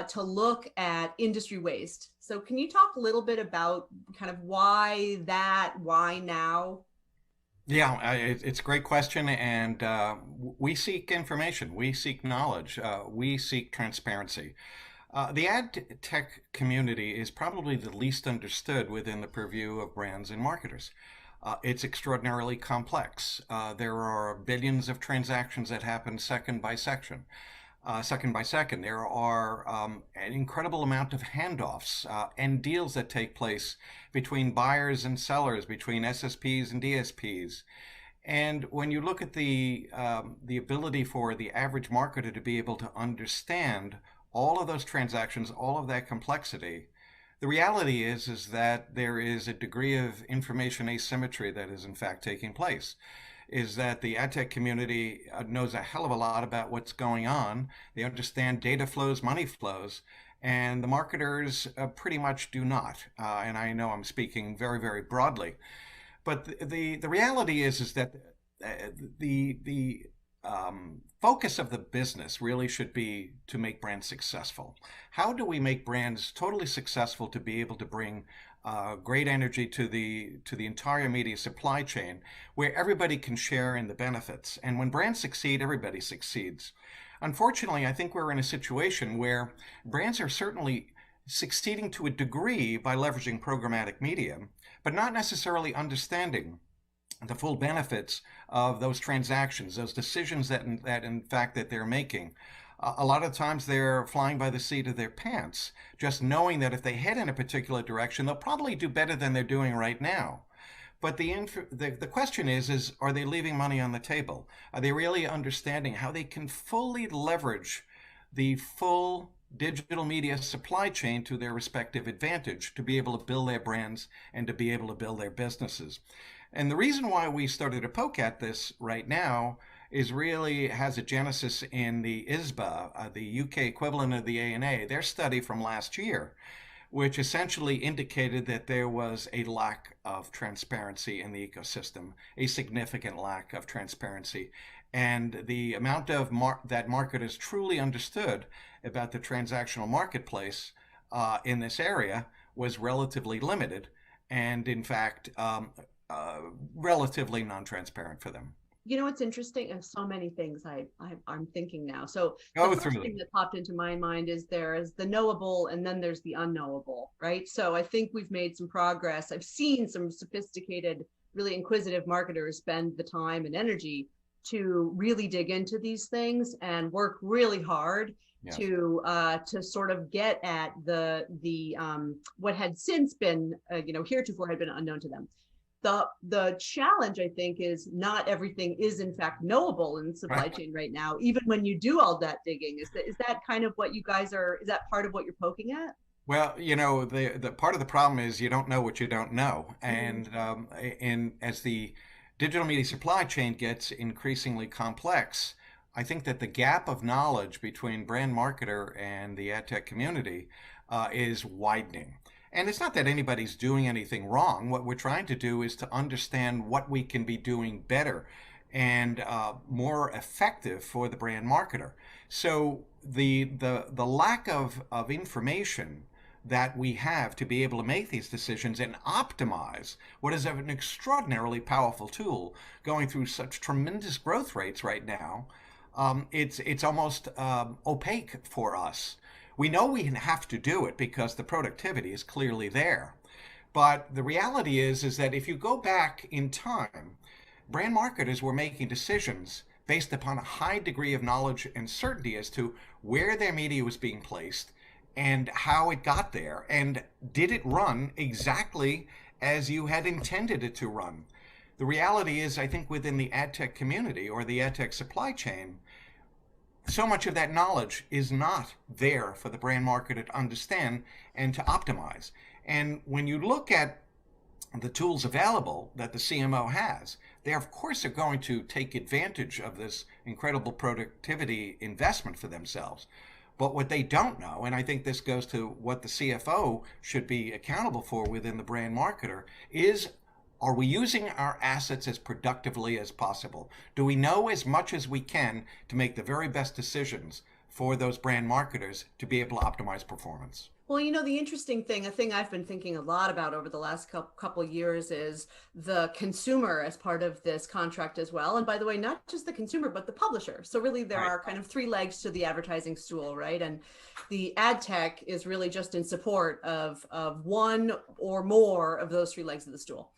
to look at industry waste. So can you talk a little bit about kind of why now? Yeah, it's a great question, and we seek information, we seek knowledge, we seek transparency. The ad tech community is probably the least understood within the purview of brands and marketers. It's extraordinarily complex. There are billions of transactions that happen second by second. There are an incredible amount of handoffs and deals that take place between buyers and sellers, between SSPs and DSPs. And when you look at the ability for the average marketer to be able to understand all of those transactions, all of that complexity, the reality is that there is a degree of information asymmetry that is in fact taking place. Is that the ad tech community knows a hell of a lot about what's going on. They understand data flows, money flows, and the marketers pretty much do not. And I know I'm speaking very, very broadly. But the reality is that the focus of the business really should be to make brands successful. How do we make brands totally successful to be able to bring great energy to the entire media supply chain, where everybody can share in the benefits? And when brands succeed, everybody succeeds. Unfortunately, I think we're in a situation where brands are certainly succeeding to a degree by leveraging programmatic media, but not necessarily understanding the full benefits of those transactions, those decisions that in fact that they're making. A lot of times they're flying by the seat of their pants, just knowing that if they head in a particular direction, they'll probably do better than they're doing right now. But the question is are they leaving money on the table? Are they really understanding how they can fully leverage the full digital media supply chain to their respective advantage to be able to build their brands and to be able to build their businesses? And the reason why we started to poke at this right now is really has a genesis in the ISBA, the UK equivalent of the ANA, their study from last year, which essentially indicated that there was a lack of transparency in the ecosystem, a significant lack of transparency. And the amount of that marketers truly understood about the transactional marketplace in this area was relatively limited, and in fact, relatively non-transparent for them. You know what's interesting? And so many things I'm thinking now. So Go the first through thing them. that popped into my mind is there's the knowable and then there's the unknowable, right? So I think we've made some progress. I've seen some sophisticated, really inquisitive marketers spend the time and energy to really dig into these things and work really hard to sort of get at the what had since been heretofore had been unknown to them. The challenge, I think, is not everything is in fact knowable in the supply chain right now, even when you do all that digging. Is that kind of what you guys are, is that part of what you're poking at? Well, the part of the problem is you don't know what you don't know. And as the digital media supply chain gets increasingly complex, I think that the gap of knowledge between brand marketer and the ad tech community is widening. And it's not that anybody's doing anything wrong. What we're trying to do is to understand what we can be doing better and more effective for the brand marketer. So the lack of information that we have to be able to make these decisions and optimize what is an extraordinarily powerful tool going through such tremendous growth rates right now, it's almost opaque for us. We know we have to do it because the productivity is clearly there. But the reality is that if you go back in time, brand marketers were making decisions based upon a high degree of knowledge and certainty as to where their media was being placed and how it got there, and did it run exactly as you had intended it to run. The reality is, I think within the ad tech community or the ad tech supply chain, so much of that knowledge is not there for the brand marketer to understand and to optimize. And when you look at the tools available that the CMO has, they of course are going to take advantage of this incredible productivity investment for themselves. But what they don't know, and I think this goes to what the CFO should be accountable for within the brand marketer, is are we using our assets as productively as possible? Do we know as much as we can to make the very best decisions for those brand marketers to be able to optimize performance? Well, the interesting thing, a thing I've been thinking a lot about over the last couple of years is the consumer as part of this contract as well. And by the way, not just the consumer, but the publisher. So really there are kind of three legs to the advertising stool, right? And the ad tech is really just in support of one or more of those three legs of the stool.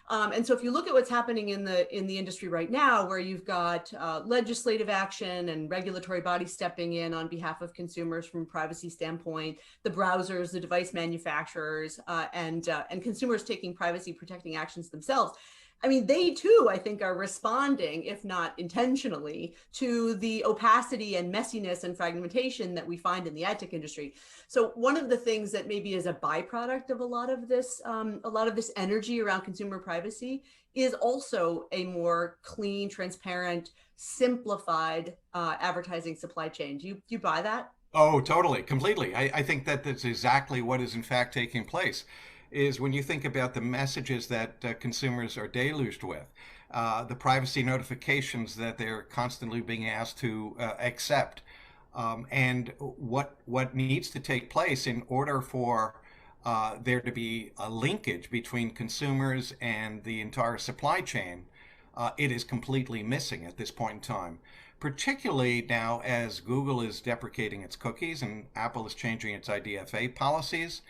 And so if you look at what's happening in the industry right now, where you've got legislative action and regulatory bodies stepping in on behalf of consumers from a privacy standpoint, the browsers, the device manufacturers, and consumers taking privacy protecting actions themselves. I mean, they too, I think, are responding, if not intentionally, to the opacity and messiness and fragmentation that we find in the ad tech industry. So one of the things that maybe is a byproduct of a lot of this energy around consumer privacy is also a more clean, transparent, simplified advertising supply chain. Do you buy that? Oh, totally, completely. I think that that's exactly what is in fact taking place. Is when you think about the messages that consumers are deluged with, the privacy notifications that they're constantly being asked to accept, and what needs to take place in order for there to be a linkage between consumers and the entire supply chain, it is completely missing at this point in time. Particularly now as Google is deprecating its cookies and Apple is changing its IDFA policies.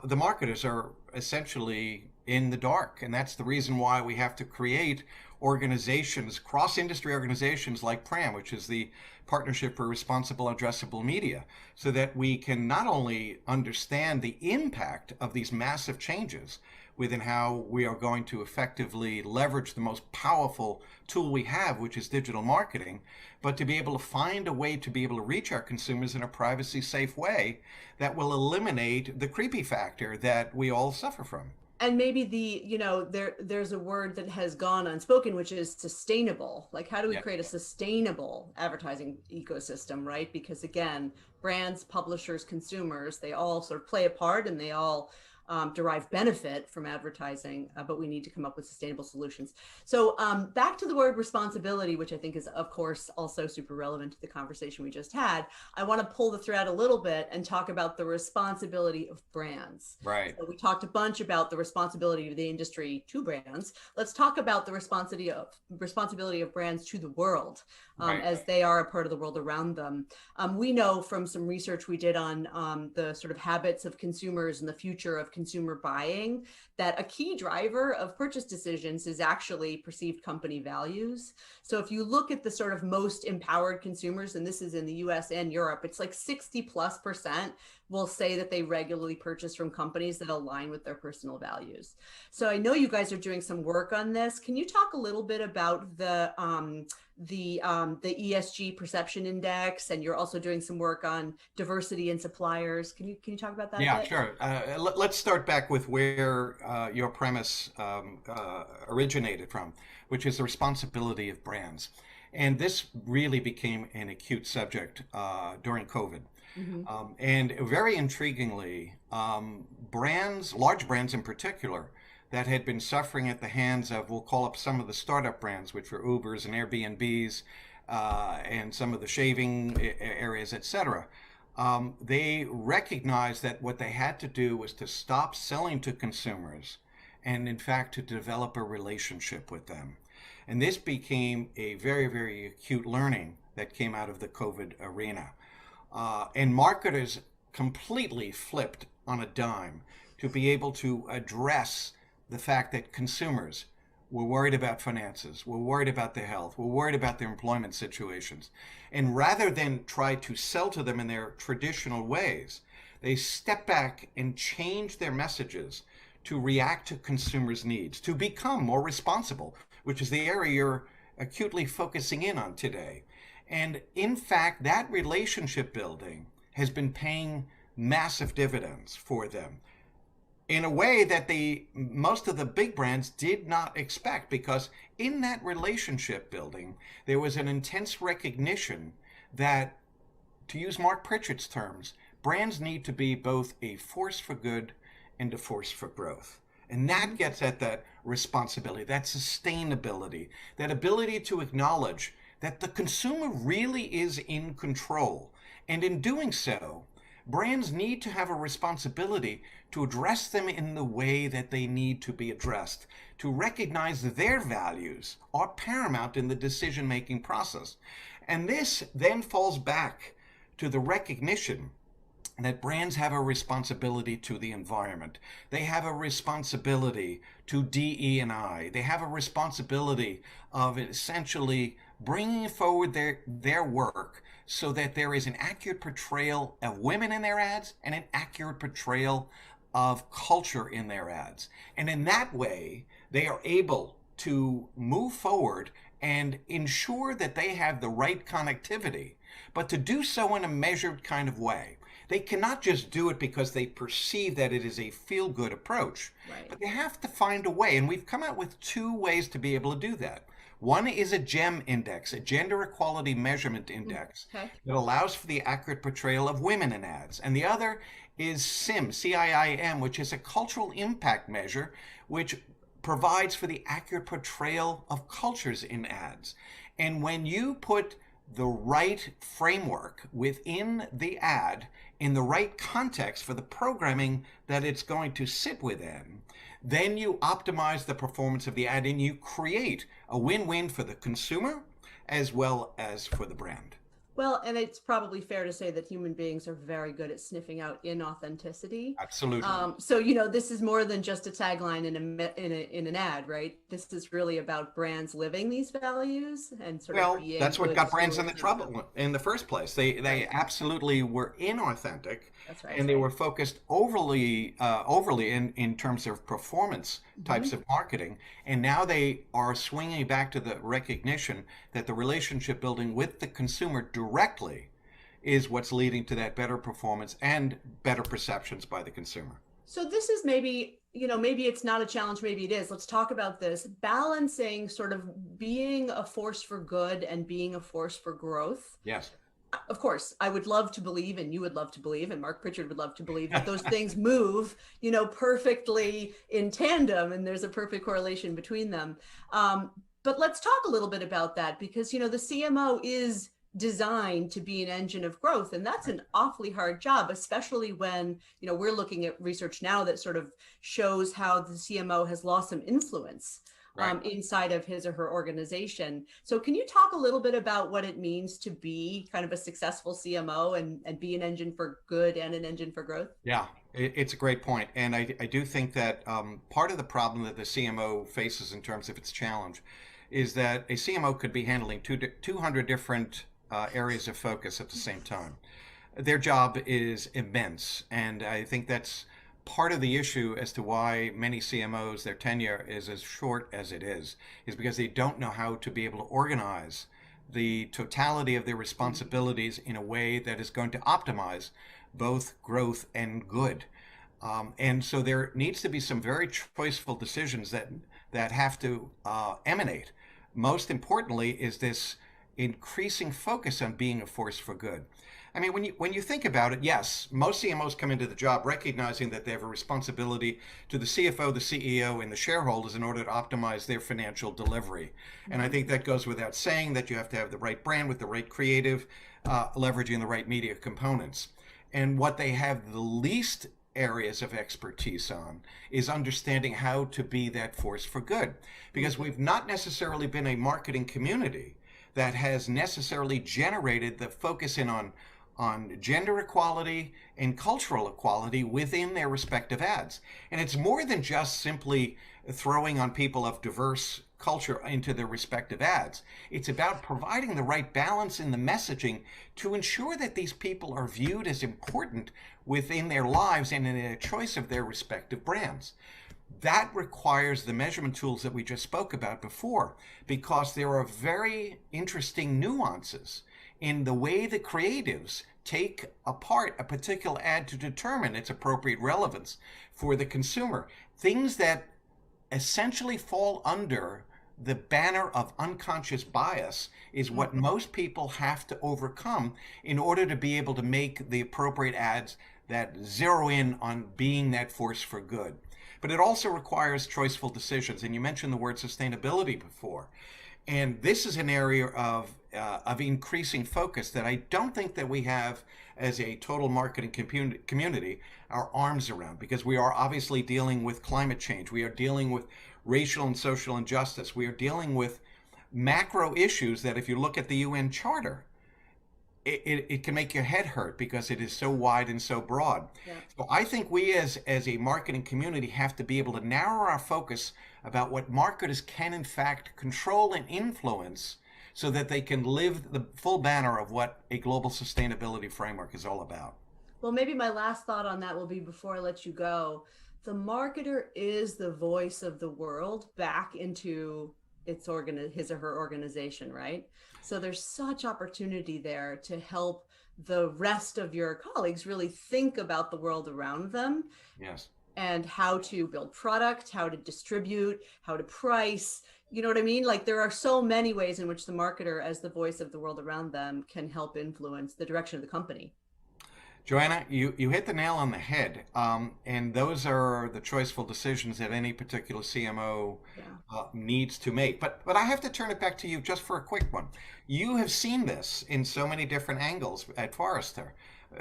The marketers are essentially in the dark, and that's the reason why we have to create organizations, cross-industry organizations like PRAM, which is the Partnership for Responsible Addressable Media, so that we can not only understand the impact of these massive changes, within how we are going to effectively leverage the most powerful tool we have, which is digital marketing, but to be able to find a way to be able to reach our consumers in a privacy safe way that will eliminate the creepy factor that we all suffer from. And maybe there's a word that has gone unspoken, which is sustainable. Like, how do we create a sustainable advertising ecosystem, right? Because again, brands, publishers, consumers, they all sort of play a part, and they all derive benefit from advertising, but we need to come up with sustainable solutions. So back to the word responsibility, which I think is, of course, also super relevant to the conversation we just had. I want to pull the thread a little bit and talk about the responsibility of brands. Right. So we talked a bunch about the responsibility of the industry to brands. Let's talk about the responsibility of brands to the world, as they are a part of the world around them. We know from some research we did on the sort of habits of consumers and the future of consumer buying that a key driver of purchase decisions is actually perceived company values. So if you look at the sort of most empowered consumers, and this is in the US and Europe, it's like 60+% will say that they regularly purchase from companies that align with their personal values. So I know you guys are doing some work on this. Can you talk a little bit about the ESG perception index, and you're also doing some work on diversity in suppliers. Can you talk about that? Yeah, sure. Let's start back with where your premise originated from, which is the responsibility of brands. And this really became an acute subject during COVID. Mm-hmm. And very intriguingly, brands, large brands in particular, that had been suffering at the hands of, we'll call up some of the startup brands, which were Ubers and Airbnbs, and some of the shaving areas, et cetera. They recognized that what they had to do was to stop selling to consumers and, in fact, to develop a relationship with them. And this became a very, very acute learning that came out of the COVID arena. And marketers completely flipped on a dime to be able to address the fact that consumers were worried about finances, were worried about their health, were worried about their employment situations. And rather than try to sell to them in their traditional ways, they stepped back and changed their messages to react to consumers' needs, to become more responsible, which is the area you're acutely focusing in on today. And in fact, that relationship building has been paying massive dividends for them, in a way that most of the big brands did not expect, because in that relationship building, there was an intense recognition that, to use Mark Pritchard's terms, brands need to be both a force for good and a force for growth. And that gets at that responsibility, that sustainability, that ability to acknowledge that the consumer really is in control. And in doing so, brands need to have a responsibility to address them in the way that they need to be addressed, to recognize that their values are paramount in the decision-making process. And this then falls back to the recognition that brands have a responsibility to the environment. They have a responsibility to DE&I. They have a responsibility of essentially bringing forward their work so that there is an accurate portrayal of women in their ads and an accurate portrayal of culture in their ads. And in that way, they are able to move forward and ensure that they have the right connectivity, but to do so in a measured kind of way. They cannot just do it because they perceive that it is a feel-good approach, but they have to find a way. And we've come out with 2 ways to be able to do that. One is a GEM index, a gender equality measurement index, that allows for the accurate portrayal of women in ads. And the other is CIM, CIIM, which is a cultural impact measure, which provides for the accurate portrayal of cultures in ads. And when you put the right framework within the ad, in the right context for the programming that it's going to sit within, then you optimize the performance of the ad and you create a win-win for the consumer as well as for the brand. Well, and it's probably fair to say that human beings are very good at sniffing out inauthenticity. Absolutely. So, this is more than just a tagline in an ad, right? This is really about brands living these values and sort of being. That's what got brands in the stewards trouble in the first place. They absolutely were inauthentic. That's right. And they were focused overly in terms of performance types of marketing. And now they are swinging back to the recognition that the relationship building with the consumer directly is what's leading to that better performance and better perceptions by the consumer. So this is maybe it's not a challenge, maybe it is. Let's talk about this. Balancing sort of being a force for good and being a force for growth. Yes. Of course, I would love to believe, and you would love to believe, and Mark Pritchard would love to believe that those things move, perfectly in tandem, and there's a perfect correlation between them. But let's talk a little bit about that, because, the CMO is designed to be an engine of growth, and that's an awfully hard job, especially when, we're looking at research now that sort of shows how the CMO has lost some influence. Right. Inside of his or her organization. So can you talk a little bit about what it means to be kind of a successful CMO and be an engine for good and an engine for growth? Yeah, it's a great point. And I do think that part of the problem that the CMO faces in terms of its challenge is that a CMO could be handling 200 different areas of focus at the same time. Their job is immense. And I think that's part of the issue as to why many CMOs, their tenure is as short as it is because they don't know how to be able to organize the totality of their responsibilities in a way that is going to optimize both growth and good. And so there needs to be some very choiceful decisions that have to emanate. Most importantly is this increasing focus on being a force for good. I mean, when you think about it, yes, most CMOs come into the job recognizing that they have a responsibility to the CFO, the CEO, and the shareholders in order to optimize their financial delivery. And I think that goes without saying that you have to have the right brand with the right creative, leveraging the right media components. And what they have the least areas of expertise on is understanding how to be that force for good. Because we've not necessarily been a marketing community that has necessarily generated the focus in on gender equality and cultural equality within their respective ads. And it's more than just simply throwing on people of diverse culture into their respective ads. It's about providing the right balance in the messaging to ensure that these people are viewed as important within their lives and in their choice of their respective brands. That requires the measurement tools that we just spoke about before, because there are very interesting nuances in the way the creatives take apart a particular ad to determine its appropriate relevance for the consumer. Things that essentially fall under the banner of unconscious bias is what most people have to overcome in order to be able to make the appropriate ads that zero in on being that force for good. But it also requires choiceful decisions. And you mentioned the word sustainability before. And this is an area of increasing focus that I don't think that we have as a total marketing community our arms around, because we are obviously dealing with climate change. We are dealing with racial and social injustice. We are dealing with macro issues that if you look at the UN Charter, it can make your head hurt because it is so wide and so broad. Yeah. So I think we as a marketing community have to be able to narrow our focus about what marketers can in fact control and influence so that they can live the full banner of what a global sustainability framework is all about. Well, maybe my last thought on that will be, before I let you go, the marketer is the voice of the world back into his or her organization, right? So there's such opportunity there to help the rest of your colleagues really think about the world around them. Yes. And how to build product, how to distribute, how to price. You know what I mean? Like, there are so many ways in which the marketer, as the voice of the world around them, can help influence the direction of the company. Joanna, you hit the nail on the head. And those are the choiceful decisions that any particular CMO needs to make. But I have to turn it back to you just for a quick one. You have seen this in so many different angles at Forrester,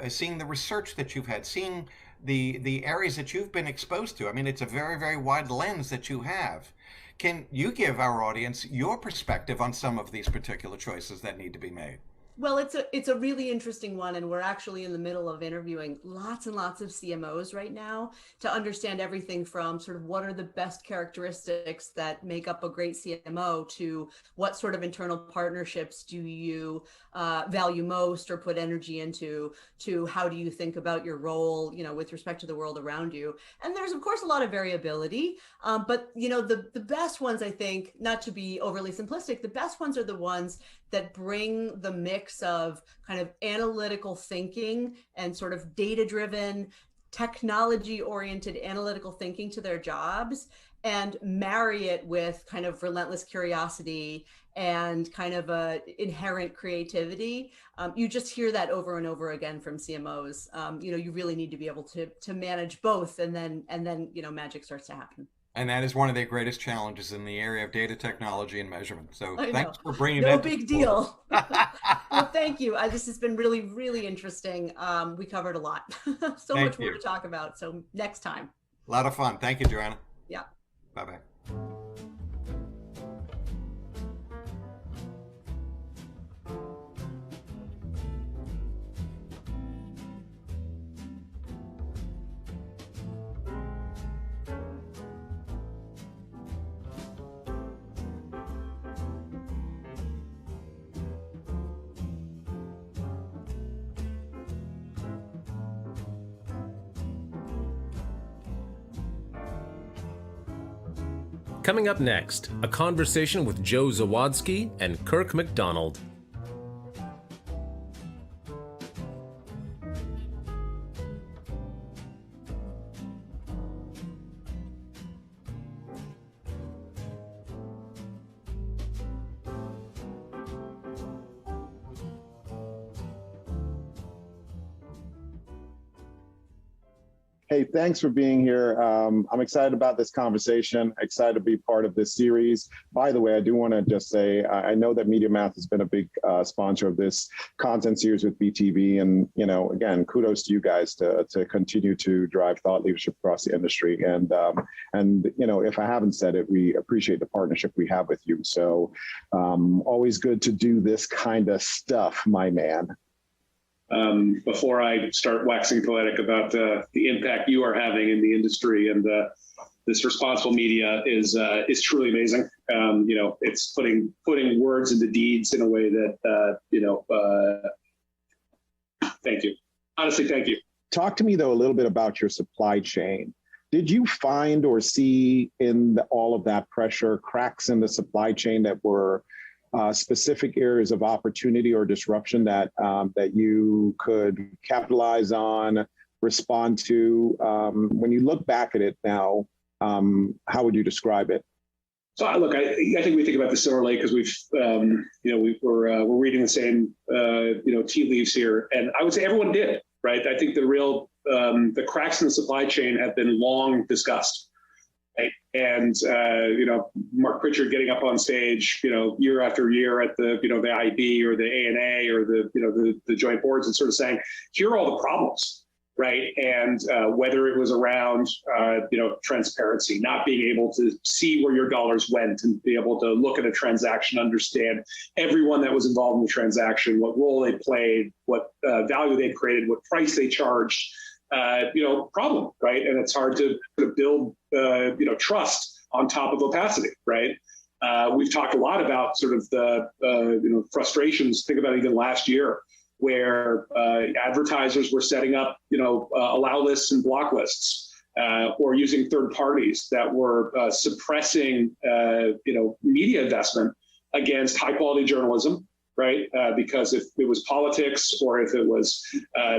seeing the research that you've had, seeing the areas that you've been exposed to. I mean, it's a very, very wide lens that you have. Can you give our audience your perspective on some of these particular choices that need to be made? Well, it's a really interesting one, and we're actually in the middle of interviewing lots and lots of CMOs right now to understand everything from sort of what are the best characteristics that make up a great CMO to what sort of internal partnerships do you value most or put energy into, to how do you think about your role, you know, with respect to the world around you. And there's of course a lot of variability, but you know, the best ones, I think, not to be overly simplistic, the best ones are the ones that bring the mix of kind of analytical thinking and sort of data-driven, technology-oriented analytical thinking to their jobs, and marry it with kind of relentless curiosity and kind of a inherent creativity. You just hear that over and over again from CMOs. You know, you really need to be able to manage both, and then you know, magic starts to happen. And that is one of the greatest challenges in the area of data technology and measurement. So thanks for bringing that. No big deal. Well, thank you. This has been really, really interesting. We covered a lot. So much more to talk about. So next time. A lot of fun. Thank you, Joanna. Yeah. Bye-bye. Coming up next, a conversation with Joe Zawadzki and Kirk McDonald. Hey, thanks for being here. I'm excited about this conversation, excited to be part of this series. By the way, I do want to just say, I know that MediaMath has been a big sponsor of this content series with BTV. And, you know, again, kudos to you guys to continue to drive thought leadership across the industry. And you know, if I haven't said it, we appreciate the partnership we have with you. So always good to do this kind of stuff, my man. Before I start waxing poetic about the impact you are having in the industry, and this responsible media is truly amazing. You know, it's putting words into deeds in a way that you know. Thank you. Honestly, thank you. Talk to me though a little bit about your supply chain. Did you find or see in all of that pressure cracks in the supply chain that were specific areas of opportunity or disruption that you could capitalize on, respond to? When you look back at it now, how would you describe it? So look, I think we think about this similarly because we've, you know, we're reading the same, you know, tea leaves here, and I would say everyone did, right? I think the real, the cracks in the supply chain have been long discussed. Right? And you know, Mark Pritchard getting up on stage, you know, year after year at the, you know, the IB or the ANA or the, you know, the joint boards, and sort of saying, here are all the problems, right? And whether it was around, you know, transparency, not being able to see where your dollars went and be able to look at a transaction, understand everyone that was involved in the transaction, what role they played, what value they created, what price they charged. You know, problem, right? And it's hard to build, you know, trust on top of opacity, right? We've talked a lot about sort of the, you know, frustrations. Think about even last year, where advertisers were setting up, you know, allow lists and block lists, or using third parties that were suppressing, you know, media investment against high quality journalism. Right, because if it was politics or if it was,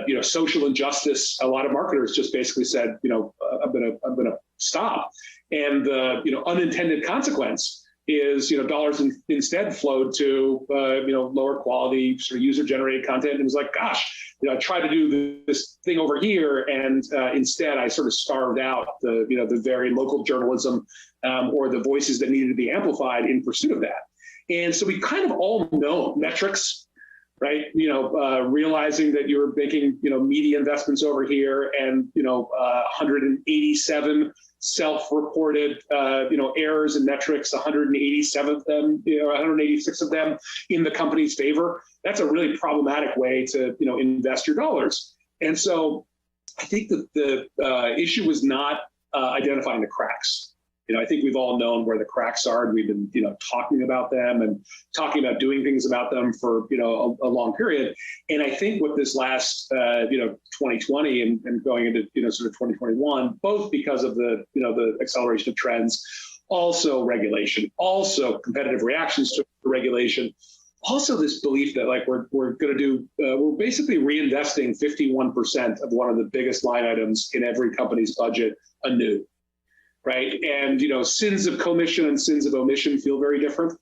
you know, social injustice, a lot of marketers just basically said, you know, I'm gonna stop, and the, you know, unintended consequence is, you know, dollars instead flowed to, you know, lower quality sort of user generated content. And it was like, gosh, you know, I tried to do this thing over here, and instead I sort of starved out the, you know, the very local journalism or the voices that needed to be amplified in pursuit of that. And so we kind of all know metrics, right? You know, realizing that you're making, you know, media investments over here, and, you know, 187 self-reported, errors and metrics, 187 of them, 186 of them in the company's favor. That's a really problematic way to, invest your dollars. And so I think that the issue was not identifying the cracks. I think we've all known where the cracks are, and we've been, talking about them and talking about doing things about them for, a long period. And I think what this last, 2020 and going into, sort of 2021, both because of the, the acceleration of trends, also regulation, also competitive reactions to regulation, also this belief that like we're going to do, we're basically reinvesting 51% of one of the biggest line items in every company's budget anew. Right. And, sins of commission and sins of omission feel very different.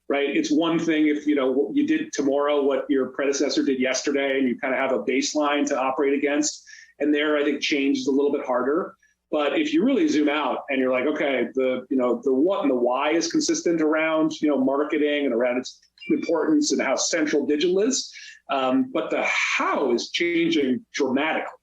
Right. It's one thing if, you did tomorrow what your predecessor did yesterday and you kind of have a baseline to operate against. And there, I think change is a little bit harder. But if you really zoom out and you're like, OK, the what and the why is consistent around, marketing and around its importance and how central digital is. But the how is changing dramatically.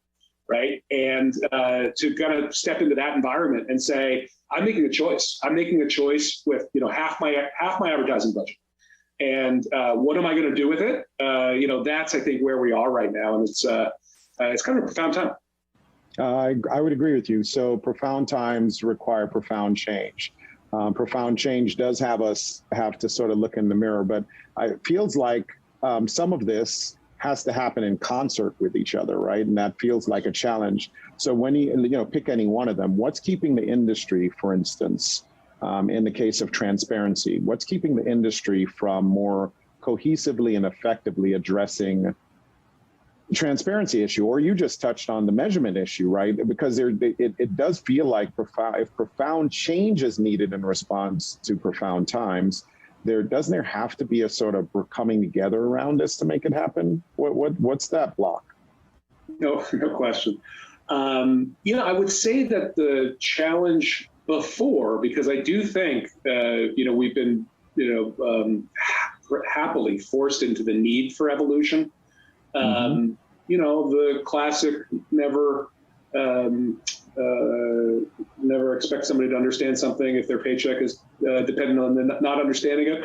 Right. And to kind of step into that environment and say, I'm making a choice. I'm making a choice with, half my advertising budget. And what am I going to do with it? That's, I think, where we are right now. And it's kind of a profound time. I would agree with you. So profound times require profound change. Profound change does have to sort of look in the mirror, but it feels like some of this has to happen in concert with each other, right? And that feels like a challenge. So when you pick any one of them, what's keeping the industry, for instance, in the case of transparency, what's keeping the industry from more cohesively and effectively addressing transparency issue? Or you just touched on the measurement issue, right? Because it does feel like if profound change is needed in response to profound times, doesn't there have to be a sort of we're coming together around this to make it happen? What's that block? No question. I would say that the challenge before, because I do think we've been happily forced into the need for evolution. The classic never expect somebody to understand something if their paycheck is dependent on them not understanding it.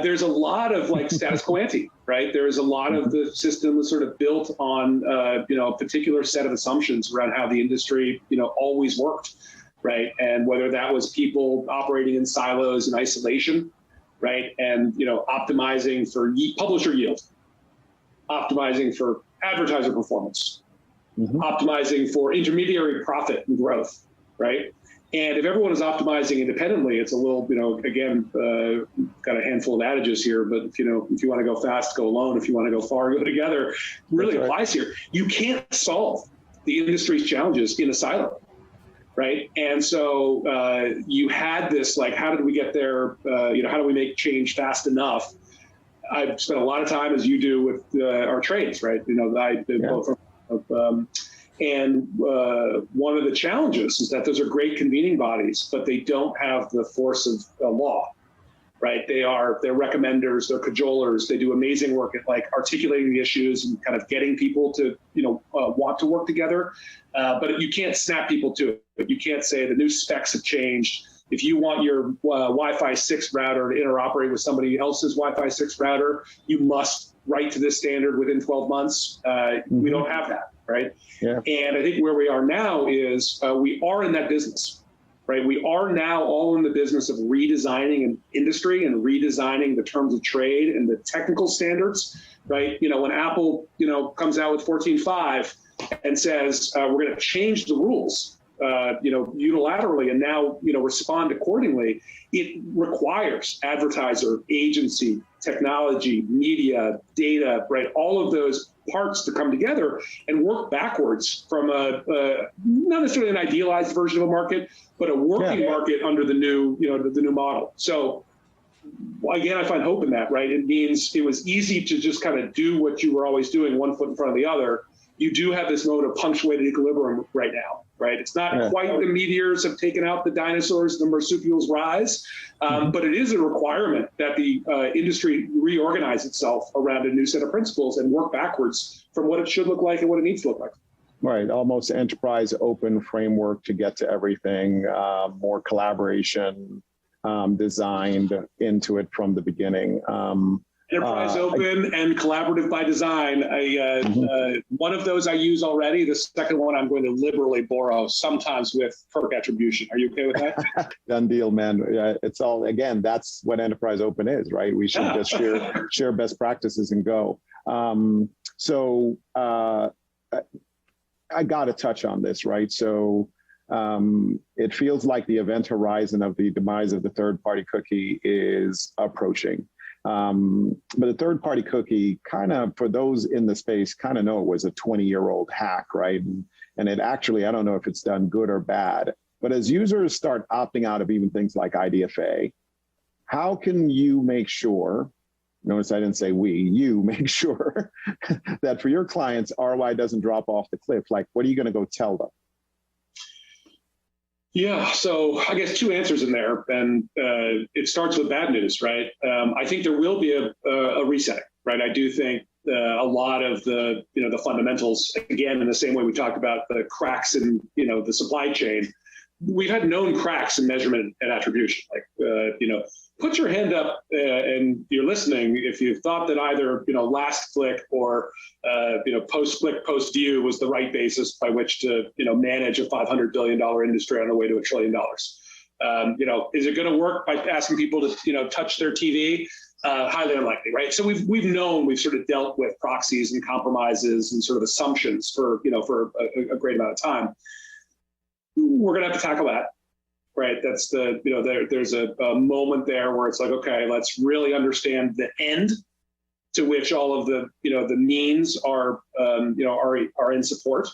There's a lot of like status quo ante, right? There's a lot of the system is sort of built on, a particular set of assumptions around how the industry, always worked, right? And whether that was people operating in silos and isolation, right? And, optimizing for publisher yield, optimizing for advertiser performance, optimizing for intermediary profit and growth, right? And if everyone is optimizing independently, it's a little, again, got a handful of adages here, but if you want to go fast, go alone. If you want to go far, go together. Really applies here. You can't solve the industry's challenges in a silo, right? And so you had this, like, how did we get there? How do we make change fast enough? I've spent a lot of time, as you do, with our trades, right? I've been both from. And one of the challenges is that those are great convening bodies, but they don't have the force of law, right? They're recommenders, they're cajolers, they do amazing work at like articulating the issues and kind of getting people to, want to work together. But you can't snap people to it. You can't say the new specs have changed. If you want your Wi-Fi 6 router to interoperate with somebody else's Wi-Fi 6 router, you must write to this standard within 12 months. We don't have that, right? Yeah. And I think where we are now is we are in that business, right? We are now all in the business of redesigning an industry and redesigning the terms of trade and the technical standards, right? When Apple, comes out with 14.5 and says, we're going to change the rules, unilaterally and now, respond accordingly, it requires advertiser, agency, technology, media, data, right? All of those parts to come together and work backwards from not necessarily an idealized version of a market, but a working market under the new, the new model. So again, I find hope in that, right? It means it was easy to just kind of do what you were always doing, one foot in front of the other. You do have this mode of punctuated equilibrium right now, right? It's not quite the meteors have taken out the dinosaurs, the marsupials rise, but it is a requirement that the industry reorganize itself around a new set of principles and work backwards from what it should look like and what it needs to look like. Right, almost enterprise open framework to get to everything, more collaboration designed into it from the beginning. Enterprise open and collaborative by design. One of those I use already. The second one I'm going to liberally borrow, sometimes with Kirk attribution. Are you okay with that? Done deal, man. It's all, again, that's what enterprise open is, right? We should just share best practices and go. I got to touch on this, right? So it feels like the event horizon of the demise of the third-party cookie is approaching. But the third-party cookie, kind of, for those in the space, kind of know it was a 20-year-old hack, right? And it actually, I don't know if it's done good or bad, but as users start opting out of even things like IDFA, how can you make sure, notice I didn't say we, you make sure that for your clients, ROI doesn't drop off the cliff? Like, what are you going to go tell them? Yeah, so I guess two answers in there, and it starts with bad news, right? I think there will be a resetting, right? I do think a lot of the fundamentals, again, in the same way we talked about the cracks in the supply chain, we've had known cracks in measurement and attribution. Like put your hand up and you're listening if you thought that either last click or post click post view was the right basis by which to manage a $500 billion industry on the way to $1 trillion. Is it going to work by asking people to touch their TV? Highly unlikely, right? So we've sort of dealt with proxies and compromises and sort of assumptions for a great amount of time. We're going to have to tackle that. Right, that's there's a moment there where it's like, okay, let's really understand the end to which all of the the means are in support,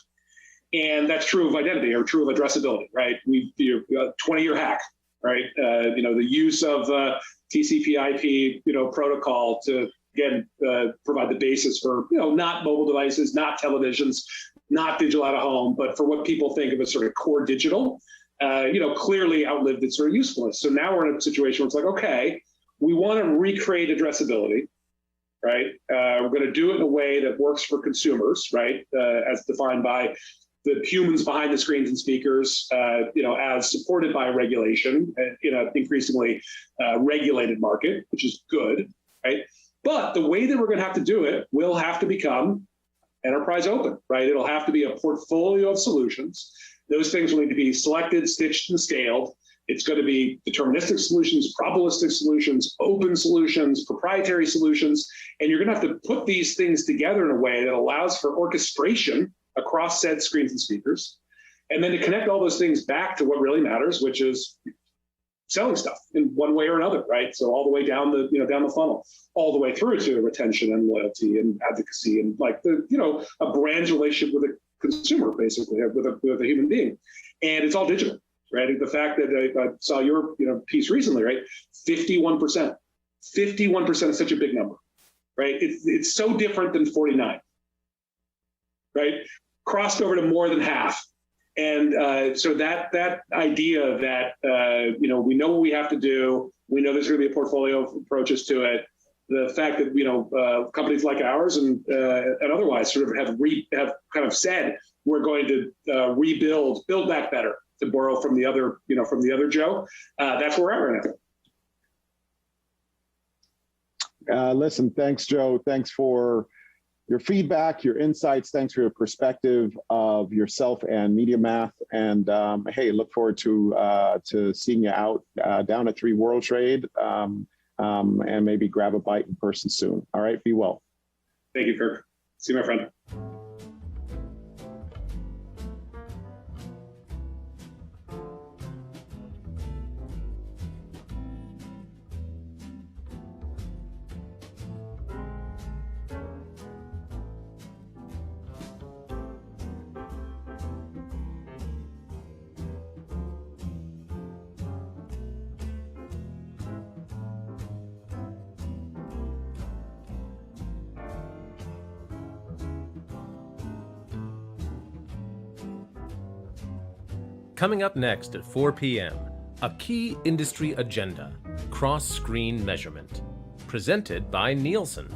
and that's true of identity or true of addressability, right? We 20-year hack, right? The use of TCP/IP protocol to again provide the basis for not mobile devices, not televisions, not digital out of home, but for what people think of as sort of core digital. Clearly outlived its sort of usefulness. So now we're in a situation where it's like, okay, we want to recreate addressability, right? We're going to do it in a way that works for consumers, right? As defined by the humans behind the screens and speakers, as supported by regulation in an increasingly regulated market, which is good, right? But the way that we're going to have to do it will have to become enterprise open, right? It'll have to be a portfolio of solutions. Those things will need to be selected, stitched, and scaled. It's going to be deterministic solutions, probabilistic solutions, open solutions, proprietary solutions, and you're going to have to put these things together in a way that allows for orchestration across said screens and speakers, and then to connect all those things back to what really matters, which is selling stuff in one way or another, right? So all the way down the down the funnel, all the way through to retention and loyalty and advocacy and like a brand's relationship with a consumer, basically, with a human being, and it's all digital, right? The fact that I saw your piece recently, right? 51% is such a big number, right? It's so different than 49, right? Crossed over to more than half, and so that idea that we know what we have to do, we know there's going to be a portfolio of approaches to it. The fact that companies like ours and otherwise sort of have kind of said we're going to build back better, to borrow from the other Joe. That's where we're at right now. Listen, thanks, Joe. Thanks for your feedback, your insights. Thanks for your perspective of yourself and MediaMath. And hey, look forward to seeing you out down at 3 World Trade. And maybe grab a bite in person soon. All right, be well. Thank you, Kirk. See you, my friend. Coming up next at 4 p.m., a key industry agenda, cross-screen measurement, presented by Nielsen.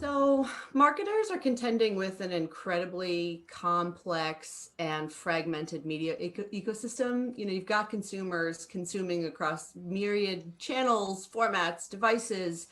So marketers are contending with an incredibly complex and fragmented media ecosystem. You know, you've got consumers consuming across myriad channels, formats, devices.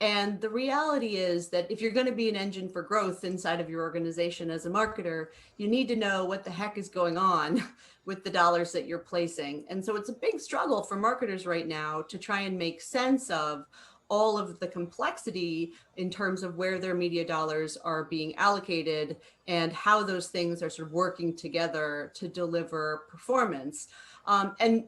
And the reality is that if you're going to be an engine for growth inside of your organization as a marketer, you need to know what the heck is going on with the dollars that you're placing. And so it's a big struggle for marketers right now to try and make sense of all of the complexity in terms of where their media dollars are being allocated and how those things are sort of working together to deliver performance. And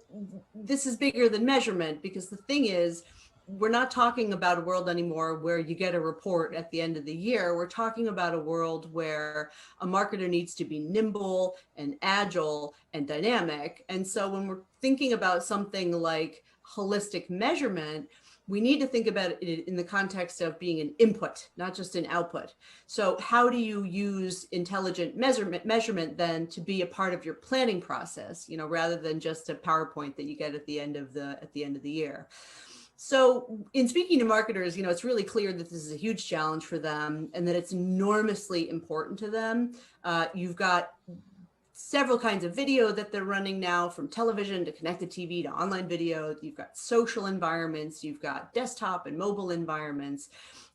this is bigger than measurement, because the thing is, we're not talking about a world anymore where you get a report at the end of the year. We're talking about a world where a marketer needs to be nimble and agile and dynamic. And so when we're thinking about something like holistic measurement, we need to think about it in the context of being an input, not just an output. So how do you use intelligent measurement then to be a part of your planning process, you know, rather than just a PowerPoint that you get at the end of the year? So in speaking to marketers, you know, it's really clear that this is a huge challenge for them and that it's enormously important to them. You've got several kinds of video that they're running now, from television to connected TV to online video. You've got social environments, you've got desktop and mobile environments.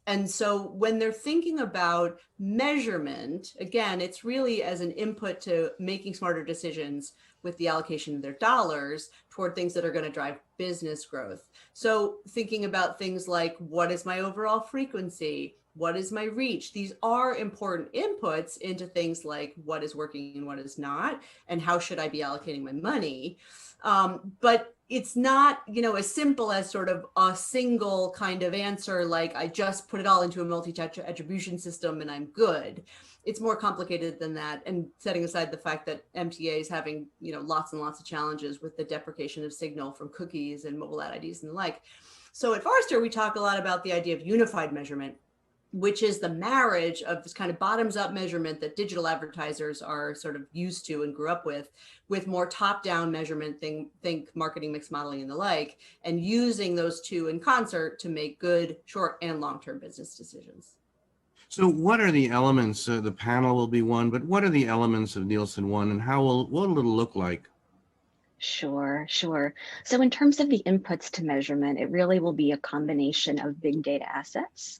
And so when they're thinking about measurement, again, it's really as an input to making smarter decisions with the allocation of their dollars toward things that are going to drive business growth. So thinking about things like, what is my overall frequency? What is my reach? These are important inputs into things like what is working and what is not, and how should I be allocating my money? But it's not, you know, as simple as sort of a single kind of answer, like I just put it all into a multi-touch attribution system and I'm good. It's more complicated than that. And setting aside the fact that MTA is having, you know, lots and lots of challenges with the deprecation of signal from cookies and mobile ad IDs and the like. So at Forrester, we talk a lot about the idea of unified measurement, which is the marriage of this kind of bottoms-up measurement that digital advertisers are sort of used to and grew up with more top-down measurement, think marketing mix modeling and the like, and using those two in concert to make good short and long-term business decisions. So what are the elements, the panel will be one, but what are the elements of Nielsen One, and what will it look like? Sure. So in terms of the inputs to measurement, it really will be a combination of big data assets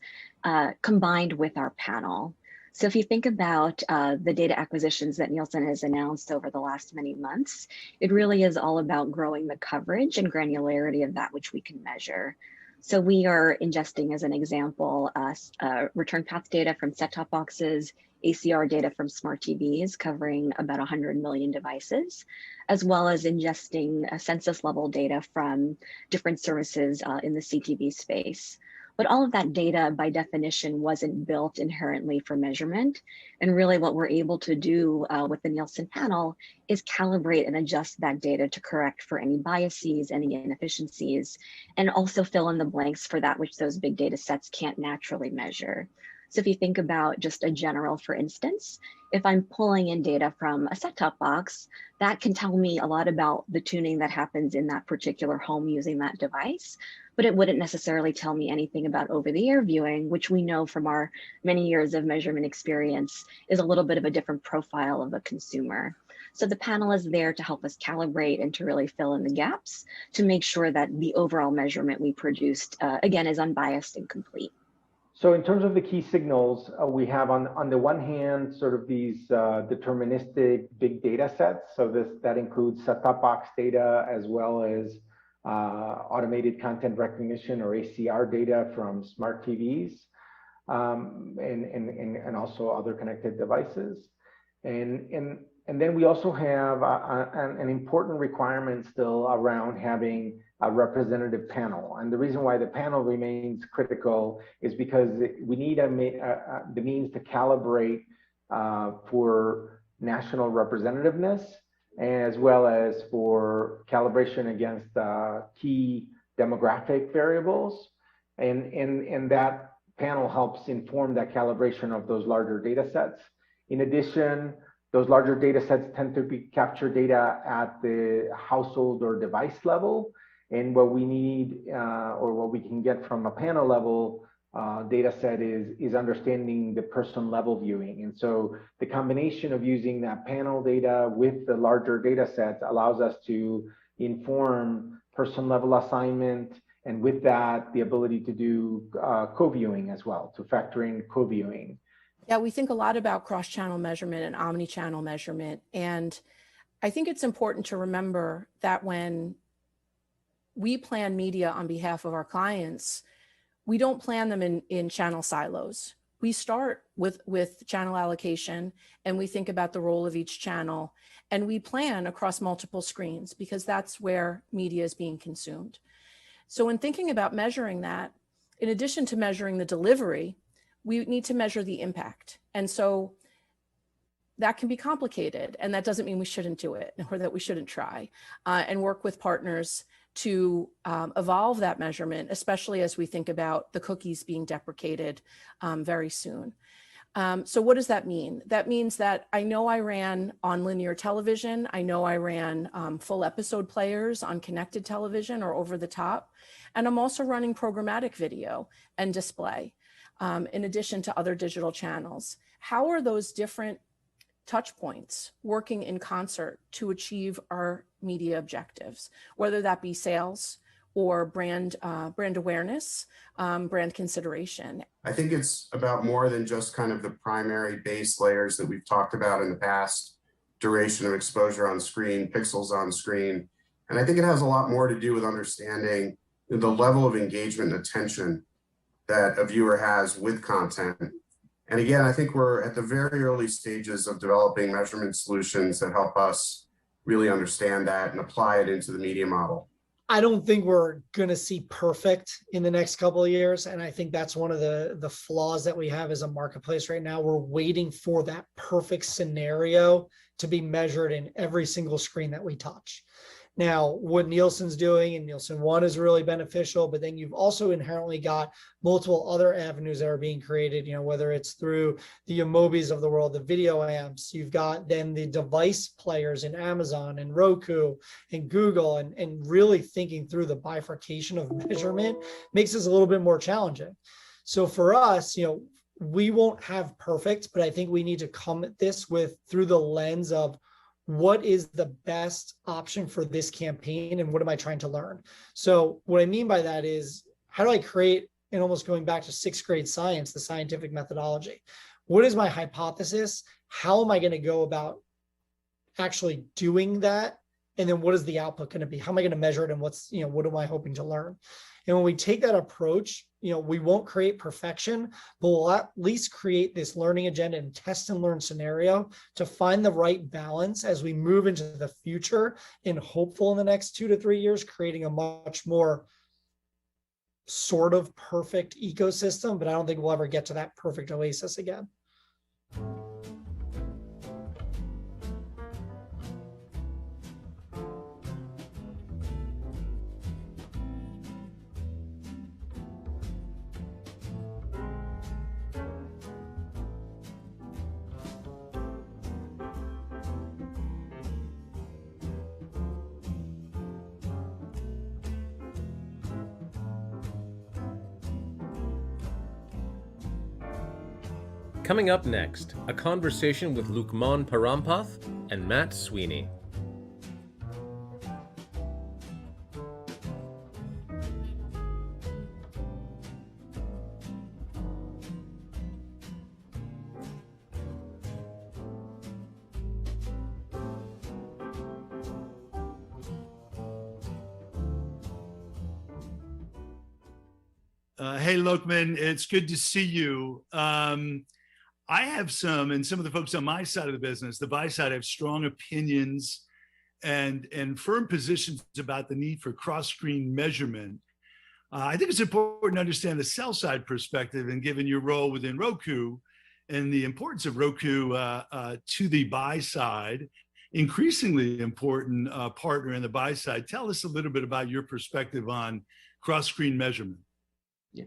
combined with our panel. So if you think about the data acquisitions that Nielsen has announced over the last many months, it really is all about growing the coverage and granularity of that which we can measure. So we are ingesting, as an example, return path data from set-top boxes, ACR data from smart TVs covering about 100 million devices, as well as ingesting census level data from different services in the CTV space. But all of that data, by definition, wasn't built inherently for measurement. And really what we're able to do with the Nielsen panel is calibrate and adjust that data to correct for any biases, any inefficiencies, and also fill in the blanks for that which those big data sets can't naturally measure. So if you think about just a general, for instance, if I'm pulling in data from a set-top box, that can tell me a lot about the tuning that happens in that particular home using that device, but it wouldn't necessarily tell me anything about over-the-air viewing, which we know from our many years of measurement experience is a little bit of a different profile of a consumer. So the panel is there to help us calibrate and to really fill in the gaps to make sure that the overall measurement we produced, again, is unbiased and complete. So in terms of the key signals, we have on the one hand, sort of these deterministic big data sets. So that includes set-top box data, as well as automated content recognition or ACR data from smart TVs, and also other connected devices. And then we also have an important requirement still around having a representative panel. And the reason why the panel remains critical is because we need the means to calibrate for national representativeness, as well as for calibration against key demographic variables. And that panel helps inform that calibration of those larger data sets. In addition, those larger data sets tend to capture data at the household or device level. And what we need, or what we can get from a panel level, data set is understanding the person level viewing. And so the combination of using that panel data with the larger data sets allows us to inform person level assignment, and with that, the ability to do co-viewing as well, to factor in co-viewing. Yeah, we think a lot about cross-channel measurement and omni-channel measurement. And I think it's important to remember that when we plan media on behalf of our clients, we don't plan them in channel silos. We start with channel allocation, and we think about the role of each channel, and we plan across multiple screens because that's where media is being consumed. So when thinking about measuring that, in addition to measuring the delivery, we need to measure the impact. And so that can be complicated, and that doesn't mean we shouldn't do it or that we shouldn't try, and work with partners to evolve that measurement, especially as we think about the cookies being deprecated very soon. So what does that mean? That means that I know I ran on linear television. I know I ran full episode players on connected television or over the top. And I'm also running programmatic video and display in addition to other digital channels. How are those different touch points working in concert to achieve our media objectives, whether that be sales or brand awareness, brand consideration? I think it's about more than just kind of the primary base layers that we've talked about in the past, duration of exposure on screen, pixels on screen. And I think it has a lot more to do with understanding the level of engagement and attention that a viewer has with content. And again, I think we're at the very early stages of developing measurement solutions that help us really understand that and apply it into the media model. I don't think we're going to see perfect in the next couple of years. And I think that's one of the flaws that we have as a marketplace right now. We're waiting for that perfect scenario to be measured in every single screen that we touch. Now, what Nielsen's doing and Nielsen 1 is really beneficial, but then you've also inherently got multiple other avenues that are being created, you know, whether it's through the Amobis of the world, the video amps, you've got then the device players in Amazon and Roku and Google, and really thinking through the bifurcation of measurement makes this a little bit more challenging. So for us, you know, we won't have perfect, but I think we need to come at this through the lens of what is the best option for this campaign and what am I trying to learn? So what I mean by that is, how do I create, and almost going back to 6th grade science, the scientific methodology? What is my hypothesis? How am I going to go about actually doing that? And then what is the output going to be? How am I going to measure it? And what am I hoping to learn? And when we take that approach, you know, we won't create perfection, but we'll at least create this learning agenda and test and learn scenario to find the right balance as we move into the future, and hopeful in the next 2 to 3 years, creating a much more sort of perfect ecosystem. But I don't think we'll ever get to that perfect oasis again. Coming up next, a conversation with Lukman Parampath and Matt Sweeney. Hey, Lukman, it's good to see you. I have some of the folks on my side of the business, the buy side, have strong opinions and firm positions about the need for cross-screen measurement. I think it's important to understand the sell side perspective, and given your role within Roku and the importance of Roku to the buy side, increasingly important partner in the buy side. Tell us a little bit about your perspective on cross-screen measurement. Yeah,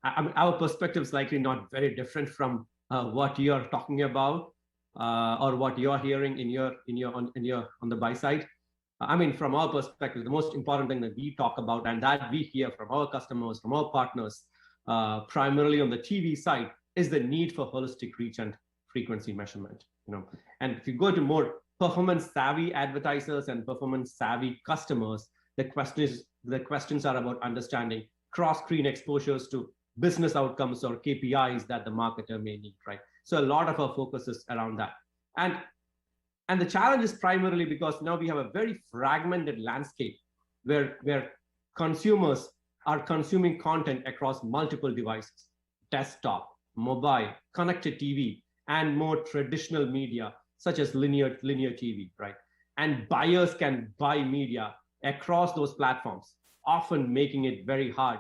I mean, our perspective is likely not very different from what you are talking about or what you're hearing on the buy side. I mean, from our perspective, the most important thing that we talk about and that we hear from our customers, from our partners, primarily on the TV side, is the need for holistic reach and frequency measurement. And if you go to more performance savvy advertisers and performance savvy customers, the questions are about understanding cross-screen exposures to business outcomes or KPIs that the marketer may need, right? So a lot of our focus is around that. And the challenge is primarily because now we have a very fragmented landscape where consumers are consuming content across multiple devices, desktop, mobile, connected TV, and more traditional media, such as linear TV, right? And buyers can buy media across those platforms, often making it very hard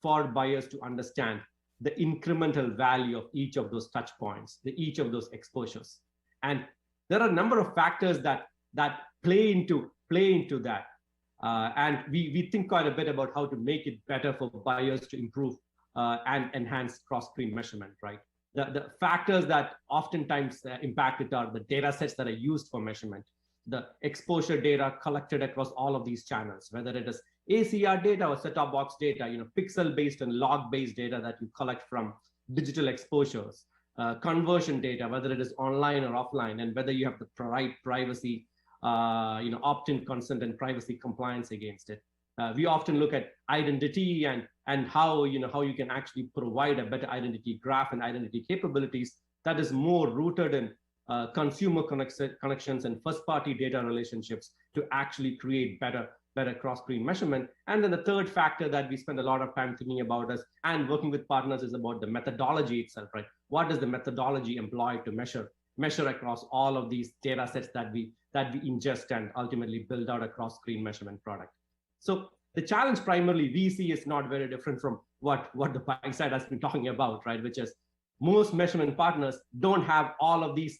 for buyers to understand the incremental value of each of those touch points, each of those exposures. And there are a number of factors that play into that. And we think quite a bit about how to make it better for buyers to improve and enhance cross-screen measurement, right? The factors that oftentimes impact it are the data sets that are used for measurement, the exposure data collected across all of these channels, whether it is ACR data or set-top box data, pixel-based and log-based data that you collect from digital exposures, conversion data, whether it is online or offline, and whether you have the right privacy, opt-in consent and privacy compliance against it. We often look at identity and how you can actually provide a better identity graph and identity capabilities that is more rooted in consumer connections and first-party data relationships to actually create better cross-screen measurement. And then the third factor that we spend a lot of time thinking about and working with partners is about the methodology itself, right? What is the methodology employed to measure across all of these data sets that we ingest and ultimately build out a cross-screen measurement product? So the challenge primarily we see is not very different from what the buy side has been talking about, right? Which is most measurement partners don't have all of these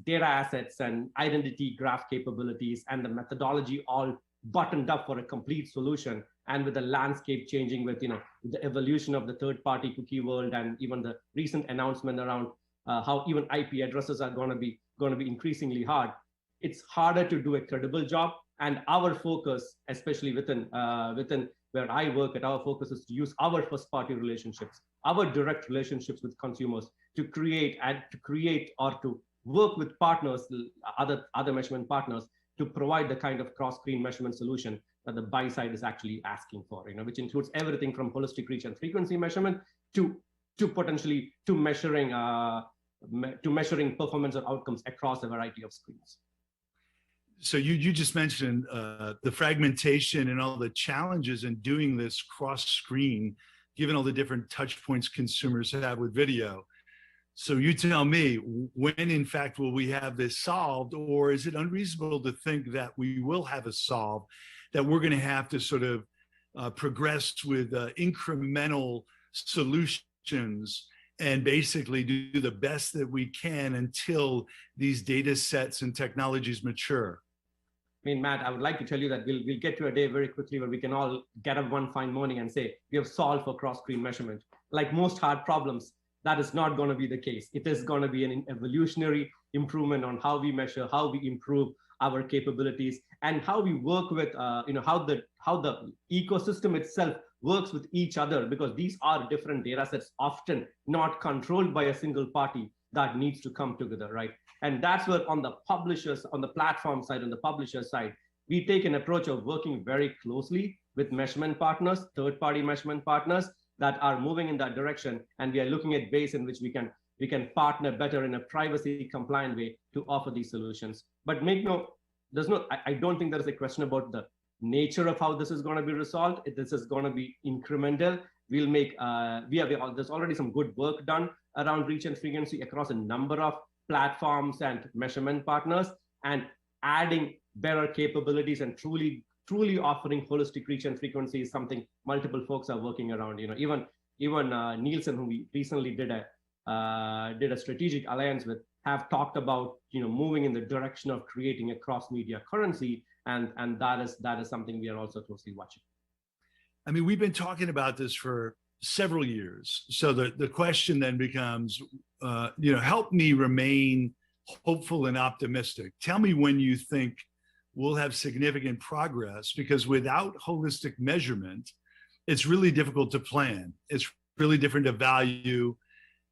data assets and identity graph capabilities and the methodology all buttoned up for a complete solution. And with the landscape changing with the evolution of the third-party cookie world and even the recent announcement around how even IP addresses are going to be increasingly hard, it's harder to do a credible job. And our focus, especially within where I work our focus is to use our first-party relationships, our direct relationships with consumers to create or to work with partners, other measurement partners, to provide the kind of cross-screen measurement solution that the buy side is actually asking for, which includes everything from holistic reach and frequency measurement to measuring performance or outcomes across a variety of screens. So you just mentioned the fragmentation and all the challenges in doing this cross-screen, given all the different touch points consumers have with video. So you tell me, when in fact will we have this solved, or is it unreasonable to think that we will have it solved, that we're going to have to sort of progress with incremental solutions and basically do the best that we can until these data sets and technologies mature? I mean, Matt, I would like to tell you that we'll get to a day very quickly where we can all get up one fine morning and say, we have solved for cross-screen measurement. Like most hard problems, that is not going to be the case. It is going to be an evolutionary improvement on how we measure, how we improve our capabilities, and how we work with, how the ecosystem itself works with each other, because these are different data sets, often not controlled by a single party that needs to come together, right? And that's where on the publishers, on the platform side, on the publisher side, we take an approach of working very closely with measurement partners, third-party measurement partners that are moving in that direction. And we are looking at ways in which we can partner better in a privacy compliant way to offer these solutions. But I don't think there is a question about the nature of how this is going to be resolved. This is going to be incremental. We'll make, there's already some good work done around reach and frequency across a number of platforms and measurement partners, and adding better capabilities and truly offering holistic reach and frequency is something multiple folks are working around. Even Nielsen, who we recently did a strategic alliance with, have talked about moving in the direction of creating a cross-media currency, and that is something we are also closely watching. I mean, we've been talking about this for several years. So the question then becomes, help me remain hopeful and optimistic. Tell me when you think we'll have significant progress, because without holistic measurement, it's really difficult to plan. It's really different to value.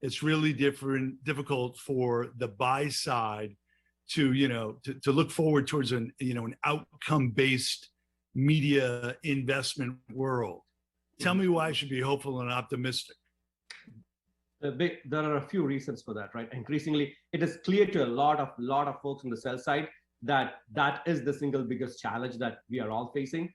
It's really difficult for the buy side to, to look forward towards an outcome-based media investment world. Tell me why I should be hopeful and optimistic. There are a few reasons for that, right? Increasingly, it is clear to a lot of folks on the sell side that is the single biggest challenge that we are all facing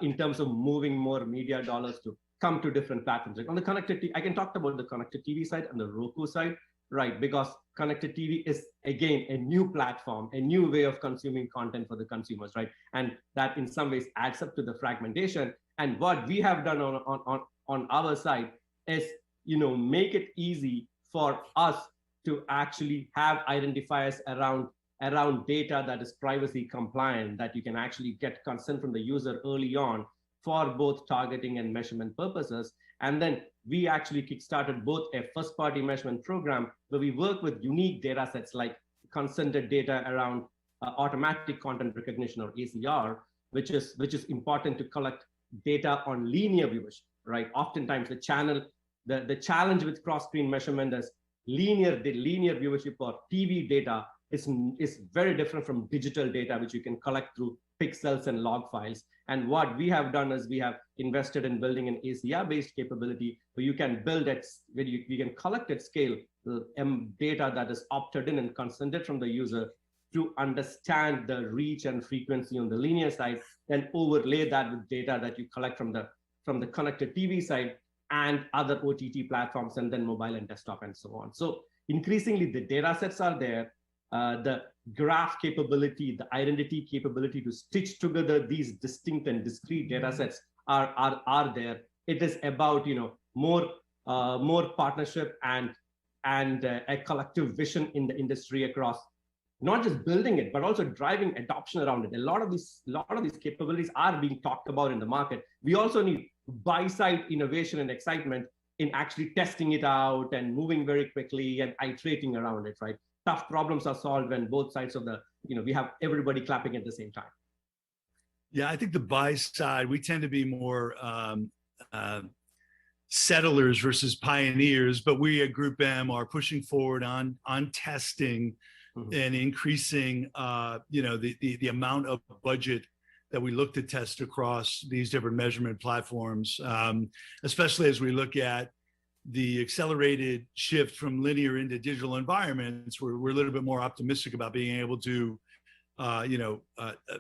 in terms of moving more media dollars to come to different platforms. Like on the connected TV, I can talk about the connected TV side and the Roku side, right? Because connected TV is, again, a new platform, a new way of consuming content for the consumers, right? And that in some ways adds up to the fragmentation. And what we have done on our side is, make it easy for us to actually have identifiers around data that is privacy compliant, that you can actually get consent from the user early on for both targeting and measurement purposes. And then we actually kickstarted both a first-party measurement program where we work with unique data sets like consented data around automatic content recognition, or ACR, which is important to collect data on linear viewership, right? Oftentimes the challenge with cross-screen measurement is linear viewership or TV data is very different from digital data, which you can collect through pixels and log files. And what we have done is we have invested in building an ACR-based capability where you can you can collect at scale data that is opted in and consented from the user to understand the reach and frequency on the linear side, then overlay that with data that you collect from the connected TV side and other OTT platforms, and then mobile and desktop and so on. So increasingly the data sets are there. The graph capability, the identity capability to stitch together these distinct and discrete data sets are there. It is about more partnership and a collective vision in the industry across not just building it, but also driving adoption around it. A lot of these capabilities are being talked about in the market. We also need buy-side innovation and excitement in actually testing it out and moving very quickly and iterating around it, right? Tough problems are solved when both sides of we have everybody clapping at the same time. Yeah, I think the buy side, we tend to be more settlers versus pioneers, but we at GroupM are pushing forward on testing and increasing, the amount of budget that we look to test across these different measurement platforms, especially as we look at the accelerated shift from linear into digital environments. We're a little bit more optimistic about being able to,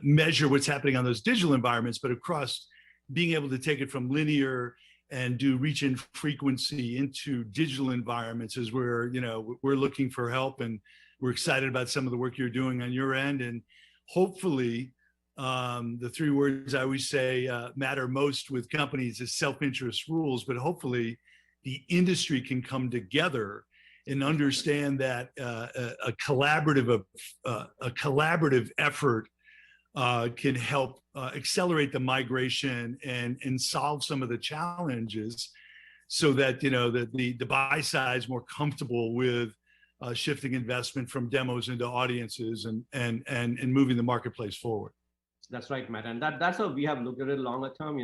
measure what's happening on those digital environments, but across being able to take it from linear and do reach and frequency into digital environments is where, we're looking for help, and we're excited about some of the work you're doing on your end. And hopefully, the three words I always say matter most with companies is self-interest rules, but hopefully the industry can come together and understand that a collaborative effort can help accelerate the migration and solve some of the challenges, so that the buy side is more comfortable with shifting investment from demos into audiences and moving the marketplace forward. That's right, Matt, and that's how we have looked at it longer term.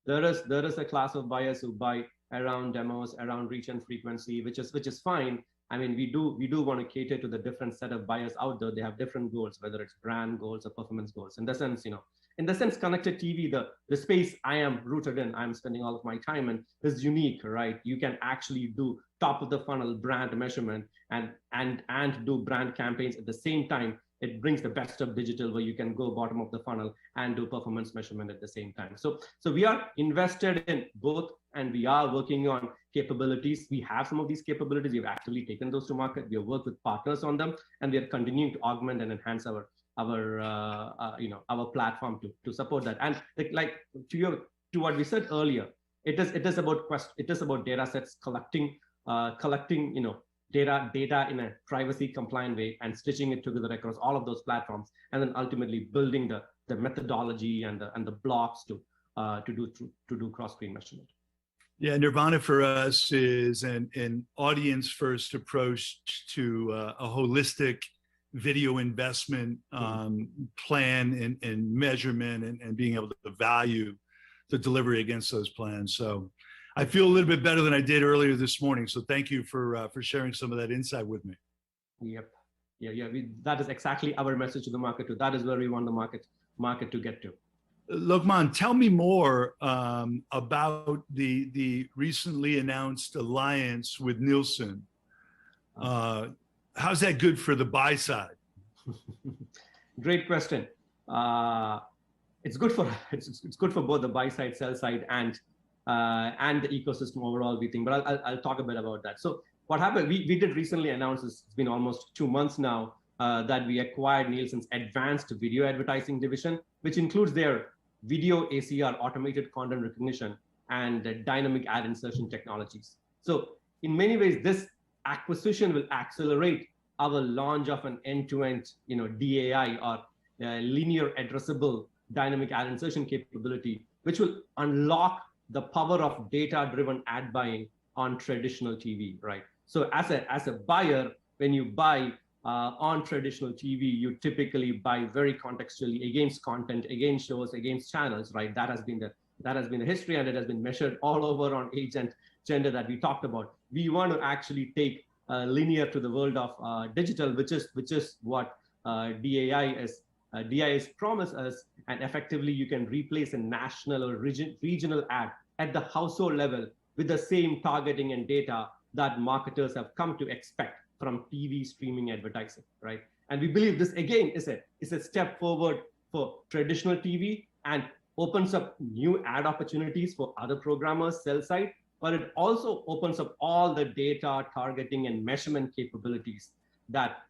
There is a class of buyers who buy around demos, around reach and frequency, which is fine. I mean, we do want to cater to the different set of buyers out there. They have different goals, whether it's brand goals or performance goals. In the sense, connected TV, the space I am rooted in, I'm spending all of my time in, is unique, right? You can actually do top of the funnel brand measurement and do brand campaigns at the same time. It brings the best of digital, where you can go bottom of the funnel and do performance measurement at the same time. So we are invested in both, and we are working on capabilities. We have some of these capabilities. We've actually taken those to market. We have worked with partners on them, and we are continuing to augment and enhance our platform to support that. And like to what we said earlier, it is about data sets, collecting data in a privacy compliant way and stitching it together across all of those platforms, and then ultimately building the methodology and the blocks to do cross-screen measurement. Yeah, Nirvana for us is an audience first approach to a holistic video investment plan and measurement and being able to value the delivery against those plans. So I feel a little bit better than I did earlier this morning. So thank you for sharing some of that insight with me. Yep. Yeah. That is exactly our message to the market too. That is where we want the market to get to. Lokman, tell me more about the recently announced alliance with Nielsen. How's that good for the buy side? Great question. It's good for both the buy side, sell side, and the ecosystem overall, we think. But I'll talk a bit about that. So what happened? We did recently announce, it's been almost 2 months now, that we acquired Nielsen's advanced video advertising division, which includes their video ACR, automated content recognition, and dynamic ad insertion technologies. So in many ways, this acquisition will accelerate our launch of an end-to-end, DAI, or linear addressable dynamic ad insertion capability, which will unlock the power of data-driven ad buying on traditional TV, right? So as a buyer, when you buy on traditional TV, you typically buy very contextually against content, against shows, against channels, right? That has been the history, and it has been measured all over on age and gender that we talked about. We want to actually take linear to the world of digital, which is what DAI is promised us, and effectively you can replace a national or regional ad at the household level with the same targeting and data that marketers have come to expect from TV streaming advertising, right? And we believe this again is a step forward for traditional TV and opens up new ad opportunities for other programmers, sell side, but it also opens up all the data targeting and measurement capabilities that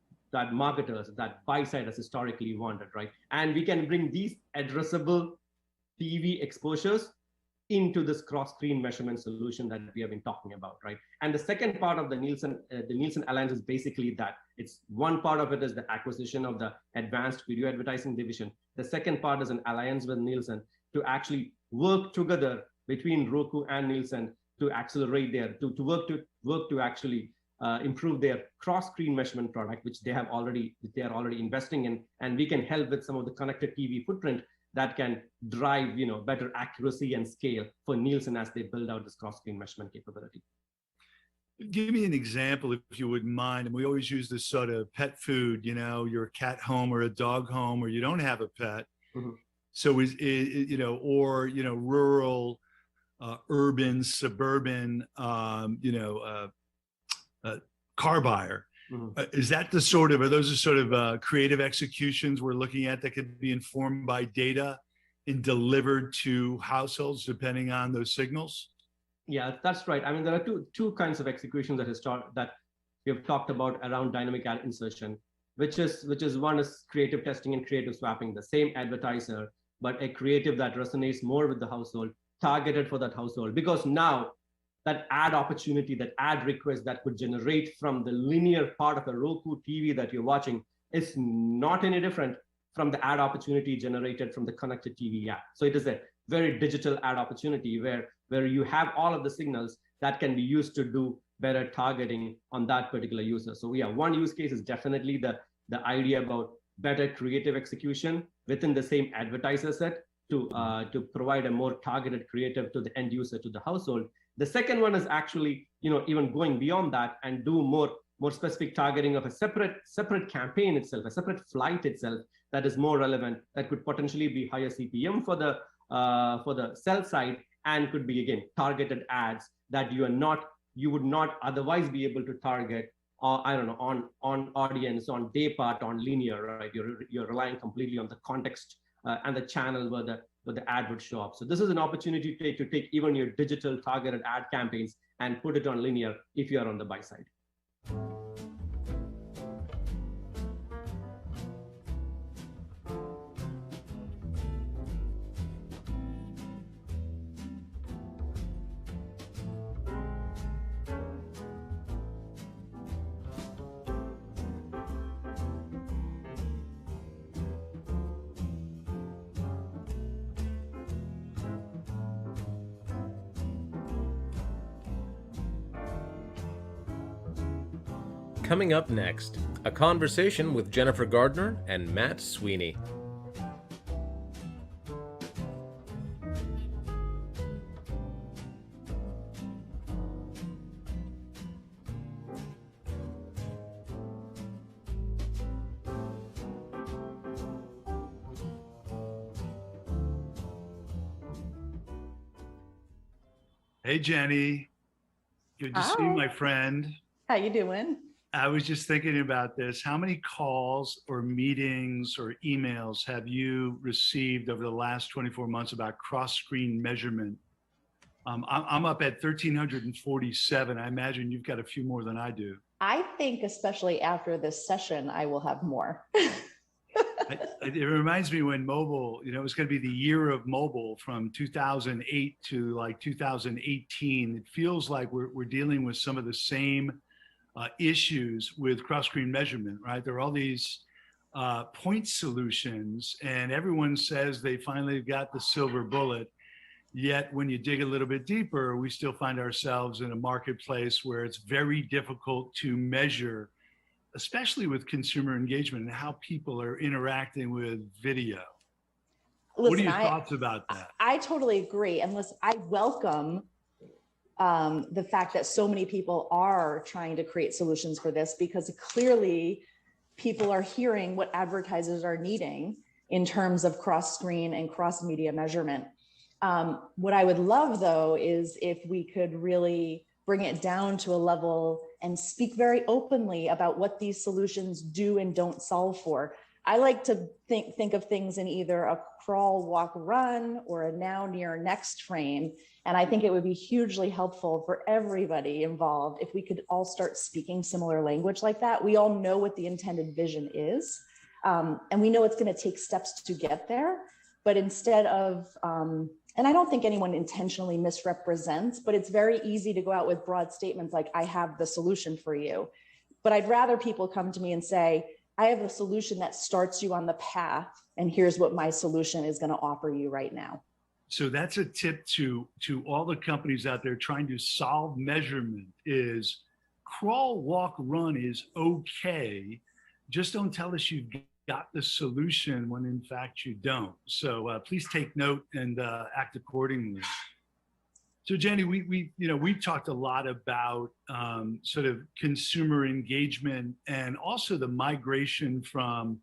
marketers, that buy side has historically wanted, right? And we can bring these addressable TV exposures into this cross-screen measurement solution that we have been talking about, right? And the second part of the Nielsen alliance is basically that. It's one part of it is the acquisition of the advanced video advertising division. The second part is an alliance with Nielsen to actually work together between Roku and Nielsen to accelerate work to actually improve their cross-screen measurement product, which they are already investing in, and we can help with some of the connected TV footprint that can drive better accuracy and scale for Nielsen as they build out this cross-screen measurement capability. Give me an example, if you wouldn't mind. And we always use this sort of pet food, you're a cat home or a dog home, or you don't have a pet. Mm-hmm. So rural, urban, suburban, car buyer. Mm-hmm. Is that are those the sort of creative executions we're looking at that could be informed by data and delivered to households depending on those signals? Yeah, that's right. I mean, there are two kinds of executions that we have talked about around dynamic ad insertion, which is one is creative testing and creative swapping, the same advertiser, but a creative that resonates more with the household, targeted for that household, because now that ad opportunity, that ad request that could generate from the linear part of a Roku TV that you're watching is not any different from the ad opportunity generated from the connected TV app. So it is a very digital ad opportunity where you have all of the signals that can be used to do better targeting on that particular user. So yeah, one use case is definitely the idea about better creative execution within the same advertiser set to provide a more targeted creative to the end user, to the household. The second one is actually, even going beyond that and do more specific targeting of a separate campaign itself, a separate flight itself that is more relevant, that could potentially be higher CPM for the sell side, and could be again targeted ads that you would not otherwise be able to target, on audience, on day part, on linear, right? You're relying completely on the context and the channel where the ad would show up. So this is an opportunity to take even your digital targeted ad campaigns and put it on linear if you're on the buy side. Coming up next, a conversation with Jennifer Gardner and Matt Sweeney. Hey, Jenny. Good to see you, my friend. How you doing? I was just thinking about this. How many calls or meetings or emails have you received over the last 24 months about cross-screen measurement? I'm up at 1,347. I imagine you've got a few more than I do. I think especially after this session, I will have more. It reminds me when mobile, it was going to be the year of mobile from 2008 to like 2018. It feels like we're dealing with some of the same issues with cross-screen measurement, right? There are all these point solutions, and everyone says they finally got the silver bullet. Yet when you dig a little bit deeper, we still find ourselves in a marketplace where it's very difficult to measure, especially with consumer engagement and how people are interacting with video. Listen, what are your thoughts about that? I totally agree. And listen, I welcome the fact that so many people are trying to create solutions for this, because clearly people are hearing what advertisers are needing in terms of cross-screen and cross-media measurement. What I would love, though, is if we could really bring it down to a level and speak very openly about what these solutions do and don't solve for. I like to think of things in either a crawl, walk, run, or a now, near, next frame. And I think it would be hugely helpful for everybody involved if we could all start speaking similar language like that. We all know what the intended vision is, and we know it's going to take steps to get there. But instead of, and I don't think anyone intentionally misrepresents, but it's very easy to go out with broad statements like, I have the solution for you. But I'd rather people come to me and say, I have a solution that starts you on the path, and here's what my solution is going to offer you right now. So that's a tip to all the companies out there trying to solve measurement is crawl, walk, run is okay. Just don't tell us you've got the solution when in fact you don't. So please take note and act accordingly. So Jenny, we've talked a lot about sort of consumer engagement and also the migration from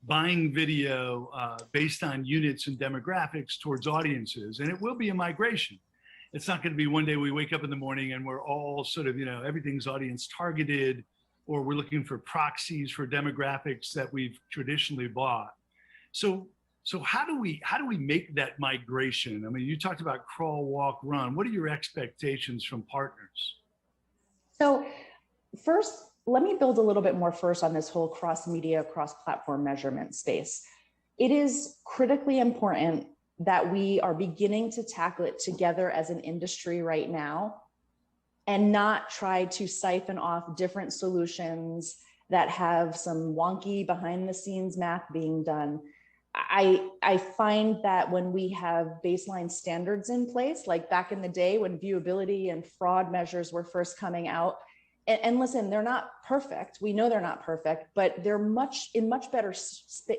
buying video based on units and demographics towards audiences. And it will be a migration. It's not going to be one day we wake up in the morning and we're all sort of, everything's audience targeted, or we're looking for proxies for demographics that we've traditionally bought. So how do we make that migration? I mean, you talked about crawl, walk, run. What are your expectations from partners? So first, let me build a little bit more first on this whole cross-media, cross-platform measurement space. It is critically important that we are beginning to tackle it together as an industry right now, and not try to siphon off different solutions that have some wonky behind the scenes math being done. I find that when we have baseline standards in place, like back in the day when viewability and fraud measures were first coming out, and listen, they're not perfect. We know they're not perfect, but they're in much better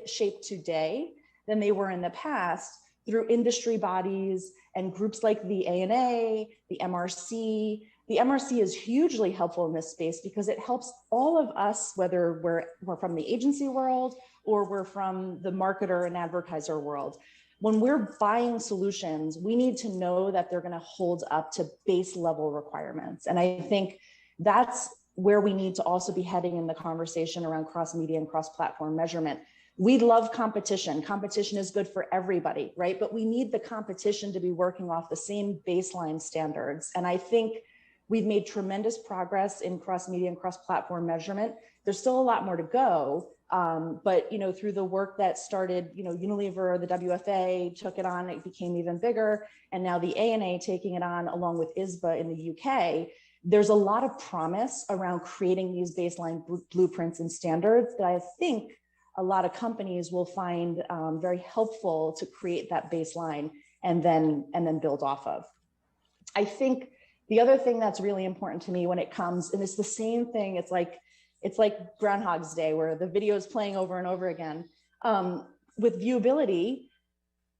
shape today than they were in the past through industry bodies and groups like the ANA, the MRC. The MRC is hugely helpful in this space because it helps all of us, whether we're from the agency world or we're from the marketer and advertiser world. When we're buying solutions, we need to know that they're going to hold up to base level requirements. And I think that's where we need to also be heading in the conversation around cross-media and cross-platform measurement. We love competition. Competition is good for everybody, right? But we need the competition to be working off the same baseline standards. And I think we've made tremendous progress in cross-media and cross-platform measurement. There's still a lot more to go, but through the work that started, Unilever, the WFA took it on, it became even bigger, and now the ANA taking it on along with ISBA in the UK. There's a lot of promise around creating these baseline blueprints and standards that I think a lot of companies will find very helpful to create that baseline and then build off of. I think the other thing that's really important to me when it comes, and it's the same thing, it's like Groundhog's Day where the video is playing over and over again. With viewability,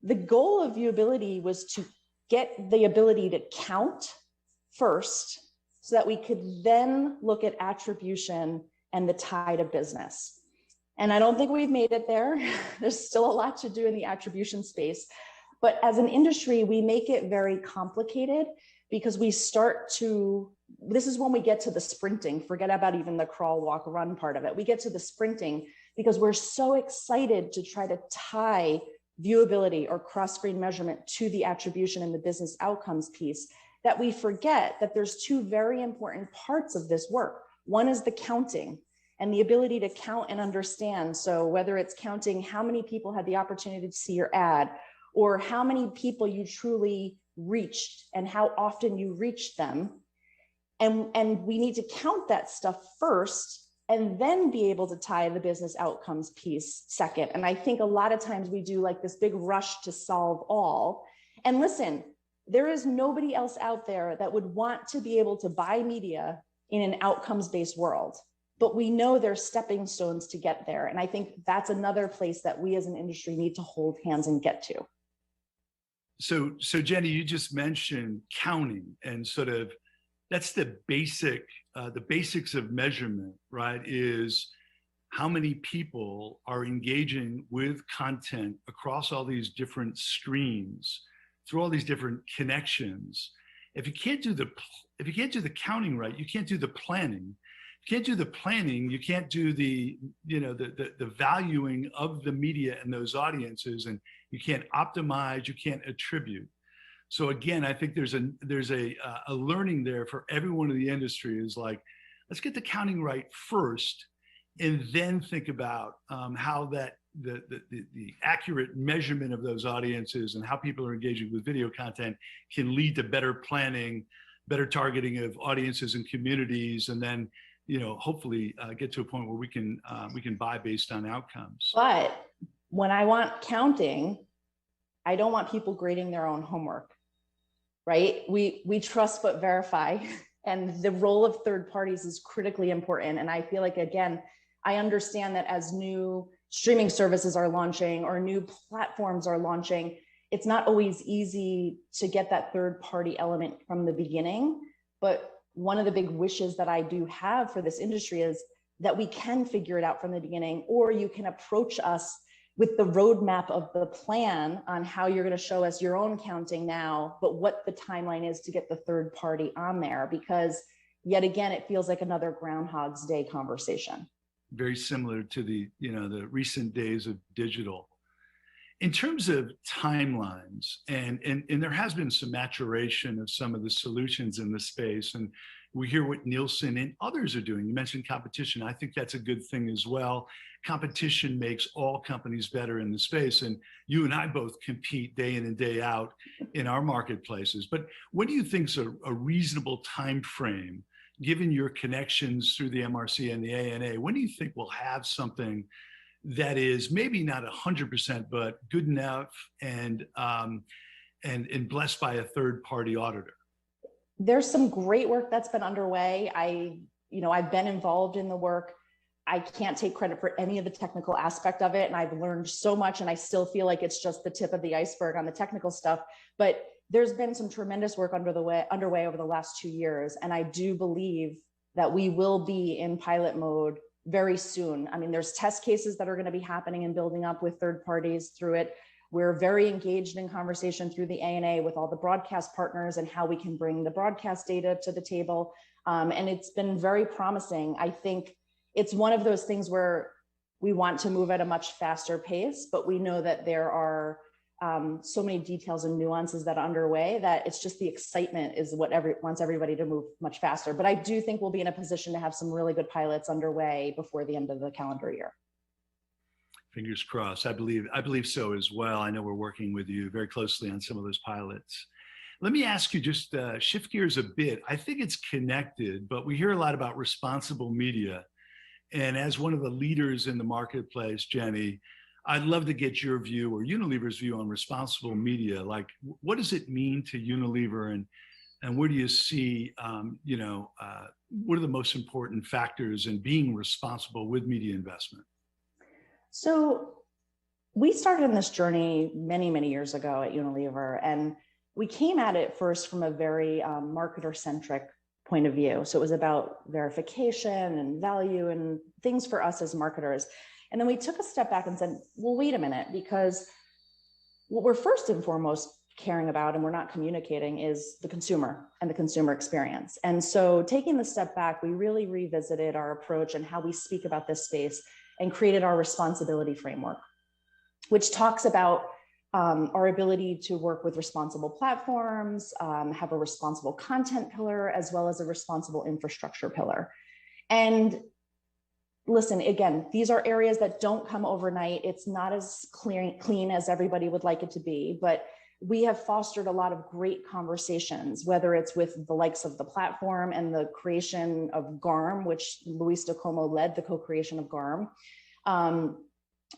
the goal of viewability was to get the ability to count first so that we could then look at attribution and the tide of business. And I don't think we've made it there. There's still a lot to do in the attribution space. But as an industry, we make it very complicated because this is when we get to the sprinting. Forget about even the crawl, walk, run part of it. We get to the sprinting because we're so excited to try to tie viewability or cross-screen measurement to the attribution and the business outcomes piece that we forget that there's two very important parts of this work. One is the counting and the ability to count and understand. So whether it's counting how many people had the opportunity to see your ad, or how many people you truly reached and how often you reached them. And we need to count that stuff first and then be able to tie the business outcomes piece second. And I think a lot of times we do like this big rush to solve all. And listen, there is nobody else out there that would want to be able to buy media in an outcomes-based world. But we know there's stepping stones to get there. And I think that's another place that we as an industry need to hold hands and get to. So Jenny, you just mentioned counting, and sort of that's the basics of measurement, right? Is how many people are engaging with content across all these different streams, through all these different connections. If you can't do the counting right, you can't do the planning. If you can't do the planning, you can't do the valuing of the media and those audiences, and you can't optimize, you can't attribute. So again, I think there's a learning there for everyone in the industry is like, let's get the counting right first, and then think about how that the accurate measurement of those audiences and how people are engaging with video content can lead to better planning, better targeting of audiences and communities, and then hopefully get to a point where we can buy based on outcomes. But when I want counting, I don't want people grading their own homework, right? We trust but verify, and the role of third parties is critically important. And I feel like, again, I understand that as new streaming services are launching or new platforms are launching, it's not always easy to get that third party element from the beginning. But one of the big wishes that I do have for this industry is that we can figure it out from the beginning, or you can approach us with the roadmap of the plan on how you're going to show us your own counting now, but what the timeline is to get the third party on there, because yet again, it feels like another Groundhog's Day conversation. Very similar to the recent days of digital. In terms of timelines, and there has been some maturation of some of the solutions in the space, and we hear what Nielsen and others are doing. You mentioned competition. I think that's a good thing as well. Competition makes all companies better in the space, and you and I both compete day in and day out in our marketplaces. But what do you think is a reasonable time frame, given your connections through the MRC and the ANA? When do you think we'll have something that is maybe not 100%, but good enough and blessed by a third-party auditor? There's some great work that's been underway. I've been involved in the work. I can't take credit for any of the technical aspect of it, and I've learned so much, and I still feel like it's just the tip of the iceberg on the technical stuff. But there's been some tremendous work underway over the last 2 years, and I do believe that we will be in pilot mode very soon. I mean, there's test cases that are going to be happening and building up with third parties through it. We're very engaged in conversation through the ANA with all the broadcast partners and how we can bring the broadcast data to the table. And it's been very promising. I think it's one of those things where we want to move at a much faster pace, but we know that there are so many details and nuances that are underway that it's just the excitement is what wants everybody to move much faster. But I do think we'll be in a position to have some really good pilots underway before the end of the calendar year. Fingers crossed. I believe so as well. I know we're working with you very closely on some of those pilots. Let me ask you, just shift gears a bit. I think it's connected, but we hear a lot about responsible media. And as one of the leaders in the marketplace, Jenny, I'd love to get your view or Unilever's view on responsible media. Like, what does it mean to Unilever, and where do you see, what are the most important factors in being responsible with media investment? So we started in this journey many, many years ago at Unilever, and we came at it first from a very marketer-centric point of view. So it was about verification and value and things for us as marketers. And then we took a step back and said, well, wait a minute, because what we're first and foremost caring about and we're not communicating is the consumer and the consumer experience. And so taking the step back, we really revisited our approach and how we speak about this space and created our responsibility framework, which talks about our ability to work with responsible platforms, have a responsible content pillar, as well as a responsible infrastructure pillar. And listen, again, these are areas that don't come overnight. It's not as clean as everybody would like it to be, but we have fostered a lot of great conversations, whether it's with the likes of the platform and the creation of GARM, which Luis de Como led the co-creation of GARM,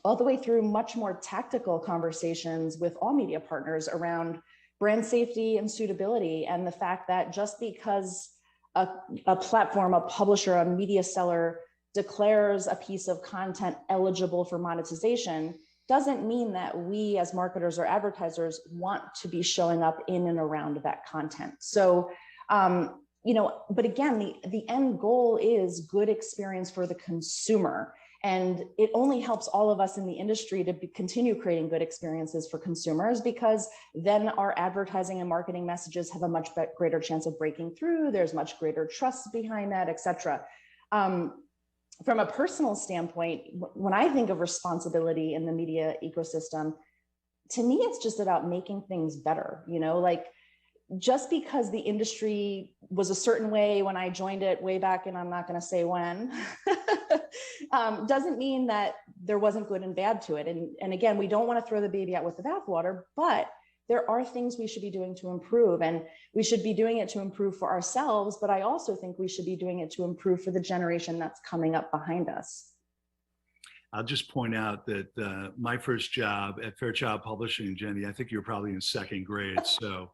all the way through much more tactical conversations with all media partners around brand safety and suitability, and the fact that just because a platform, a publisher, a media seller declares a piece of content eligible for monetization doesn't mean that we as marketers or advertisers want to be showing up in and around that content. So, but again, the end goal is good experience for the consumer. And it only helps all of us in the industry to continue creating good experiences for consumers, because then our advertising and marketing messages have a much greater chance of breaking through. There's much greater trust behind that, et cetera. From a personal standpoint, when I think of responsibility in the media ecosystem, to me, it's just about making things better. Like, just because the industry was a certain way when I joined it way back, and I'm not going to say when, doesn't mean that there wasn't good and bad to it. And again, we don't want to throw the baby out with the bathwater, but there are things we should be doing to improve, and we should be doing it to improve for ourselves. But I also think we should be doing it to improve for the generation that's coming up behind us. I'll just point out that my first job at Fairchild Publishing, Jenny, I think you were probably in second grade. So,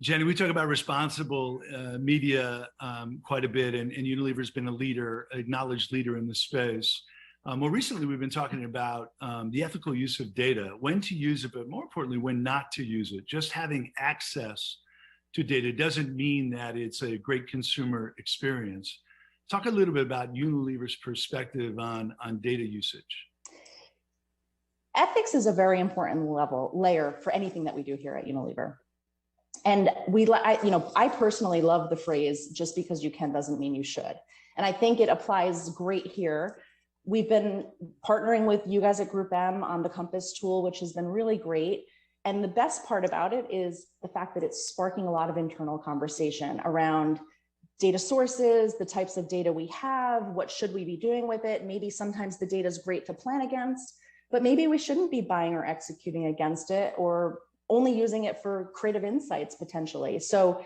Jenny, we talk about responsible media quite a bit, and Unilever's been a leader, acknowledged leader in the space. More recently, we've been talking about the ethical use of data, when to use it, but more importantly, when not to use it. Just having access to data doesn't mean that it's a great consumer experience. Talk a little bit about Unilever's perspective on data usage. Ethics is a very important layer for anything that we do here at Unilever. And I personally love the phrase, just because you can doesn't mean you should. And I think it applies great here. We've been partnering with you guys at GroupM on the Compass tool, which has been really great. And the best part about it is the fact that it's sparking a lot of internal conversation around data sources, the types of data we have, what should we be doing with it? Maybe sometimes the data is great to plan against, but maybe we shouldn't be buying or executing against it, or only using it for creative insights potentially. So,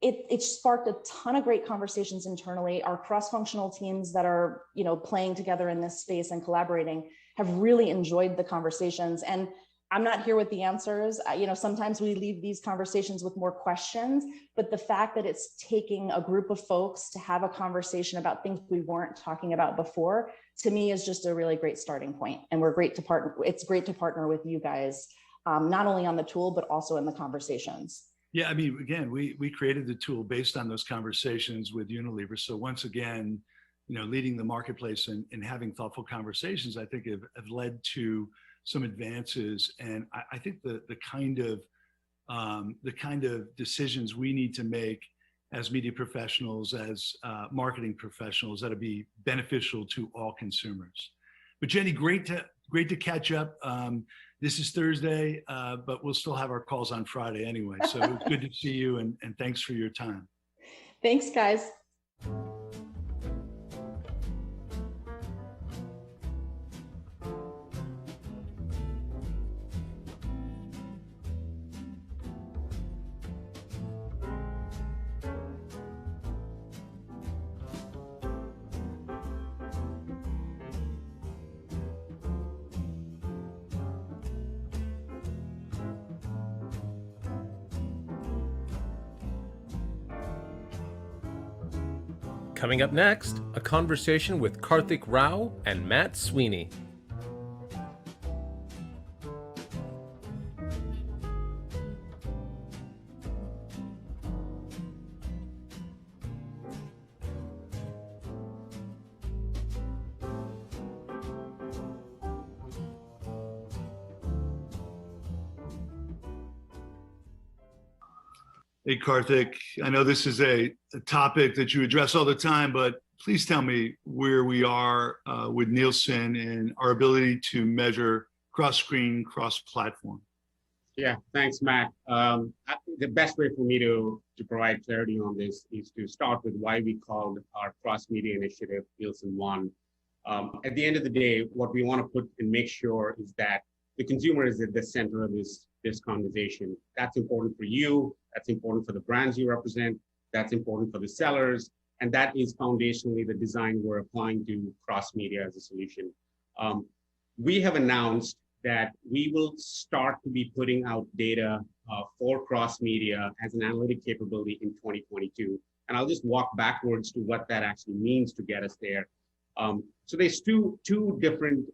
it sparked a ton of great conversations internally. Our cross-functional teams that are, playing together in this space and collaborating have really enjoyed the conversations. And I'm not here with the answers. Sometimes we leave these conversations with more questions, but the fact that it's taking a group of folks to have a conversation about things we weren't talking about before, to me, is just a really great starting point. And we're great to partner. It's great to partner with you guys, not only on the tool, but also in the conversations. Yeah, I mean, again, we created the tool based on those conversations with Unilever. So once again, leading the marketplace and having thoughtful conversations, I think have led to some advances. And I think the kind of decisions we need to make as media professionals, as marketing professionals, that'll be beneficial to all consumers. But Jenny, great to catch up. This is Thursday, but we'll still have our calls on Friday anyway. So it's good to see you, and thanks for your time. Thanks, guys. Coming up next, a conversation with Karthik Rao and Matt Sweeney. Hey, Karthik, I know this is a topic that you address all the time, but please tell me where we are with Nielsen and our ability to measure cross-screen, cross-platform. Yeah, thanks, Matt. The best way for me to provide clarity on this is to start with why we called our cross-media initiative Nielsen One. At the end of the day, what we want to put and make sure is that the consumer is at the center of this conversation. That's important for you. That's important for the brands you represent. That's important for the sellers. And that is foundationally the design we're applying to cross-media as a solution. We have announced that we will start to be putting out data for cross-media as an analytic capability in 2022. And I'll just walk backwards to what that actually means to get us there. So there's two different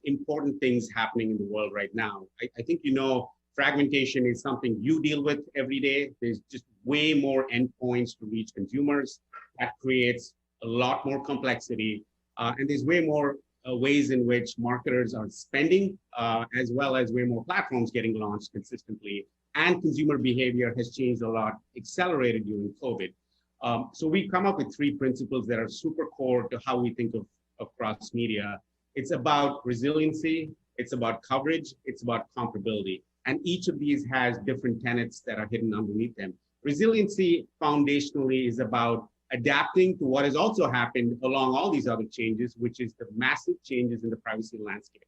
important things happening in the world right now. I think fragmentation is something you deal with every day. There's just way more endpoints to reach consumers. That creates a lot more complexity. And there's way more ways in which marketers are spending, as well as way more platforms getting launched consistently. And consumer behavior has changed a lot, accelerated during COVID. So we come up with 3 principles that are super core to how we think of cross-media. It's about resiliency, it's about coverage, it's about comparability. And each of these has different tenets that are hidden underneath them. Resiliency foundationally is about adapting to what has also happened along all these other changes, which is the massive changes in the privacy landscape.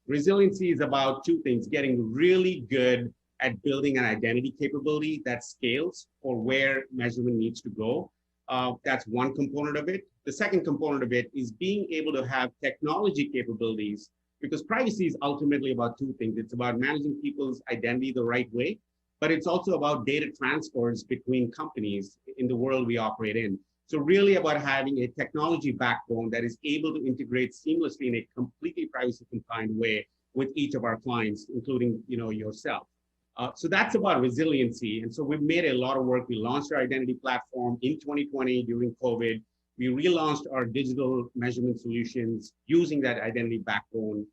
Resiliency is about 2 things: getting really good at building an identity capability that scales for where measurement needs to go. That's one component of it. The second component of it is being able to have technology capabilities, because privacy is ultimately about 2 things. It's about managing people's identity the right way, but it's also about data transfers between companies in the world we operate in. So really about having a technology backbone that is able to integrate seamlessly in a completely privacy compliant way with each of our clients, including yourself. So that's about resiliency. And so we've made a lot of work. We launched our identity platform in 2020 during COVID. We relaunched our digital measurement solutions using that identity backbone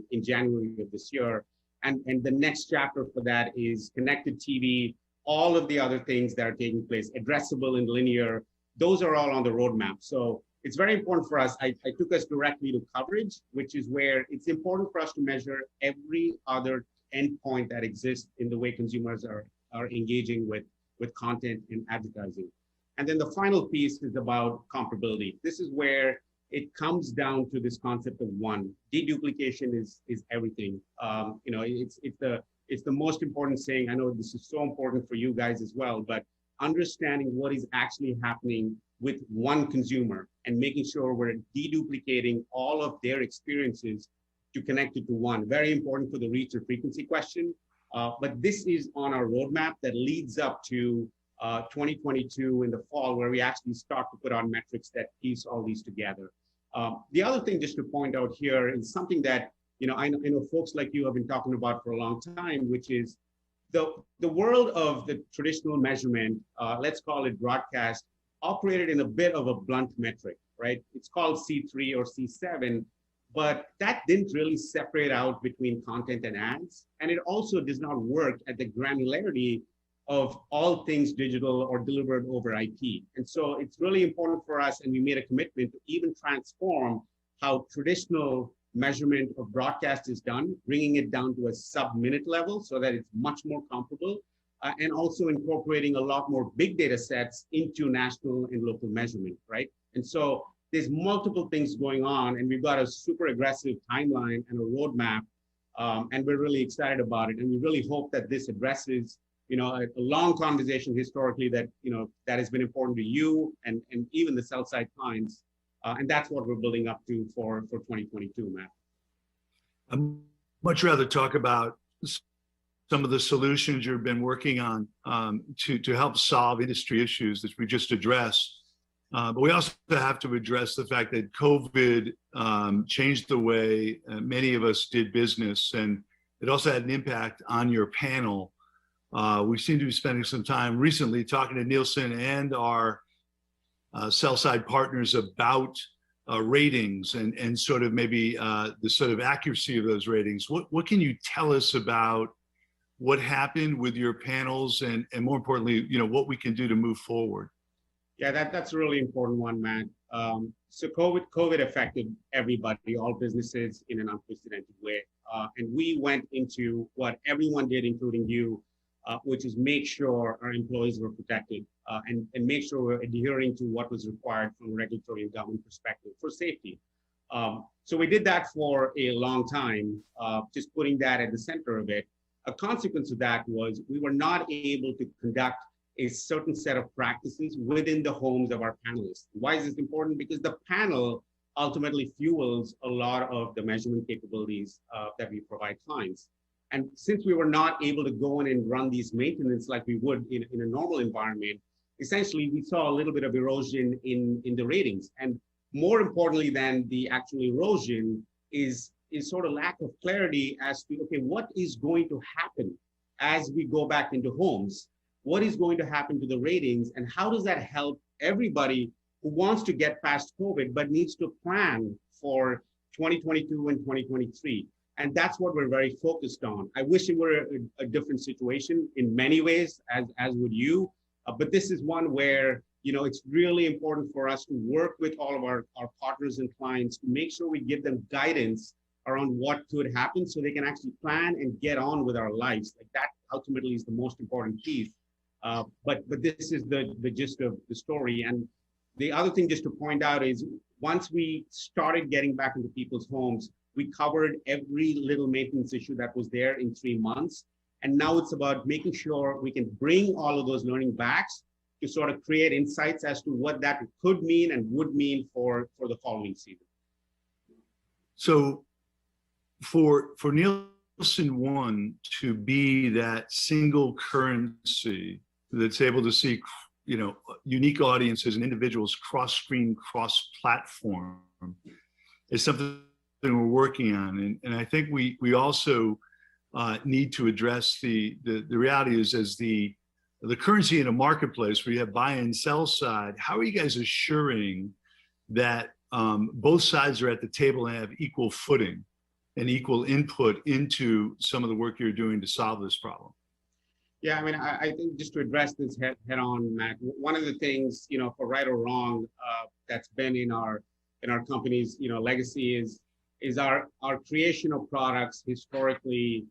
in January of this year. And the next chapter for that is connected TV, all of the other things that are taking place, addressable and linear. Those are all on the roadmap. So it's very important for us. I took us directly to coverage, which is where it's important for us to measure every other endpoint that exists in the way consumers are engaging with content and advertising. And then the final piece is about comparability. This is where it comes down to this concept of one. Deduplication is everything. It's the most important saying. I know this is so important for you guys as well, but understanding what is actually happening with one consumer and making sure we're deduplicating all of their experiences to connect it to one. Very important for the reach or frequency question. But this is on our roadmap that leads up to 2022 in the fall, where we actually start to put on metrics that piece all these together. The other thing just to point out here is something that I know folks like you have been talking about for a long time, which is the world of the traditional measurement, let's call it broadcast, operated in a bit of a blunt metric, right? It's called C3 or C7, but that didn't really separate out between content and ads. And it also does not work at the granularity of all things digital or delivered over IP. And so it's really important for us, and we made a commitment to even transform how traditional measurement of broadcast is done, bringing it down to a sub-minute level so that it's much more comparable, and also incorporating a lot more big data sets into national and local measurement, right? And so there's multiple things going on, and we've got a super aggressive timeline and a roadmap, and we're really excited about it. And we really hope that this addresses a long conversation historically that that has been important to you and even the sell side clients, and that's what we're building up to for 2022, Matt. I'd much rather talk about some of the solutions you've been working on to help solve industry issues that we just addressed. But we also have to address the fact that COVID changed the way many of us did business, and it also had an impact on your panel. We seem to be spending some time recently talking to Nielsen and our sell-side partners about ratings and sort of maybe the sort of accuracy of those ratings. What can you tell us about what happened with your panels and more importantly, what we can do to move forward? Yeah, that's a really important one, Matt. So COVID affected everybody, all businesses in an unprecedented way. And we went into what everyone did, including you, which is make sure our employees were protected and make sure we're adhering to what was required from a regulatory and government perspective for safety. So we did that for a long time, just putting that at the center of it. A consequence of that was we were not able to conduct a certain set of practices within the homes of our panelists. Why is this important? Because the panel ultimately fuels a lot of the measurement capabilities that we provide clients. And since we were not able to go in and run these maintenance like we would in a normal environment, essentially we saw a little bit of erosion in the ratings. And more importantly than the actual erosion is sort of lack of clarity as to, okay, what is going to happen as we go back into homes? What is going to happen to the ratings, and how does that help everybody who wants to get past COVID but needs to plan for 2022 and 2023? And that's what we're very focused on. I wish it were a different situation in many ways, as would you, but this is one where it's really important for us to work with all of our partners and clients to make sure we give them guidance around what could happen so they can actually plan and get on with our lives. Like that ultimately is the most important piece. But this is the gist of the story. And the other thing just to point out is once we started getting back into people's homes, we covered every little maintenance issue that was there in 3 months. And now it's about making sure we can bring all of those learning back to sort of create insights as to what that could mean and would mean for the following season. So for Nielsen One to be that single currency that's able to see, unique audiences and individuals cross-screen, cross-platform is something we're working on. And I think we also need to address the reality is as the currency in a marketplace where you have buy and sell side, how are you guys assuring that both sides are at the table and have equal footing and equal input into some of the work you're doing to solve this problem? Yeah, I mean, I think just to address this head on, Matt, one of the things, for right or wrong, that's been in our company's, legacy is our creation of products historically,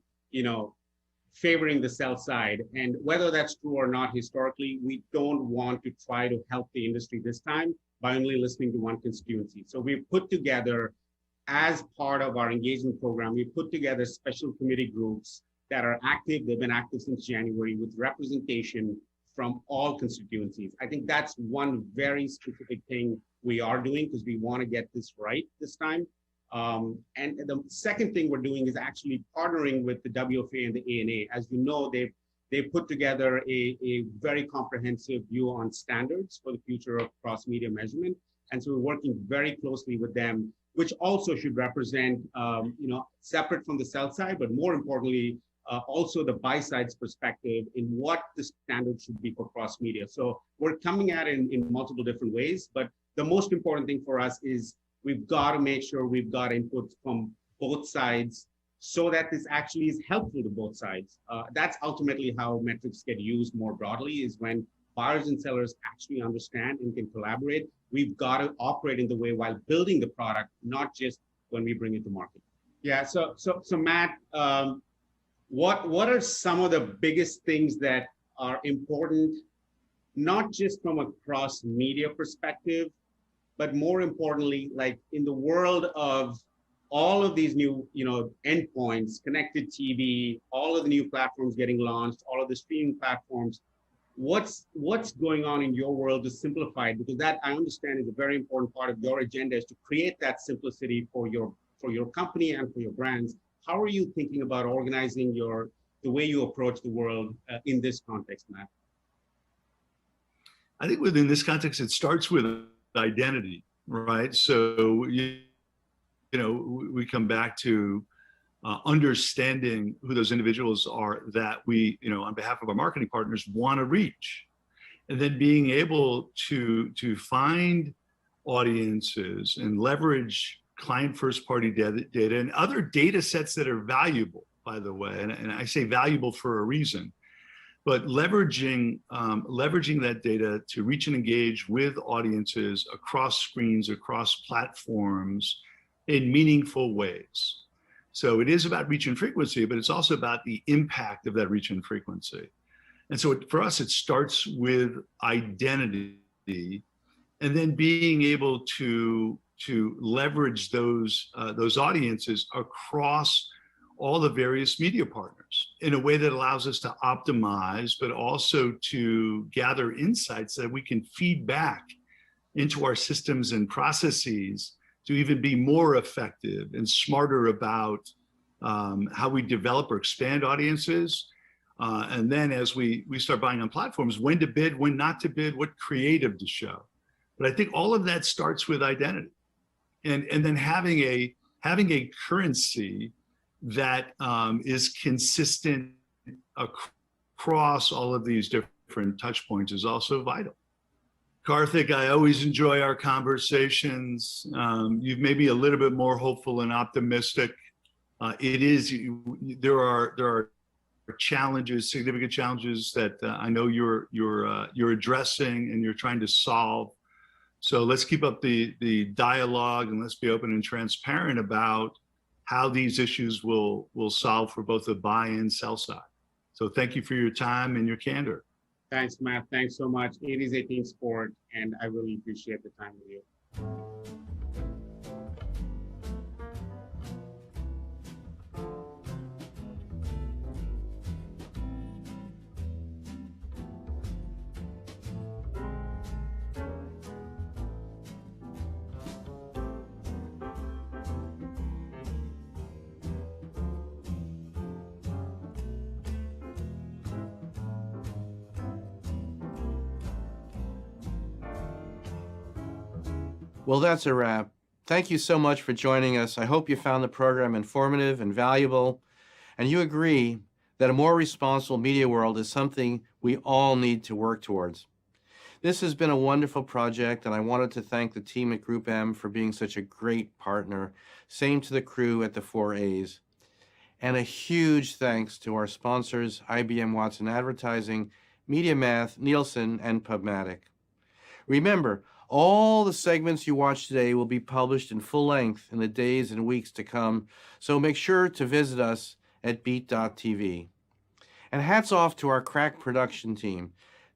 favoring the sell side. And whether that's true or not historically, we don't want to try to help the industry this time by only listening to one constituency. So we've put together, as part of our engagement program, we put together special committee groups that are active. They've been active since January with representation from all constituencies. I think that's one very specific thing we are doing because we want to get this right this time. And the second thing we're doing is actually partnering with the WFA and the ANA. As you know, they've put together a very comprehensive view on standards for the future of cross-media measurement. And so we're working very closely with them, which also should represent, separate from the sell side, but more importantly, also the buy side's perspective in what the standard should be for cross media. So we're coming at it in multiple different ways, but the most important thing for us is we've got to make sure we've got input from both sides so that this actually is helpful to both sides. That's ultimately how metrics get used more broadly, is when buyers and sellers actually understand and can collaborate. We've got to operate in the way while building the product, not just when we bring it to market. Yeah, so Matt, what are some of the biggest things that are important, not just from a cross-media perspective, but more importantly, like in the world of all of these new, endpoints, connected TV, all of the new platforms getting launched, all of the streaming platforms, what's going on in your world to simplify it? Because that, I understand, is a very important part of your agenda, is to create that simplicity for your company and for your brands. How are you thinking about organizing the way you approach the world in this context, Matt? I think within this context, it starts with identity, right? So, we come back to understanding who those individuals are that we, on behalf of our marketing partners, want to reach. And then being able to find audiences and leverage client first party data and other data sets that are valuable by the way, and I say valuable for a reason. But leveraging that data to reach and engage with audiences across screens, across platforms in meaningful ways. So it is about reach and frequency, but it's also about the impact of that reach and frequency. And so for us, it starts with identity, and then being able to leverage those audiences across all the various media partners in a way that allows us to optimize, but also to gather insights that we can feed back into our systems and processes to even be more effective and smarter about how we develop or expand audiences. And then as we start buying on platforms, when to bid, when not to bid, what creative to show. But I think all of that starts with identity, and then having a currency that is consistent across all of these different touch points is also vital. Karthik, I always enjoy our conversations. You've made me a little bit more hopeful and optimistic. There are challenges, significant challenges that I know you're addressing and you're trying to solve. So let's keep up the dialogue, and let's be open and transparent about how these issues will solve for both the buy and sell side. So thank you for your time and your candor. Thanks, Matt. Thanks so much. It is a team sport, and I really appreciate the time with you. Well, that's a wrap. Thank you so much for joining us. I hope you found the program informative and valuable, and you agree that a more responsible media world is something we all need to work towards. This has been a wonderful project, and I wanted to thank the team at GroupM for being such a great partner. Same to the crew at the 4As. And a huge thanks to our sponsors, IBM Watson Advertising, MediaMath, Nielsen, and PubMatic. Remember, all the segments you watched today will be published in full length in the days and weeks to come, so make sure to visit us at beat.tv. And hats off to our crack production team,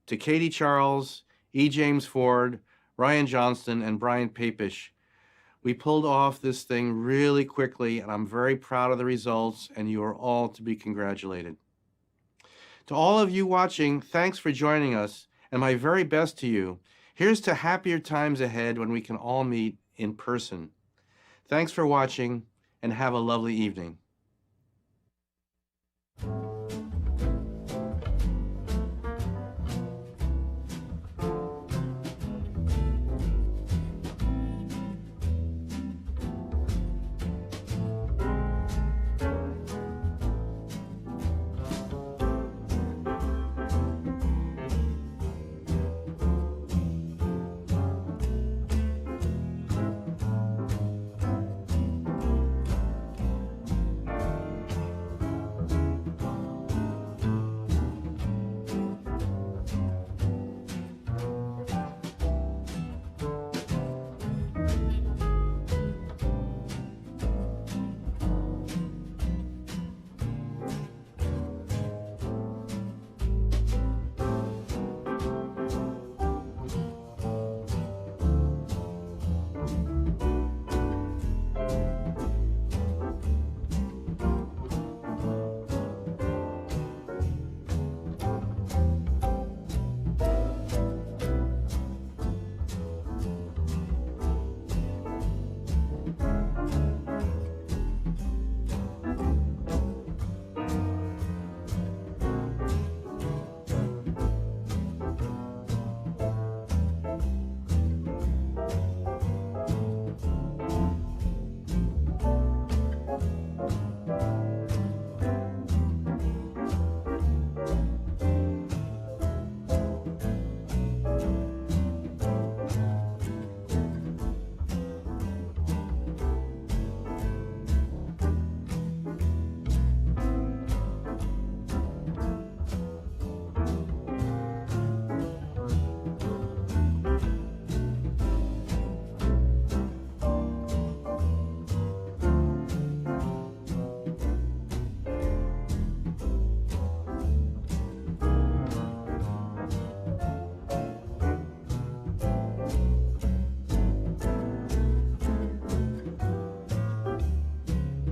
to Katie Charles, E. James Ford, Ryan Johnston, and Brian Papish. We pulled off this thing really quickly, and I'm very proud of the results, and you are all to be congratulated. To all of you watching, thanks for joining us, and my very best to you. Here's to happier times ahead when we can all meet in person. Thanks for watching, and have a lovely evening.